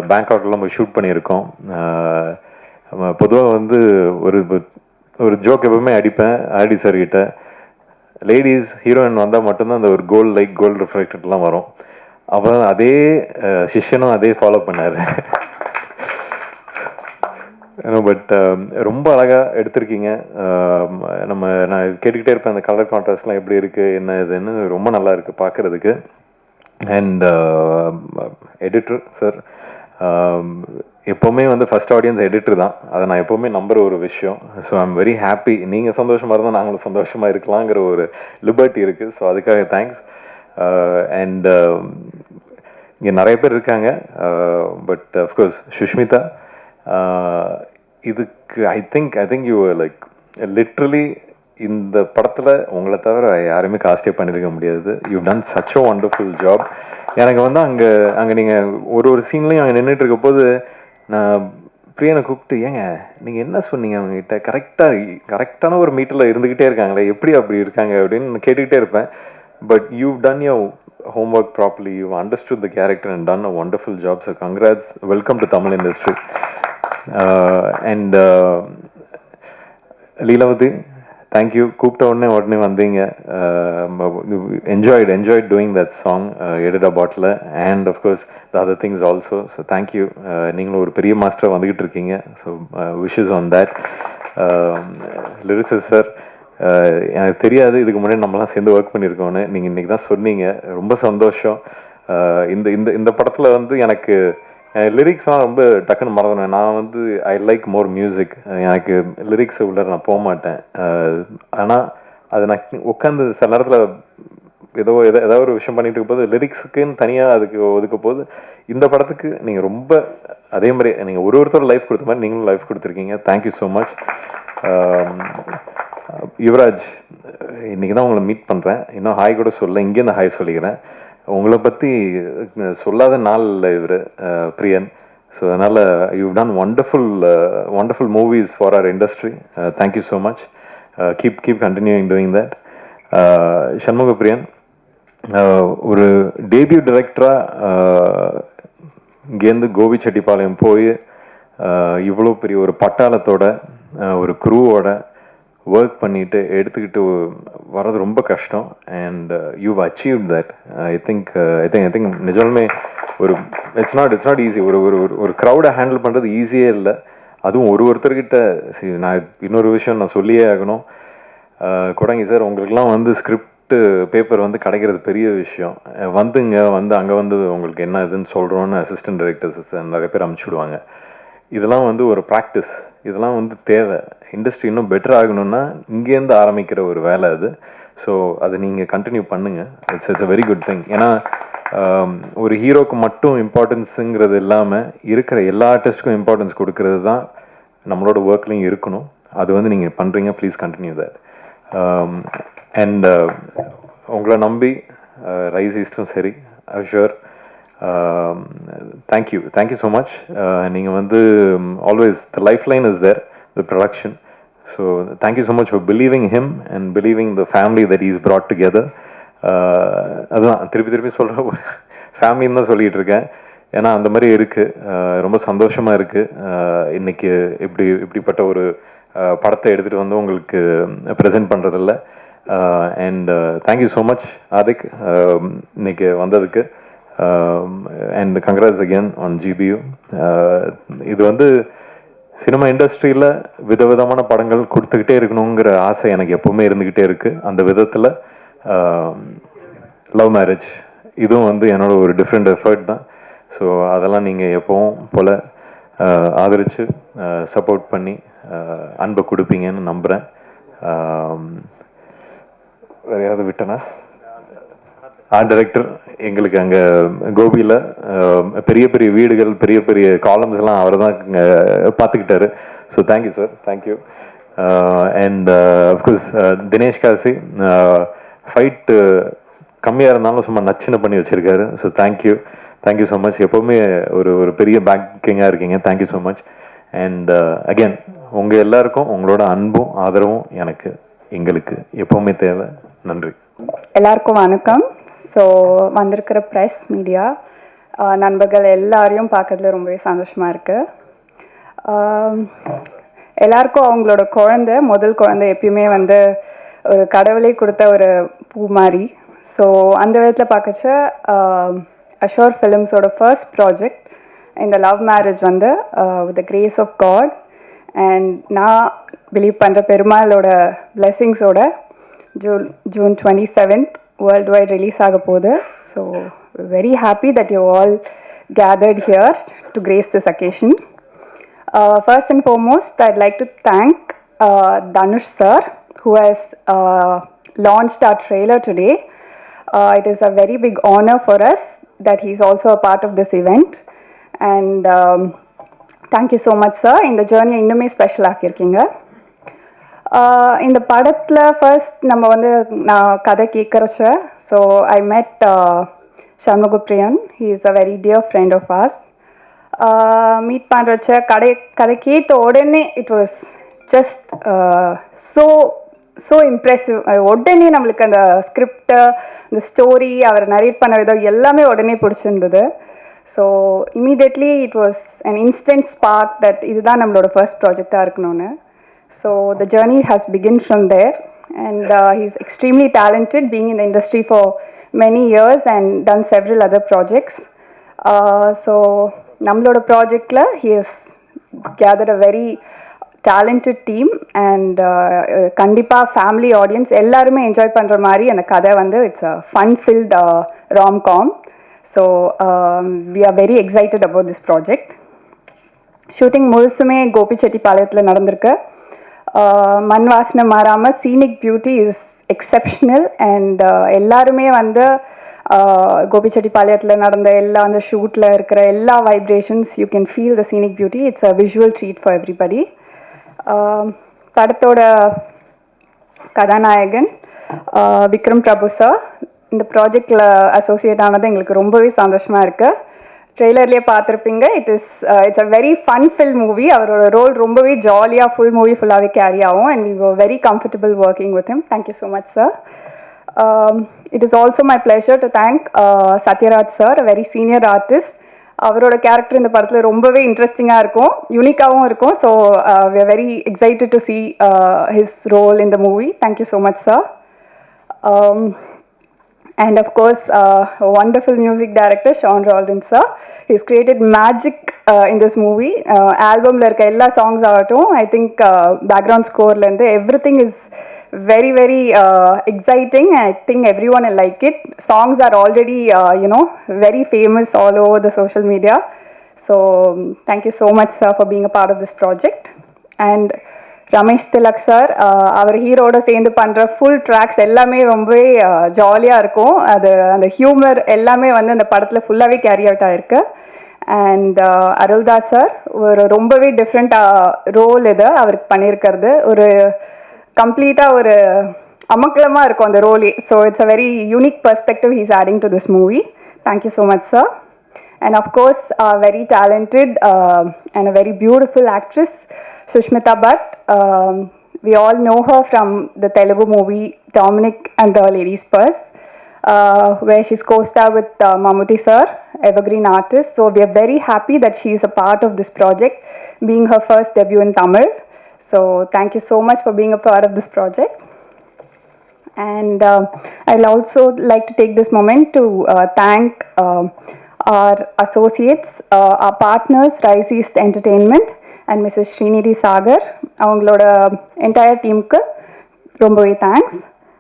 பேங்காக்லாம் போய் ஷூட் பண்ணியிருக்கோம். பொதுவாக வந்து ஒரு ஜோக் எப்பவுமே அடிப்பேன் ஆர்டி சார்கிட்ட, லேடிஸ் ஹீரோயின் வந்தால் மட்டும்தான் அந்த ஒரு கோல்டு ரிஃப்ளெக்டட்லாம் வரும். அப்புறம் அதே சிஷ்யனும் அதே ஃபாலோ பண்ணார். பட் ரொம்ப அழகாக எடுத்திருக்கீங்க. நான் கேட்டுக்கிட்டே இருப்பேன் அந்த கலர் கான்ட்ராஸ்ட்லாம் எப்படி இருக்குது என்ன இதுன்னு. ரொம்ப நல்லா இருக்குது பார்க்குறதுக்கு. அண்ட் எடிட்டர் சார், எப்போவுமே வந்து ஃபர்ஸ்ட் ஆடியன்ஸ் எடிட்டர் தான். அதை நான் எப்போவுமே நம்புகிற ஒரு விஷயம். So I'm very happy. நீங்கள் சந்தோஷமாக இருந்தால் நாங்களும் சந்தோஷமாக இருக்கலாங்கிற ஒரு லிபர்ட்டி இருக்குது. ஸோ அதுக்காக தேங்க்ஸ். அண்ட் இங்கே நிறைய பேர் இருக்காங்க. பட் அஃப்கோர்ஸ் சுஷ்மிதா, இதுக்கு I think you like literally இந்த படத்தில் உங்களை தவிர யாருமே காஸ்டே பண்ணியிருக்க முடியாது. You done such a wonderful job. எனக்கு வந்து அங்கே நீங்கள் ஒரு சீன்லையும் அங்கே நின்றுட்டு இருக்க போது நான் பிரியனை கூப்பிட்டு, ஏங்க நீங்கள் என்ன சொன்னீங்க அவங்ககிட்ட, கரெக்டான ஒரு மீட்டரில் இருந்துக்கிட்டே இருக்காங்களே, எப்படி அப்படி இருக்காங்க அப்படின்னு கேட்டுக்கிட்டே இருப்பேன். But you done your homework properly, you understood the character and done a wonderful job. So congrats, welcome to Tamil industry. And Leelavati, thank you. கூப்பிட்ட உடனே வந்தீங்க. enjoyed doing that song, Edida Bottle, and of course the other things also. So thank you. நீங்களும் ஒரு பெரிய master வந்துகிட்டு இருக்கீங்க. So wishes on that. Lyricist sir, எனக்கு தெரியாது இதுக்கு முன்னாடி நம்மலாம் சேர்ந்து ஒர்க் பண்ணியிருக்கோன்னு. நீங்கள் இன்றைக்கி தான் சொன்னீங்க. ரொம்ப சந்தோஷம். இந்த இந்த இந்த படத்தில் வந்து எனக்கு லிரிக்ஸ்லாம் ரொம்ப டக்குன்னு மறந்துடுவேன். நான் வந்து ஐ லைக் மோர் மியூசிக். எனக்கு லிரிக்ஸ் உள்ள நான் போக மாட்டேன். ஆனால் அது நான் உட்காந்து சில நேரத்தில் ஏதாவது ஒரு விஷயம் பண்ணிட்டு இருக்கும் போது லிரிக்ஸுக்குன்னு தனியாக அதுக்கு ஒதுக்க போது, இந்த படத்துக்கு நீங்கள் ரொம்ப அதே மாதிரி நீங்கள் ஒருத்தர் லைஃப் கொடுத்த மாதிரி நீங்களும் லைஃப் கொடுத்துருக்கீங்க. Thank you so much. யுவராஜ், இன்றைக்கி தான் உங்களை மீட் பண்ணுறேன். இன்னும் ஹாய் கூட சொல்ல, இங்கேருந்து ஹாய் சொல்லிக்கிறேன். உங்களை பற்றி சொல்லாத நாள் இல்லை இவர் பிரியன். ஸோ அதனால் you done wonderful movies for our industry. Thank you so much. Keep continuing doing that. Shanmuga Priyan, ஒரு டேபியூ டைரக்டராக இங்கேருந்து கோபிச்செட்டிப்பாளையம் போய் இவ்வளோ பெரிய ஒரு பட்டாளத்தோட ஒரு க்ரூவோட ஒர்க் பண்ணிட்டு எடுத்துக்கிட்டு வர்றது ரொம்ப கஷ்டம். And you achieve that. I think நிஜமே ஒரு இட்ஸ் நாட் ஈஸி. ஒரு க்ரௌடை ஹேண்டில் பண்ணுறது ஈஸியே இல்லை. அதுவும் ஒருத்தர்கிட்ட நான் இன்னொரு விஷயம் நான் சொல்லியே ஆகணும். கொடங்கி சார், உங்களுக்குலாம் வந்து ஸ்கிரிப்ட் பேப்பர் வந்து கிடைக்கிறது பெரிய விஷயம். அங்கே வந்து உங்களுக்கு என்ன இதுன்னு சொல்கிறோன்னு அசிஸ்டன்ட் டைரக்டர்ஸ் நிறைய பேர் அனுப்பிச்சுடுவாங்க. இதெல்லாம் வந்து ஒரு ப்ராக்டிஸ். இதெல்லாம் வந்து தேவை. இண்டஸ்ட்ரி இன்னும் பெட்டர் ஆகணும்னா இங்கேருந்து ஆரம்பிக்கிற ஒரு வேலை அது. ஸோ அதை நீங்கள் கண்டினியூ பண்ணுங்கள். It's a very good thing. ஏன்னா ஒரு ஹீரோக்கு மட்டும் இம்பார்ட்டன்ஸுங்கிறது இல்லாமல் இருக்கிற எல்லா ஆர்டிஸ்ட்டுக்கும் இம்பார்ட்டன்ஸ் கொடுக்கறது தான் நம்மளோட ஒர்க்லையும் இருக்கணும். அது வந்து நீங்கள் பண்ணுறீங்க. Please continue that. அண்ட் உங்களை நம்பி ரைஸ் ஈஸ்டும் சரி, ஷுர். Thank you so much. நீங்கள் வந்து always the life line is there, the production. So thank you so much for believing him and believing the family that is brought together. அதுதான் திருப்பி சொல்கிற ஒரு ஃபேமிலின்னு தான் சொல்லிகிட்டு இருக்கேன். ஏன்னா அந்த மாதிரி இருக்குது. ரொம்ப சந்தோஷமாக இருக்குது. இன்றைக்கி இப்படிப்பட்ட ஒரு படத்தை எடுத்துகிட்டு வந்து உங்களுக்கு ப்ரெசென்ட் பண்ணுறதில்ல. And thank you so much Adhik இன்னைக்கு வந்ததுக்கு. And congrats again on GBU. இது வந்து சினிமா இண்டஸ்ட்ரியில் விதவிதமான படங்கள் கொடுத்துக்கிட்டே இருக்கணுங்கிற ஆசை எனக்கு எப்போவுமே இருந்துக்கிட்டே இருக்குது. அந்த விதத்தில் லவ் மேரேஜ் இதுவும் வந்து என்னோட ஒரு டிஃப்ரெண்ட் எஃபர்ட் தான். ஸோ அதெல்லாம் நீங்கள் எப்போவும் போல் ஆதரித்து சப்போர்ட் பண்ணி அன்பை கொடுப்பீங்கன்னு நம்புகிறேன். வேறு யாராவது விட்டனா? ஆர்ட் டைரக்டர் எங்களுக்கு அங்கே கோபியில் பெரிய பெரிய வீடுகள், பெரிய பெரிய காலம்ஸ்லாம் அவர் தான் பார்த்துக்கிட்டாரு. So thank you sir, thank you. And of course Dinesh Kasi, fight கம்மியாக இருந்தாலும் சும்மா நச்சுன்னு பண்ணி வச்சுருக்காரு. So thank you so much. எப்போவுமே ஒரு பெரிய பேக்கிங்காக இருக்கீங்க. Thank you so much. And again உங்கள் எல்லாருக்கும் உங்களோட அன்பும் ஆதரவும் எங்களுக்கு எப்போவுமே தேவை. நன்றி. எல்லாருக்கும் வணக்கம். ஸோ வந்திருக்கிற ப்ரெஸ், மீடியா நண்பர்கள் எல்லாரையும் பார்க்கறதுல ரொம்பவே சந்தோஷமாக இருக்குது. எல்லாருக்கும் அவங்களோட முதல் குழந்தை எப்பயுமே வந்து ஒரு கடவுளே கொடுத்த ஒரு பூ மாதிரி. ஸோ அந்த விதத்தில் பார்க்கச்ச அஷோர் ஃபிலிம்ஸோட ஃபர்ஸ்ட் ப்ராஜெக்ட் இந்த லவ் மேரேஜ் வந்து with the grace of God and நான் பிலீவ் பண்ணுற பெருமாளோட பிளெஸிங்ஸோட June 27th world wide release ஆக போகுது. So very happy that you all gathered here to grace this occasion. First and foremost, I'd like to thank Dhanush sir, who has launched our trailer today. It is a very big honor for us that he's also a part of this event. And thank you so much, sir. In the journey, இன்னுமே special ஆக்கியிருக்கீங்க. இந்த படத்தில் first நம்ம வந்து நான் கதை கேட்குறச்ச so I மெட் Shanmugapriyan. He is a very dear friend of ours. Meet பண்ணுறச்ச கதை கேட்ட உடனே it was just so impressive. உடனே நம்மளுக்கு அந்த ஸ்கிரிப்டு, அந்த ஸ்டோரி, அவர் நரேட் பண்ண விதம் எல்லாமே உடனே பிடிச்சிருந்தது. So immediately it was an instant spark that இதுதான் நம்மளோட ஃபர்ஸ்ட் ப்ராஜெக்டாக இருக்கணும்னு. So the journey has begin from there and he is extremely talented, being in the industry for many years and done several other projects. So nammaloda project la he has gathered a very talented team and kandipa family audience ellarume enjoy pandra mari and kadha vandu it's a fun filled rom-com. So we are very excited about this project. Shooting முழுசுமே கோபிச்செட்டிப்பாளையத்தில் நடந்திருக்கு. மண் வாசனை மாறாமல் scenic beauty is exceptional and எல்லாருமே வந்து கோபிச்செட்டிப்பாளையத்தில் நடந்த எல்லா அந்த ஷூட்டில் இருக்கிற எல்லா vibrations you can feel the scenic beauty. It's a visual treat for everybody. படத்தோட கதாநாயகன் விக்ரம் பிரபு சார் இந்த ப்ராஜெக்டில் அசோசியேட் ஆனது எங்களுக்கு ரொம்பவே சந்தோஷமாக இருக்குது. ட்ரெய்லர்லேயே பார்த்துருப்பீங்க. It's a very fun fill movie. அவரோட ரோல் ரொம்பவே ஜாலியாக ஃபுல் மூவி ஃபுல்லாகவே கேரி ஆகும் and we were very comfortable working with him. Thank you so much sir. It is also my pleasure to thank Sathyaraj sir, a very senior artist. அவரோட character இந்த படத்தில் ரொம்பவே இன்ட்ரெஸ்டிங்காக இருக்கும், யூனிக்காகவும் இருக்கும். So we are very excited to see his role in the movie. Thank you so much sir. And of course, a wonderful music director, Sean Roldan sir. He's created magic in this movie. Album la irka ella songs avattum, I think background score la irundhu everything is very very exciting. I think everyone will like it. Songs are already very famous all over the social media. So thank you so much sir for being a part of this project. And Ramesh Thilak sir, அவர் ஹீரோட சேர்ந்து பண்ணுற full tracks எல்லாமே ரொம்பவே ஜாலியாக இருக்கும். அந்த humour எல்லாமே வந்து அந்த படத்தில் ஃபுல்லாகவே கேரி அவுட் ஆகிருக்கு. அண்ட் அருள்தாஸ் சார் ஒரு ரொம்பவே டிஃப்ரெண்ட் ரோல் இது அவருக்கு பண்ணியிருக்கிறது. ஒரு கம்ப்ளீட்டாக ஒரு அமக்கலமாக இருக்கும் அந்த ரோலே. So it's a very unique perspective he's adding to this movie. Thank you so much sir. And of course, a very talented and a very beautiful actress, Sushmita Bhatt. We all know her from the Telugu movie Dominic and the Ladies' Purse, where she's co-starred with Mammootty sir, evergreen artist. So we are very happy that she is a part of this project, being her first debut in Tamil. So thank you so much for being a part of this project. And I'll also like to take this moment to thank our associates, our partners, Rise East Entertainment and Mrs. Srinidhi Sagar. அவங்களோட entire teamக்கு ரொம்பவே thanks.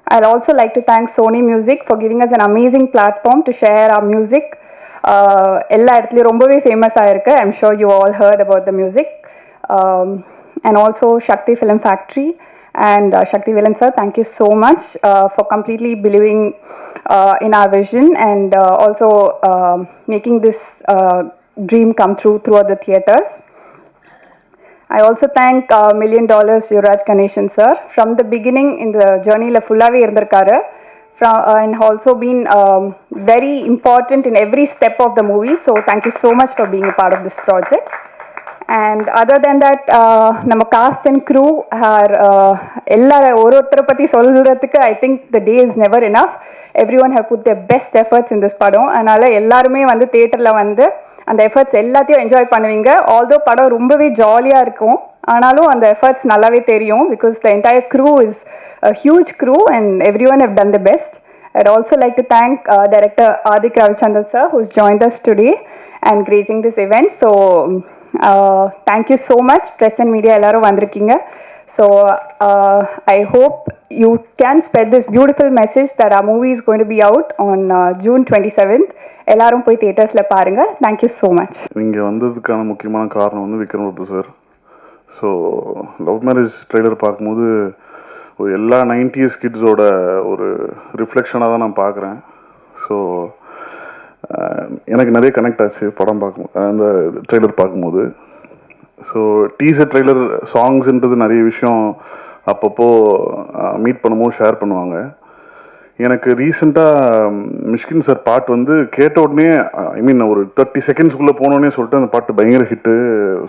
I'll also like to thank Sony Music for giving us an amazing platform to share our music. எல்லா இடத்துலையும் ரொம்பவே famous ஆயிருக்கு. I'm sure you all heard about the music. And also Shakti Film Factory and Shakti Villain sir, thank you so much for completely believing in our vision and also making this dream come true throughout the theaters. I also thank $1 million Yuvraj Ganeshan sir. From the beginning in the journey la fullave irundirkaru and also been very important in every step of the movie. So thank you so much for being a part of this project. And other than that, நம்ம cast and crew are எல்லாரும் ஒருத்தரை பற்றி சொல்கிறதுக்கு I think the day is never enough. Everyone have put their best efforts in this படம். அதனால் எல்லாருமே வந்து தியேட்டரில் வந்து அந்த எஃபர்ட்ஸ் எல்லாத்தையும் என்ஜாய் பண்ணுவீங்க. ஆல்தோ படம் ரொம்பவே ஜாலியாக இருக்கும், ஆனாலும் அந்த எஃபர்ட்ஸ் நல்லாவே தெரியும். Because the entire crew is a huge crew and everyone have done the best. I'd also like to thank director Adik Ravichandran sir who's joined us today and gracing this event. So thank you so much press and media எல்லோரும் வந்திருக்கீங்க. So I hope you can spread this beautiful message that our movie is going to be out on June 27th. எல்லாரும் போய் தியேட்டர்ஸில் பாருங்கள். Thank you so much. இங்கே வந்ததுக்கான முக்கியமான காரணம் வந்து Vikram Prabhu sir. So love marriage trailer பார்க்கும்போது ஒரு எல்லா 90s கிட்ஸோட ஒரு ரிஃப்ளெக்ஷனாக தான் நான் பார்க்குறேன். ஸோ எனக்கு நிறைய கனெக்ட் ஆச்சு படம் பார்க்கும் அந்த ட்ரெய்லர் பார்க்கும்போது. ஸோ டீசர் ட்ரெய்லர் சாங்ஸ்ன்றது நிறைய விஷயம் அப்பப்போ மீட் பண்ணும்போது ஷேர் பண்ணுவாங்க. எனக்கு ரீசெண்டாக மிஷ்கின் சார் பாட்டு வந்து கேட்ட உடனே ஐ மீன் ஒரு 30 செகண்ட்ஸ்குள்ளே போனோடனே சொல்லிட்டு அந்த பாட்டு பயங்கர ஹிட்டு,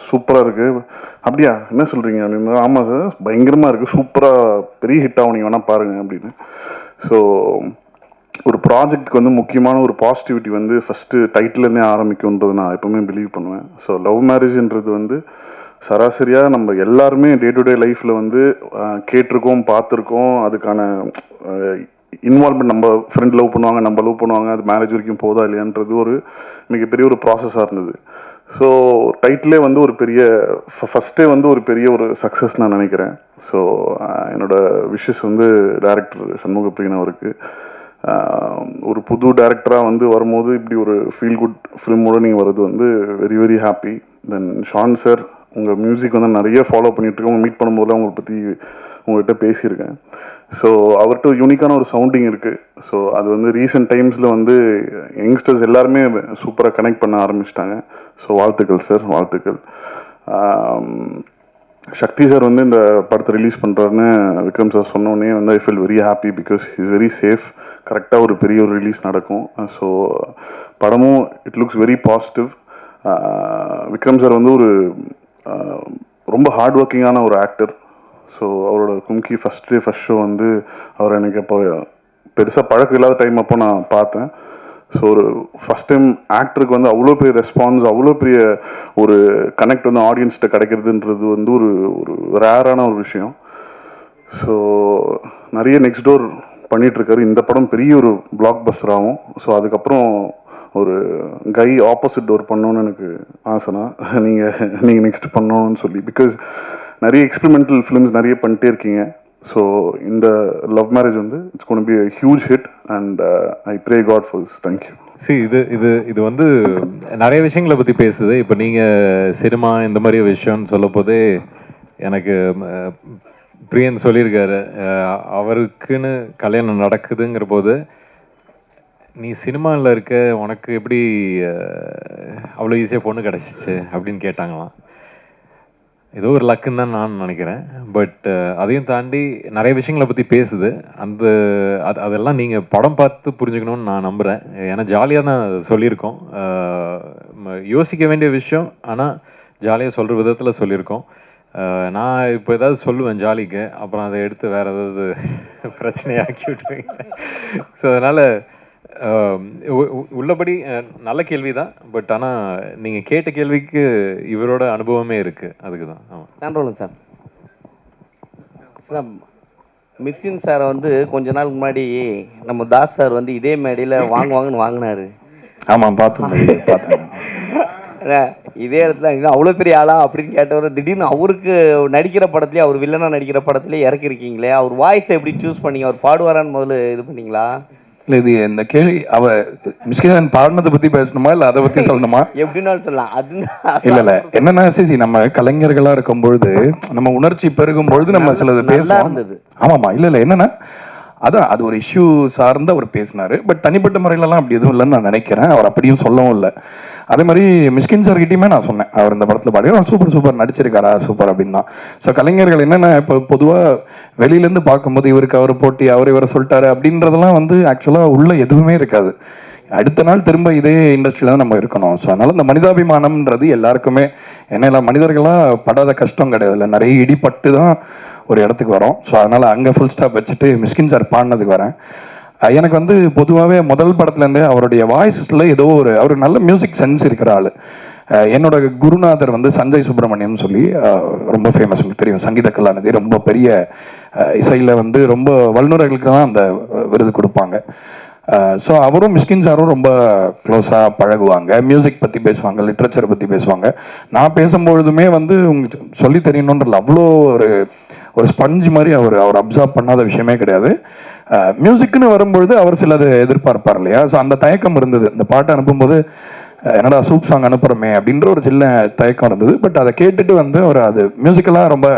சூப்பராக இருக்குது. அப்படியா என்ன சொல்கிறீங்க அப்படின்னு. ஆமாம் சார் பயங்கரமாக இருக்குது, சூப்பராக பெரிய ஹிட் ஆகும், நீங்கள் வேணால் பாருங்கள் அப்படின்னு. ஸோ ஒரு ப்ராஜெக்ட்டுக்கு வந்து முக்கியமான ஒரு பாசிட்டிவிட்டி வந்து ஃபஸ்ட்டு டைட்டிலேருந்தே ஆரம்பிக்கும்ன்றது நான் எப்பவுமே பிலீவ் பண்ணுவேன். ஸோ லவ் மேரேஜ்ன்றது வந்து சராசரியாக நம்ம எல்லாருமே டே டு டே லைஃப்பில் வந்து கேட்டிருக்கோம், பார்த்துருக்கோம். அதுக்கான இன்வால்வ்மெண்ட், நம்ம ஃப்ரெண்ட் லவ் பண்ணுவாங்க, நம்ம லவ் பண்ணுவாங்க, அது மேரேஜ் வரைக்கும் போதா இல்லையான்றது ஒரு மிகப்பெரிய ஒரு ப்ராசஸாக இருந்தது. ஸோ டைட்டிலே வந்து ஒரு பெரிய ஃபஸ்ட்டே வந்து ஒரு பெரிய ஒரு சக்ஸஸ் நான் நினைக்கிறேன். ஸோ என்னோடய விஷஸ் வந்து டைரக்டர் சண்முகப்பிரியன் அவருக்கு ஒரு புது டைரக்டராக வந்து வரும்போது இப்படி ஒரு ஃபீல் குட் ஃபிலிமோடு நீங்கள் வர்றது வந்து வெரி வெரி ஹாப்பி. தென் ஷான் சார், உங்கள் மியூசிக் வந்து நிறைய ஃபாலோ பண்ணிகிட்ருக்கேன். உங்கள் மீட் பண்ணும்போது உங்களை பற்றி உங்கள்கிட்ட பேசியிருக்கேன். ஸோ அவர்கிட்ட யூனிக்கான ஒரு சவுண்டிங் இருக்குது. ஸோ அது வந்து ரீசெண்ட் டைம்ஸில் வந்து யங்ஸ்டர்ஸ் எல்லாருமே சூப்பராக கனெக்ட் பண்ண ஆரம்பிச்சிட்டாங்க. ஸோ வாழ்த்துக்கள் சார், வாழ்த்துக்கள். சக்தி சார் வந்து இந்த படத்தை ரிலீஸ் பண்ணுறாருன்னு விக்ரம் சார் சொன்னோடனே வந்து I feel very happy because is very safe. கரெக்டாக ஒரு பெரிய ஒரு ரிலீஸ் நடக்கும். ஸோ படமும் it looks very positive. Vikram sir வந்து ஒரு ரொம்ப ஹார்ட் ஒர்க்கிங்கான ஒரு ஆக்டர். ஸோ அவரோட கும்கி ஃபஸ்ட் ஷோ வந்து அவர் எனக்கு அப்போ பெருசாக பழக்கம் இல்லாத டைம் அப்போ நான் பார்த்தேன். ஸோ ஒரு ஃபஸ்ட் டைம் ஆக்டருக்கு வந்து அவ்வளோ பெரிய ரெஸ்பான்ஸ், அவ்வளோ பெரிய ஒரு கனெக்ட் வந்து ஆடியன்ஸ்கிட்ட கிடைக்கிறதுன்றது வந்து ஒரு ஒரு ரேரான ஒரு விஷயம். ஸோ நிறைய நெக்ஸ்ட் டோர் பண்ணிகிட்ருக்காரு. இந்த படம் பெரிய ஒரு பிளாக் பஸ்டர் ஆகும். ஸோ அதுக்கப்புறம் ஒரு கை ஆப்போசிட் டோர் பண்ணணுன்னு எனக்கு ஆசைனா நீங்கள் நெக்ஸ்ட் பண்ணணும்னு சொல்லி, பிகாஸ் நிறைய எக்ஸ்பெரிமெண்டல் ஃபிலிம்ஸ் நிறைய பண்ணிட்டே இருக்கீங்க. ஸோ இந்த லவ் மேரேஜ் வந்து it's gonna be a huge hit and I pray God for this. Thank you. இது வந்து நிறைய விஷயங்களை பற்றி பேசுது. இப்போ நீங்கள் சினிமா இந்த மாதிரி விஷயம்னு சொல்ல போதே எனக்கு பிரியன் சொல்லியிருக்காரு, அவருக்குன்னு கல்யாணம் நடக்குதுங்கிற போது நீ சினிமாவில் இருக்க, உனக்கு எப்படி அவ்வளோ ஈஸியாக பொண்ணு கிடச்சிச்சு அப்படின்னு கேட்டாங்களாம். ஏதோ ஒரு லக்குன்னு தான் நான் நினைக்கிறேன். பட் அதையும் தாண்டி நிறைய விஷயங்களை பற்றி பேசுது. அதெல்லாம் நீங்கள் படம் பார்த்து புரிஞ்சுக்கணும்னு நான் நம்புகிறேன். ஏன்னா ஜாலியாக தான் சொல்லியிருக்கோம், யோசிக்க வேண்டிய விஷயம், ஆனால் ஜாலியாக சொல்கிற விதத்தில் சொல்லியிருக்கோம். நான் இப்போ ஏதாவது சொல்லுவேன் ஜாலிக்கு, அப்புறம் அதை எடுத்து வேறு ஏதாவது பிரச்சனையாக்கி விட்டுருவீங்க. ஸோ அதனால் உள்ளபடி நல்ல கேள்வி தான். பட் ஆனால் நீங்கள் கேட்ட கேள்விக்கு இவரோட அனுபவமே இருக்குது, அதுக்கு தான். ஆமாம் சார். சார் மிஸ்கின் சாரை வந்து கொஞ்ச நாள் முன்னாடி நம்ம தாஸ் சார் வந்து இதே மேடையில் வாங்குவாங்கன்னு வாங்கினாரு. ஆமாம், பார்த்தேன். இதே இடத்துல அவ்வளோ பெரிய ஆளா அப்படின்னு கேட்டவர் திடீர்னு அவருக்கு நடிக்கிற படத்துலேயே, அவர் வில்லனாக நடிக்கிற படத்துலேயே இறக்கிருக்கீங்களே, அவர் வாய்ஸை எப்படி சூஸ் பண்ணீங்க? அவர் பாடுவாரான்னு முதல்ல இது பண்ணீங்களா? இல்லை, இது இந்த கேள்வி மிஷ்கின் பாடினதை பற்றி பேசணுமா இல்லை அதை பற்றி சொல்லணுமா? எப்படின்னாலும் சொல்லலாம். அது இல்லை என்னன்னா நம்ம கலைஞர்களாக இருக்கும் பொழுது, நம்ம உணர்ச்சி பெருகும் பொழுது நம்ம சிலது பேசலாம். ஆமாம்மா, இல்லை என்னன்னா அதான் அது ஒரு இஷ்யூ சார்ந்து அவர் பேசினாரு. பட் தனிப்பட்ட முறையிலலாம் அப்படி எதுவும் இல்லைன்னு நான் நினைக்கிறேன். அவர் அப்படியும் சொல்லவும் இல்லை. அதே மாதிரி மிஷ்கின் சார் கிட்டேயுமே நான் சொன்னேன், அவர் இந்த படத்தில் பாடி சூப்பர் நடிச்சிருக்காரா, சூப்பர் அப்படின்னு தான். ஸோ கலைஞர்கள் என்னென்ன இப்போ பொதுவாக வெளியிலேருந்து பார்க்கும்போது இவருக்கு அவர் போட்டி, அவர் இவரை சொல்லிட்டாரு அப்படின்றதெல்லாம் வந்து ஆக்சுவலாக உள்ள எதுவுமே இருக்காது. அடுத்த நாள் திரும்ப இதே இண்டஸ்ட்ரியில் தான் நம்ம இருக்கணும். ஸோ அதனால் இந்த மனிதாபிமானம்ன்றது எல்லாருக்குமே, என்ன மனிதர்களாக படாத கஷ்டம் கிடையாது, இல்லை நிறைய இடிப்பட்டு தான் ஒரு இடத்துக்கு வரோம். ஸோ அதனால் அங்கே ஃபுல் ஸ்டாப் வச்சுட்டு மிஷ்கின் சார் பாடினதுக்கு வரேன். எனக்கு வந்து பொதுவாகவே முதல் படத்துலேருந்தே அவருடைய வாய்ஸில் ஏதோ அவர் நல்ல மியூசிக் சென்ஸ் இருக்கிற ஆள். என்னோட குருநாதர் வந்து சஞ்சய் சுப்பிரமணியம் சொல்லி ரொம்ப ஃபேமஸ், உங்களுக்கு தெரியும், சங்கீத கலாநிதி, ரொம்ப பெரிய இசையில் வந்து ரொம்ப வல்லுநர்களுக்கு தான் அந்த விருது கொடுப்பாங்க. ஸோ அவரும் மிஷ்கின் சாரும் ரொம்ப க்ளோஸாக பழகுவாங்க, மியூசிக் பற்றி பேசுவாங்க, லிட்ரேச்சரை பற்றி பேசுவாங்க. நான் பேசும்பொழுதுமே வந்து உங்களுக்கு சொல்லி தெரியணுன்றதுல அவ்வளோ ஒரு ஸ்பஞ்ச் மாதிரி அவர் அப்சர்வ் பண்ணாத விஷயமே கிடையாது. மியூசிக்னு வரும்பொழுது அவர் சிலது எதிர்பார்ப்பார் இல்லையா, ஸோ அந்த தயக்கம் இருந்தது. இந்த பாட்டை அனுப்பும்போது என்னடா சூப் சாங் அனுப்புகிறோமே அப்படின்ற ஒரு சின்ன தயக்கம் இருந்தது. பட் அதை கேட்டுட்டு வந்து அவர் அது மியூசிக்கெல்லாம் ரொம்ப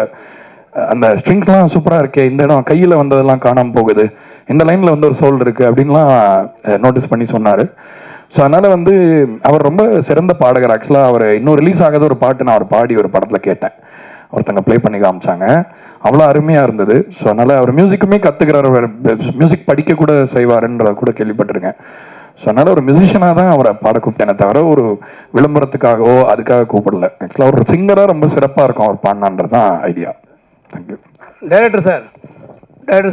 அந்த ஸ்ட்ரிங்ஸ்லாம் சூப்பராக இருக்கே, இந்த இடம் கையில் வந்ததெல்லாம் காணாமல் போகுது, இந்த லைனில் வந்து ஒரு சோல் இருக்குது அப்படின்லாம் நோட்டீஸ் பண்ணி சொன்னார். ஸோ அதனால் வந்து அவர் ரொம்ப சிறந்த பாடகர். ஆக்சுவலாக அவர் இன்னும் ரிலீஸ் ஆகாத ஒரு பாட்டு நான் அவர் பாடி ஒரு படத்தில் கேட்டேன், ஒருத்தங்க ப்ளே பண்ணி காமிச்சாங்க, அவ்வளோ அருமையாக இருந்தது. ஸோ அதனால் அவர் மியூசிக்குமே கற்றுக்கிறார், மியூசிக் படிக்க கூட செய்வாருன்றத கூட கேள்விப்பட்டிருக்கேன். ஸோ அதனால் ஒரு மியூசிஷியனாக தான் அவரை பாட கூப்பிட்டேனே தவிர ஒரு விளம்பரத்துக்காகவோ அதுக்காக கூப்பிடல. ஆக்சுவலாக ஒரு சிங்கராக ரொம்ப சிறப்பாக இருக்கும் அவர் பாடினான்றது தான் ஐடியா. தேங்க்யூ. டைரக்டர்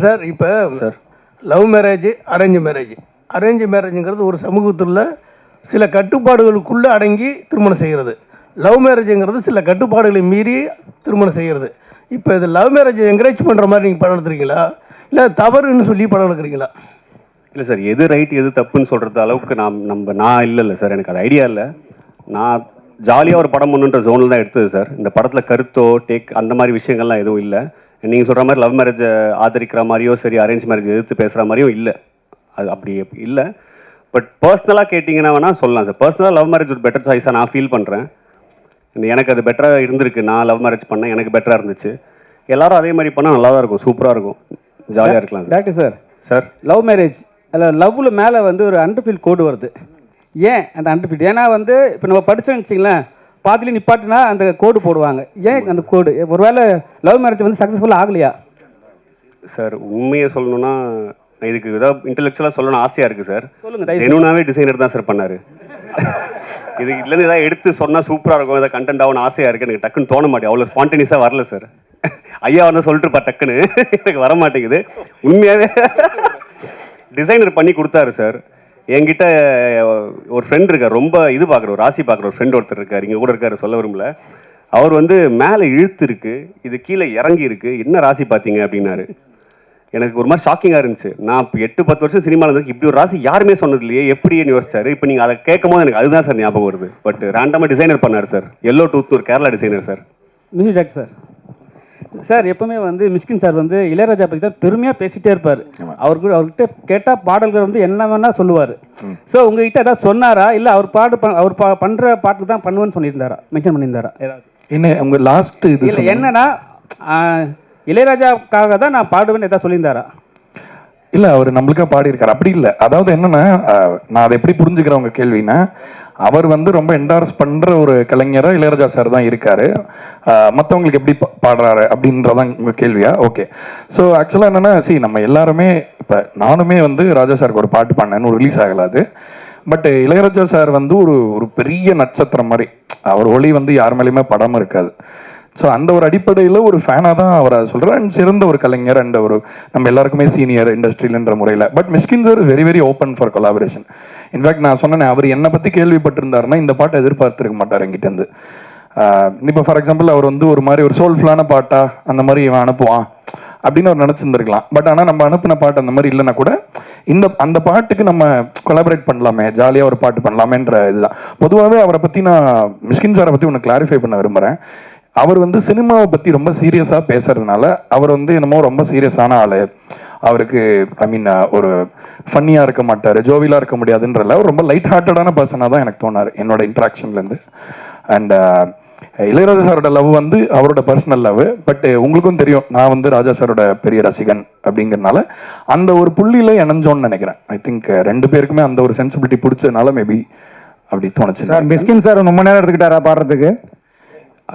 சார் இப்போ சார் லவ் மேரேஜ், அரேஞ்ச் மேரேஜுங்கிறது ஒரு சமூகத்தில் சில கட்டுப்பாடுகளுக்குள்ளே அடங்கி திருமணம் செய்கிறது. லவ் மேரேஜுங்கிறது சில கட்டுப்பாடுகளை மீறி திருமணம் செய்கிறது. இப்போ இது லவ் மேரேஜை என்கரேஜ் பண்ணுற மாதிரி நீங்கள் படம் எடுத்துறீங்களா, இல்லை தவறுன்னு சொல்லி படம் எடுக்கிறீங்களா? இல்லை சார், எது ரைட் எது தப்புன்னு சொல்கிறது அளவுக்கு நான் இல்லை சார், எனக்கு அது ஐடியா இல்லை. நான் ஜாலியாக ஒரு படம் பண்ணுன்ற ஜோனில் தான் எடுத்தது சார். இந்த படத்தில் கருத்தோ அந்த மாதிரி விஷயங்கள்லாம் எதுவும் இல்லை. நீங்கள் சொல்கிற மாதிரி லவ் மேரேஜை ஆதரிக்கிற மாதிரியோ சரி, அரேஞ்ச் மேரேஜ் எதிர்த்து பேசுகிற மாதிரியும் இல்லை, அது அப்படி இல்லை. பட் பர்சனலாக கேட்டிங்கன்னா வேணால் சொல்லலாம் சார். பர்சனலாக லவ் மேரேஜ் ஒரு பெட்டர் சாய்ஸாக நான் ஃபீல் பண்ணுறேன். எனக்கு அது பெட்டராக இருந்திருக்கு. நான் லவ் மேரேஜ் பண்ணேன், எனக்கு பெட்டராக இருந்துச்சு. எல்லாரும் அதே மாதிரி பண்ணால் நல்லா தான் இருக்கும், சூப்பராக இருக்கும், ஜாலியாக இருக்கலாம் sir. Doctor sir love marriage அதில் லவ்வில் மேலே வந்து ஒரு அண்டர்ஃபீல் கோடு வருது. ஏன் அந்த அண்டர்ஃபீல்? ஏன்னா வந்து இப்போ நம்ம படித்தோன்னு வச்சிங்களேன், பாதியில் நிப்பாட்டினா அந்த கோடு போடுவாங்க. ஏன் அந்த கோடு? ஒருவேளை லவ் மேரேஜ் வந்து சக்ஸஸ்ஃபுல்லாக ஆகலையா சார்? உண்மையை சொல்லணும்னா இதுக்கு ஏதாவது இன்டெலெக்சுவலாக சொல்லணும்னு ஆசையாக இருக்குது சார். சொல்லுங்கள். ஜெனுனாவே டிசைனர் தான் சார் பண்ணார். இது இதுலேருந்து ஏதாவது எடுத்து சொன்னால் சூப்பராக இருக்கும், ஏதாவது கண்டென்ட் ஆகணும் ஆசையாக இருக்குது. எனக்கு டக்குன்னு தோண மாட்டேன், அவ்வளோ ஸ்பான்டேனியஸாக வரல சார். ஐயா வந்து சொல்லிட்டுருப்பா டக்குன்னு, எனக்கு வர மாட்டேங்குது. உண்மையாகவே டிசைனர் பண்ணி கொடுத்தாரு சார். என்கிட்ட ஒரு ஃப்ரெண்ட் இருக்கார், ரொம்ப இது பார்க்குற ஒரு ராசி பார்க்குற ஒரு ஃப்ரெண்ட் ஒருத்தர் இருக்கார், இங்கே கூட இருக்கார், சொல்ல விரும்பல. அவர் வந்து மேலே இழுத்து இருக்கு, இது கீழே இறங்கி இருக்கு, என்ன ராசி பார்த்தீங்க அப்படின்னாரு. எனக்கு ஒரு மாதிரி ஷாக்கிங்காக இருந்துச்சு. நான் இப்போ 8-10 வருஷம் சினிமாவில் இருக்கு, இப்படி ஒரு ராசி யாருமே சொன்னது இல்லையே, எப்படின்னு யோசிச்சாரு. இப்போ நீங்கள் அதை கேட்கும் போது எனக்கு அதுதான் சார் ஞாபகம் வருது. பட் ரேண்டமாக டிசைனர் பண்ணார் சார், எல்லோ டூத் ஒரு Kerala designer sir. Music director sir எப்பவுமே வந்து மிஷ்கின் சார் வந்து இளையராஜா பற்றி தான் பெருமையாக பேசிகிட்டே இருப்பார். அவர்கிட்ட கேட்டால் பாடல்கள் வந்து என்ன வேணால் சொல்லுவார். ஸோ உங்ககிட்ட ஏதாவது சொன்னாரா, இல்லை அவர் பண்ணுற பாட்டு தான் பண்ணுவேன்னு சொல்லியிருந்தாரா, மென்ஷன் பண்ணியிருந்தாரா ஏதாவது? என்ன உங்கள் லாஸ்ட் இது இல்லை என்னன்னா இளையராஜாவுக்காக தான் நான் பாடுவேன்னு ஏதாவது சொல்லியிருந்தாரா? இல்லை, அவர் நம்மளுக்காக பாடியிருக்காரு, அப்படி இல்லை. அதாவது என்னன்னா, நான் அதை எப்படி புரிஞ்சுக்கிறேன் உங்கள் கேள்வின்னா, அவர் வந்து ரொம்ப என்டார்ஸ் பண்ணுற ஒரு கலைஞராக இளையராஜா சார் தான் இருக்காரு, மற்றவங்களுக்கு எப்படி பாடுறாரு அப்படின்றதான் உங்கள் கேள்வியா? ஓகே. ஸோ ஆக்சுவலாக என்னென்னா, நம்ம எல்லாருமே இப்போ நானுமே வந்து ராஜா சாருக்கு ஒரு பாட்டு பண்ணேன்னு ரிலீஸ் ஆகலாது. பட் இளையராஜா சார் வந்து ஒரு பெரிய நட்சத்திரம் மாதிரி, அவர் ஒளி வந்து யார் மேலேயுமே படாமல் இருக்காது. ஸோ அந்த ஒரு அடிப்படையில் ஒரு ஃபேனாக தான் அவரை சொல்கிறேன். அண்ட் சிறந்த ஒரு கலைஞர் அண்ட் ஒரு நம்ம எல்லாருக்குமே சீனியர் இண்டஸ்ட்ரியில்ன்ற முறையில். But Mysskin sir very very open for collaboration. In fact நான் சொன்னேன், அவர் என்னை பற்றி கேள்விப்பட்டிருந்தாருன்னா இந்த பாட்டை எதிர்பார்த்துருக்க மாட்டார் என்கிட்டேருந்து. இப்போ ஃபார் எக்ஸாம்பிள் அவர் வந்து ஒரு மாதிரி ஒரு சோல்ஃபுல்லான பாட்டா அந்த மாதிரி இவன் அனுப்புவான் அப்படின்னு அவர் நினச்சிருந்துருக்கலாம். பட் ஆனால் நம்ம அனுப்பின பாட்டு அந்த மாதிரி இல்லைன்னா கூட அந்த பாட்டுக்கு நம்ம கொலாபரேட் பண்ணலாமே, ஜாலியாக ஒரு பாட்டு பண்ணலாமேன்ற இதுதான். பொதுவாகவே அவரை பற்றி நான் மிஷ்கின் சாரை பற்றி ஒன்று கிளாரிஃபை பண்ண விரும்புகிறேன். அவர் வந்து சினிமாவை பற்றி ரொம்ப சீரியஸாக பேசுறதுனால அவர் வந்து என்னமோ ரொம்ப சீரியஸான ஆள், அவருக்கு ஒரு ஃபன்னியாக இருக்க மாட்டார், ஜோவிலாக இருக்க முடியாதுன்றல அவர் ரொம்ப லைட் ஹார்ட்டடான பர்சனாக தான் எனக்கு தோணார் என்னோட இன்ட்ராக்ஷன்லேருந்து. அண்ட் இளையராஜா சாரோட லவ் வந்து அவரோட பர்சனல் லவ். பட் உங்களுக்கும் தெரியும், நான் வந்து ராஜா சாரோட பெரிய ரசிகன் அப்படிங்கிறதுனால அந்த ஒரு புள்ளியில் இணைஞ்சோன்னு நினைக்கிறேன். ஐ திங்க் ரெண்டு பேருக்குமே அந்த ஒரு சென்சிபிலிட்டி பிடிச்சதுனால மேபி அப்படி தோணுச்சு. சார் மிஷ்கின் சார் ரொம்ப நேரம் எடுத்துக்கிட்டாரா பாடுறதுக்கு?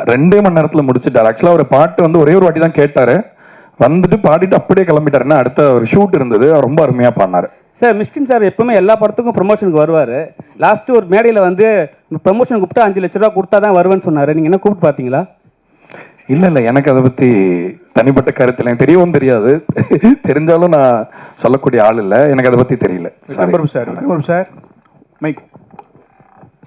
2 மணி நேரத்தில் முடிச்சுட்டார். ஆக்சுவலாக ஒரு பாட்டு வந்து ஒரே ஒரு வாட்டி தான் கேட்டார், வந்துட்டு பாடிட்டு அப்படியே கிளம்பிட்டாருன்னா அடுத்த ஒரு ஷூட் இருந்தது, ரொம்ப அருமையாக பாடினார். சார் மிஷ்கின் சார் எப்பவுமே எல்லா படத்துக்கும் ப்ரொமோஷனுக்கு வருவார். லாஸ்ட்டு ஒரு மேடையில் வந்து ப்ரொமோஷன் கூப்பிட்டா 5 லட்ச ரூபா கொடுத்தா தான் வருவேன்னு சொன்னார். நீங்கள் என்ன கூப்பிட்டு பார்த்தீங்களா? இல்லை, எனக்கு அதை பற்றி தனிப்பட்ட கருத்தில் எனக்கு தெரியவும் தெரியாது, தெரிஞ்சாலும் நான் சொல்லக்கூடிய ஆள் இல்லை, எனக்கு அதை பற்றி தெரியல. சார் மைக்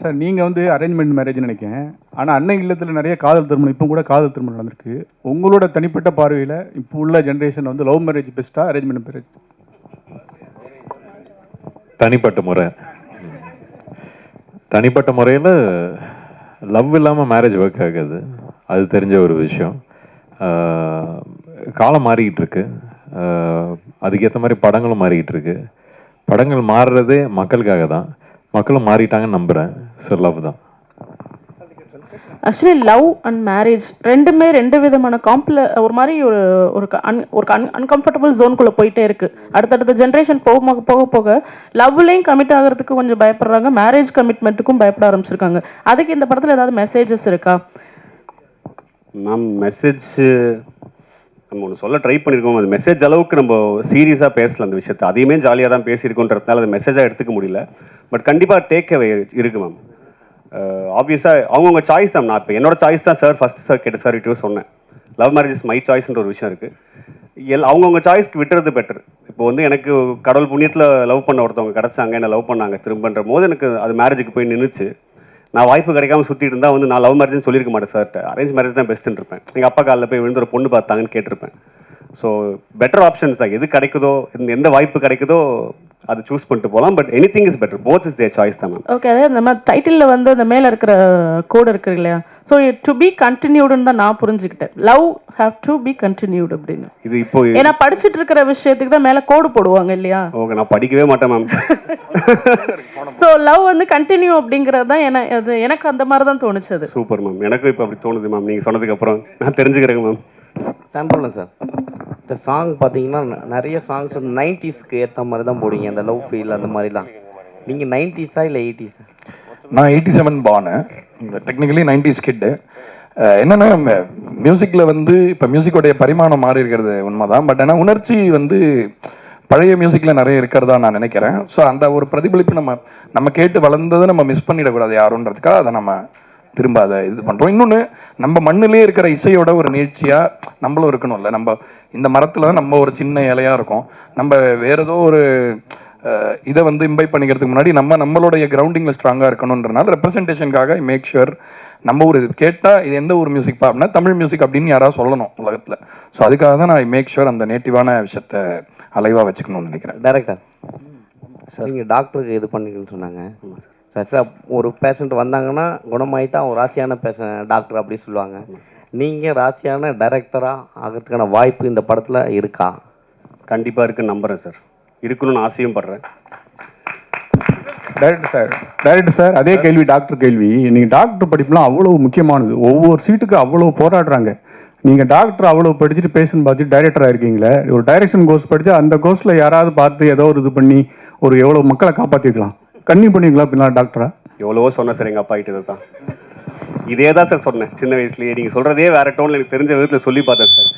சார், நீங்கள் வந்து அரேஞ்ச்மெண்ட் மேரேஜ் நினைக்கிறேன், ஆனால் அன்னை இல்லத்தில் நிறைய காதல் திருமணம், இப்போ கூட காதல் திருமணம் நடந்திருக்கு. உங்களோட தனிப்பட்ட பார்வையில் இப்போ உள்ள ஜென்ரேஷன் வந்து லவ் மேரேஜ் பெஸ்ட்டா அரேஞ்ச்மெண்ட் மேரேஜ்? தனிப்பட்ட முறையில் லவ் இல்லாமல் மேரேஜ் ஒர்க் ஆகாது, அது தெரிஞ்ச ஒரு விஷயம். காலம் மாறிக்கிட்டு இருக்கு, அதுக்கேற்ற மாதிரி படங்களும் மாறிக்கிட்டு இருக்கு. படங்கள் மாறுறதே மக்களுக்காக தான், மக்களும் மாறிட்டாங்கன்னு நம்புகிறேன். ஸோ லவ் தான். ஆக்சுவலி லவ் அண்ட் மேரேஜ் ரெண்டுமே ரெண்டு விதமான ஒரு மாதிரி ஒரு அன்கம்ஃபர்டபுள் ஜோனுக்குள்ளே போயிட்டே இருக்குது. அடுத்தடுத்த ஜென்ரேஷன் போக போக லவ்லேயும் கமிட் ஆகிறதுக்கு கொஞ்சம் பயப்படுறாங்க, மேரேஜ் கமிட்மெண்ட்டுக்கும் பயப்பட ஆரம்பிச்சிருக்காங்க. அதுக்கு இந்த படத்தில் ஏதாவது மெசேஜஸ் இருக்கா? மேம் மெசேஜ் நம்ம ஒன்று சொல்ல ட்ரை பண்ணியிருக்கோம். அது மெசேஜ் அளவுக்கு நம்ம சீரியஸாக பேசல அந்த விஷயத்தை, அதையுமே ஜாலியாக தான் பேசியிருக்கோன்றதுனால அது மெசேஜாக எடுத்துக்க முடியல. பட் கண்டிப்பாக டேக் அவே இருக்குது மேம். ஆப்வியஸாக அவங்கவுங்க சாய்ஸ் தான். நான் இப்போ என்னோட சாய்ஸ் தான் சார் ஃபஸ்ட்டு சார் கேட்ட சார் கிட்டே சொன்னேன். லவ் மேரேஜ் இஸ் மை சாய்ஸ்ன்ற ஒரு விஷயம் இருக்குது. அவங்கவுங்க சாய்ஸ்க்கு விட்டுறது பெட்டர். இப்போ வந்து எனக்கு கடவுள் புண்ணியத்தில் லவ் பண்ண ஒருத்தவங்க கிடச்சாங்க, என்ன லவ் பண்ணாங்க திரும்பன்ற போது எனக்கு அது மேரேஜுக்கு போய் நின்றுச்சு. நான் வாய்ப்பு கிடைக்காம சுற்றிட்டு இருந்தால் வந்து நான் லவ் மேரேஜ்னு சொல்லியிருக்க மாட்டேன் சார்ட்ட, அரேஞ்ச் மேரேஜ் தான் பெஸ்ட்டுன்னு இருப்பேன். எங்கள் அப்பா காலில் போய் விழுந்து ஒரு பொண்ணு பார்த்தாங்கன்னு கேட்டிருப்பேன். ஸோ பெட்டர் ஆப்ஷன்ஸ் தான். எது கிடைக்குதோ, எந்த வாய்ப்பு கிடைக்குதோ அது சூஸ் பண்ணிட்டு போகலாம். But any thing is better, both is there choice தான் மேம். ஓகே, அதே நம்ம டைட்டிலில் வந்து அந்த மேலே இருக்கிற கோடு இருக்குது இல்லையா, ஸோ டு பி கண்டினியூடுன்னு தான் நான் புரிஞ்சுக்கிட்டேன். Love have to be continued அப்படின்னு. இது இப்போ ஏன்னா படிச்சுட்டு இருக்கிற விஷயத்துக்கு தான் மேலே கோடு போடுவாங்க இல்லையா? ஓகே, நான் படிக்கவே மாட்டேன் மேம். ஸோ லவ் வந்து கண்டினியூ அப்படிங்கிறது தான் எனக்கு அந்த மாதிரி தான் தோணுச்சு. அது சூப்பர் மேம், எனக்கும் இப்போ அப்படி தோணுது மேம். நீங்கள் சொன்னதுக்கப்புறம் நான் தெரிஞ்சுக்கிறேங்க மேம். சாம்பிள் சார், இந்த சாங் பார்த்தீங்கன்னா நிறைய சாங்ஸ் வந்து 90ஸ்க்கு ஏற்ற மாதிரி தான் போடுங்க, அந்த லவ் ஃபீல் அந்த மாதிரிலாம். நீங்கள் 90ஸா இல்லை 80ஸா? நான் 87 பானு, டெக்னிக்கலி 90s கிட்டு. என்னென்னா மியூசிக்கில் வந்து இப்போ மியூசிக்கோடைய பரிமாணம் மாறி இருக்கிறது உண்மைதான். பட் ஆனால் உணர்ச்சி வந்து பழைய மியூசிக்கில் நிறைய இருக்கிறதா நான் நினைக்கிறேன். ஸோ அந்த ஒரு பிரதிபலிப்பு நம்ம கேட்டு வளர்ந்ததை நம்ம மிஸ் பண்ணிடக்கூடாது யாருன்றதுக்காக அதை நம்ம திரும்ப அதை இது பண்ணுறோம். இன்னொன்று, நம்ம மண்ணிலே இருக்கிற இசையோட ஒரு நீட்சியாக நம்மளும் இருக்கணும்ல. நம்ம இந்த மரத்தில் தான் நம்ம ஒரு சின்ன இலையாக இருக்கோம். நம்ம வேறு ஏதோ ஒரு இதை வந்து இம்பைப் பண்ணிக்கிறதுக்கு முன்னாடி நம்மளுடைய கிரவுண்டிங்கில் ஸ்ட்ராங்காக இருக்கணுன்றனால ரெப்ரசன்டேஷனுக்காக மேக் ஷுர் நம்ம ஒரு கேட்டால் இது எந்த ஒரு மியூசிக் அப்படின்னா தமிழ் மியூசிக் அப்படின்னு யாராவது சொல்லணும் உலகத்தில். ஸோ அதுக்காக தான் நான் மேக் ஷுர் அந்த நேட்டிவான விஷயத்தை அலைவாக வச்சுக்கணும்னு நினைக்கிறேன். டைரக்டர் சார், நீங்கள் டாக்டருக்கு இது பண்ணிக்கணும்னு சொன்னாங்க சார். சார், ஒரு பேஷண்ட் வந்தாங்கன்னா குணமாயிட்டா ஒரு ராசியான டாக்டர் அப்படி சொல்லுவாங்க. நீங்கள் ராசியான டைரக்டராக ஆகிறதுக்கான வாய்ப்பு இந்த படத்தில் இருக்கா? கண்டிப்பாக இருக்குன்னு நம்புகிறேன் சார், இருக்கணும்னு ஆசையும் படுறேன். டைரக்டர் சார், அதே கேள்வி டாக்டர் கேள்வி. நீங்கள் டாக்டர் படிப்புலாம் அவ்வளோ முக்கியமானது, ஒவ்வொரு சீட்டுக்கு அவ்வளோ போராடுறாங்க. நீங்கள் டாக்டர் அவ்வளோ படிச்சுட்டு பேஷண்ட் பார்த்துட்டு டைரக்டராக இருக்கீங்களே, ஒரு டைரக்ஷன் கோர்ஸ் படித்து அந்த கோர்ஸில் யாராவது பார்த்து ஏதோ ஒரு இது பண்ணி ஒரு எவ்வளோ மக்களை காப்பாற்றிக்கலாம், கண்ணி பண்ணிக்கலாம் அப்படின்னா டாக்டரா? எவ்வளவோ சொன்னேன் சார் எங்கள் அப்பா கிட்ட தான். இதே தான் சார் சொன்னேன் சின்ன வயசுலேயே. நீங்கள் சொல்கிறதே வேறு டோனில் எனக்கு தெரிஞ்ச விதத்தில் சொல்லி பார்த்தேன் சார்.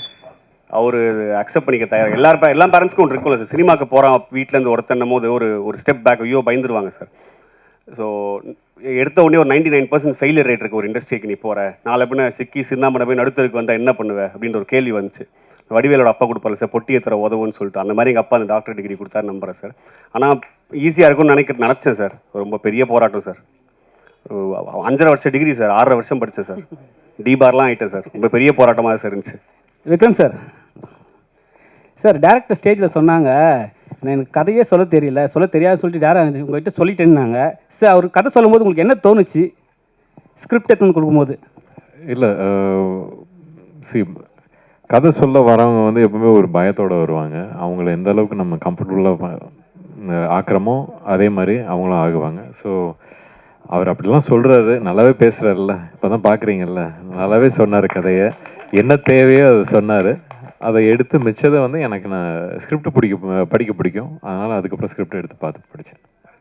அவர் அக்செப்ட் பண்ணிக்க தயார். எல்லா பேரண்ட்ஸ்க்கும் ஒன்று இருக்கும்ல சார், சினிமாவுக்கு போகிறான் வீட்டிலேருந்து ஒருத்தன்னும் போது ஒரு ஸ்டெப் பேக் ஐயோ பயந்துருவாங்க சார். ஸோ எடுத்த உடனே ஒரு 99% ஃபெயிலியர் ரேட் இருக்குது ஒரு இண்டஸ்ட்ரிக்கு. நீ போகிற நாளை பின்ன சிக்கி சின்னாமனை போய் நடுத்தருக்கு வந்தால் என்ன பண்ணுவேன் அப்படின்ற ஒரு கேள்வி வந்துச்சு. வடிவேலோட அப்பா கொடுப்பாரு சார், பொட்டி ஏற்றுற உதவுன்னு சொல்லிட்டு. அந்த மாதிரி எங்கள் அப்பா அந்த டாக்டர் டிகிரி கொடுத்தாரு நம்புறேன் சார். ஆனால் ஈஸியாக இருக்கும்னு நினச்சேன் சார். ரொம்ப பெரிய போராட்டம் சார். 5.5 வருஷம் டிகிரி சார், 6.5 வருஷம் படித்தேன் சார். டிபார்லாம் ஆகிட்டேன் சார். ரொம்ப பெரிய போராட்டமாக சார் இருந்துச்சு. விக்ரம் சார், டேரக்டர் ஸ்டேஜில் சொன்னாங்க எனக்கு கதையே சொல்ல தெரியல, சொல்ல தெரியாது சொல்லிட்டு டேரக்டர் உங்கள்கிட்ட சொல்லிட்டேன்னாங்க சார். அவர் கதை சொல்லும்போது உங்களுக்கு என்ன தோணுச்சு ஸ்கிரிப்ட் எடுத்து கொடுக்கும்போது? இல்லை கதை சொல்ல வரவங்க வந்து எப்பவுமே ஒரு பயத்தோடு வருவாங்க. அவங்கள எந்த அளவுக்கு நம்ம கம்ஃபர்டபுளாக ஆக்குறோமோ அதே மாதிரி அவங்களும் ஆகுவாங்க. ஸோ அவர் அப்படிலாம் சொல்கிறாரு, நல்லாவே பேசுகிறாருல்ல, இப்போ தான் பார்க்குறீங்கல்ல, நல்லாவே சொன்னார் கதையை. என்ன தேவையோ அதை சொன்னார். அதை எடுத்து மிச்சதை வந்து எனக்கு நான் ஸ்கிரிப்ட் படிக்க பிடிக்கும். அதனால் அதுக்கப்புறம் ஸ்கிரிப்ட் எடுத்து பார்த்து படித்தேன்.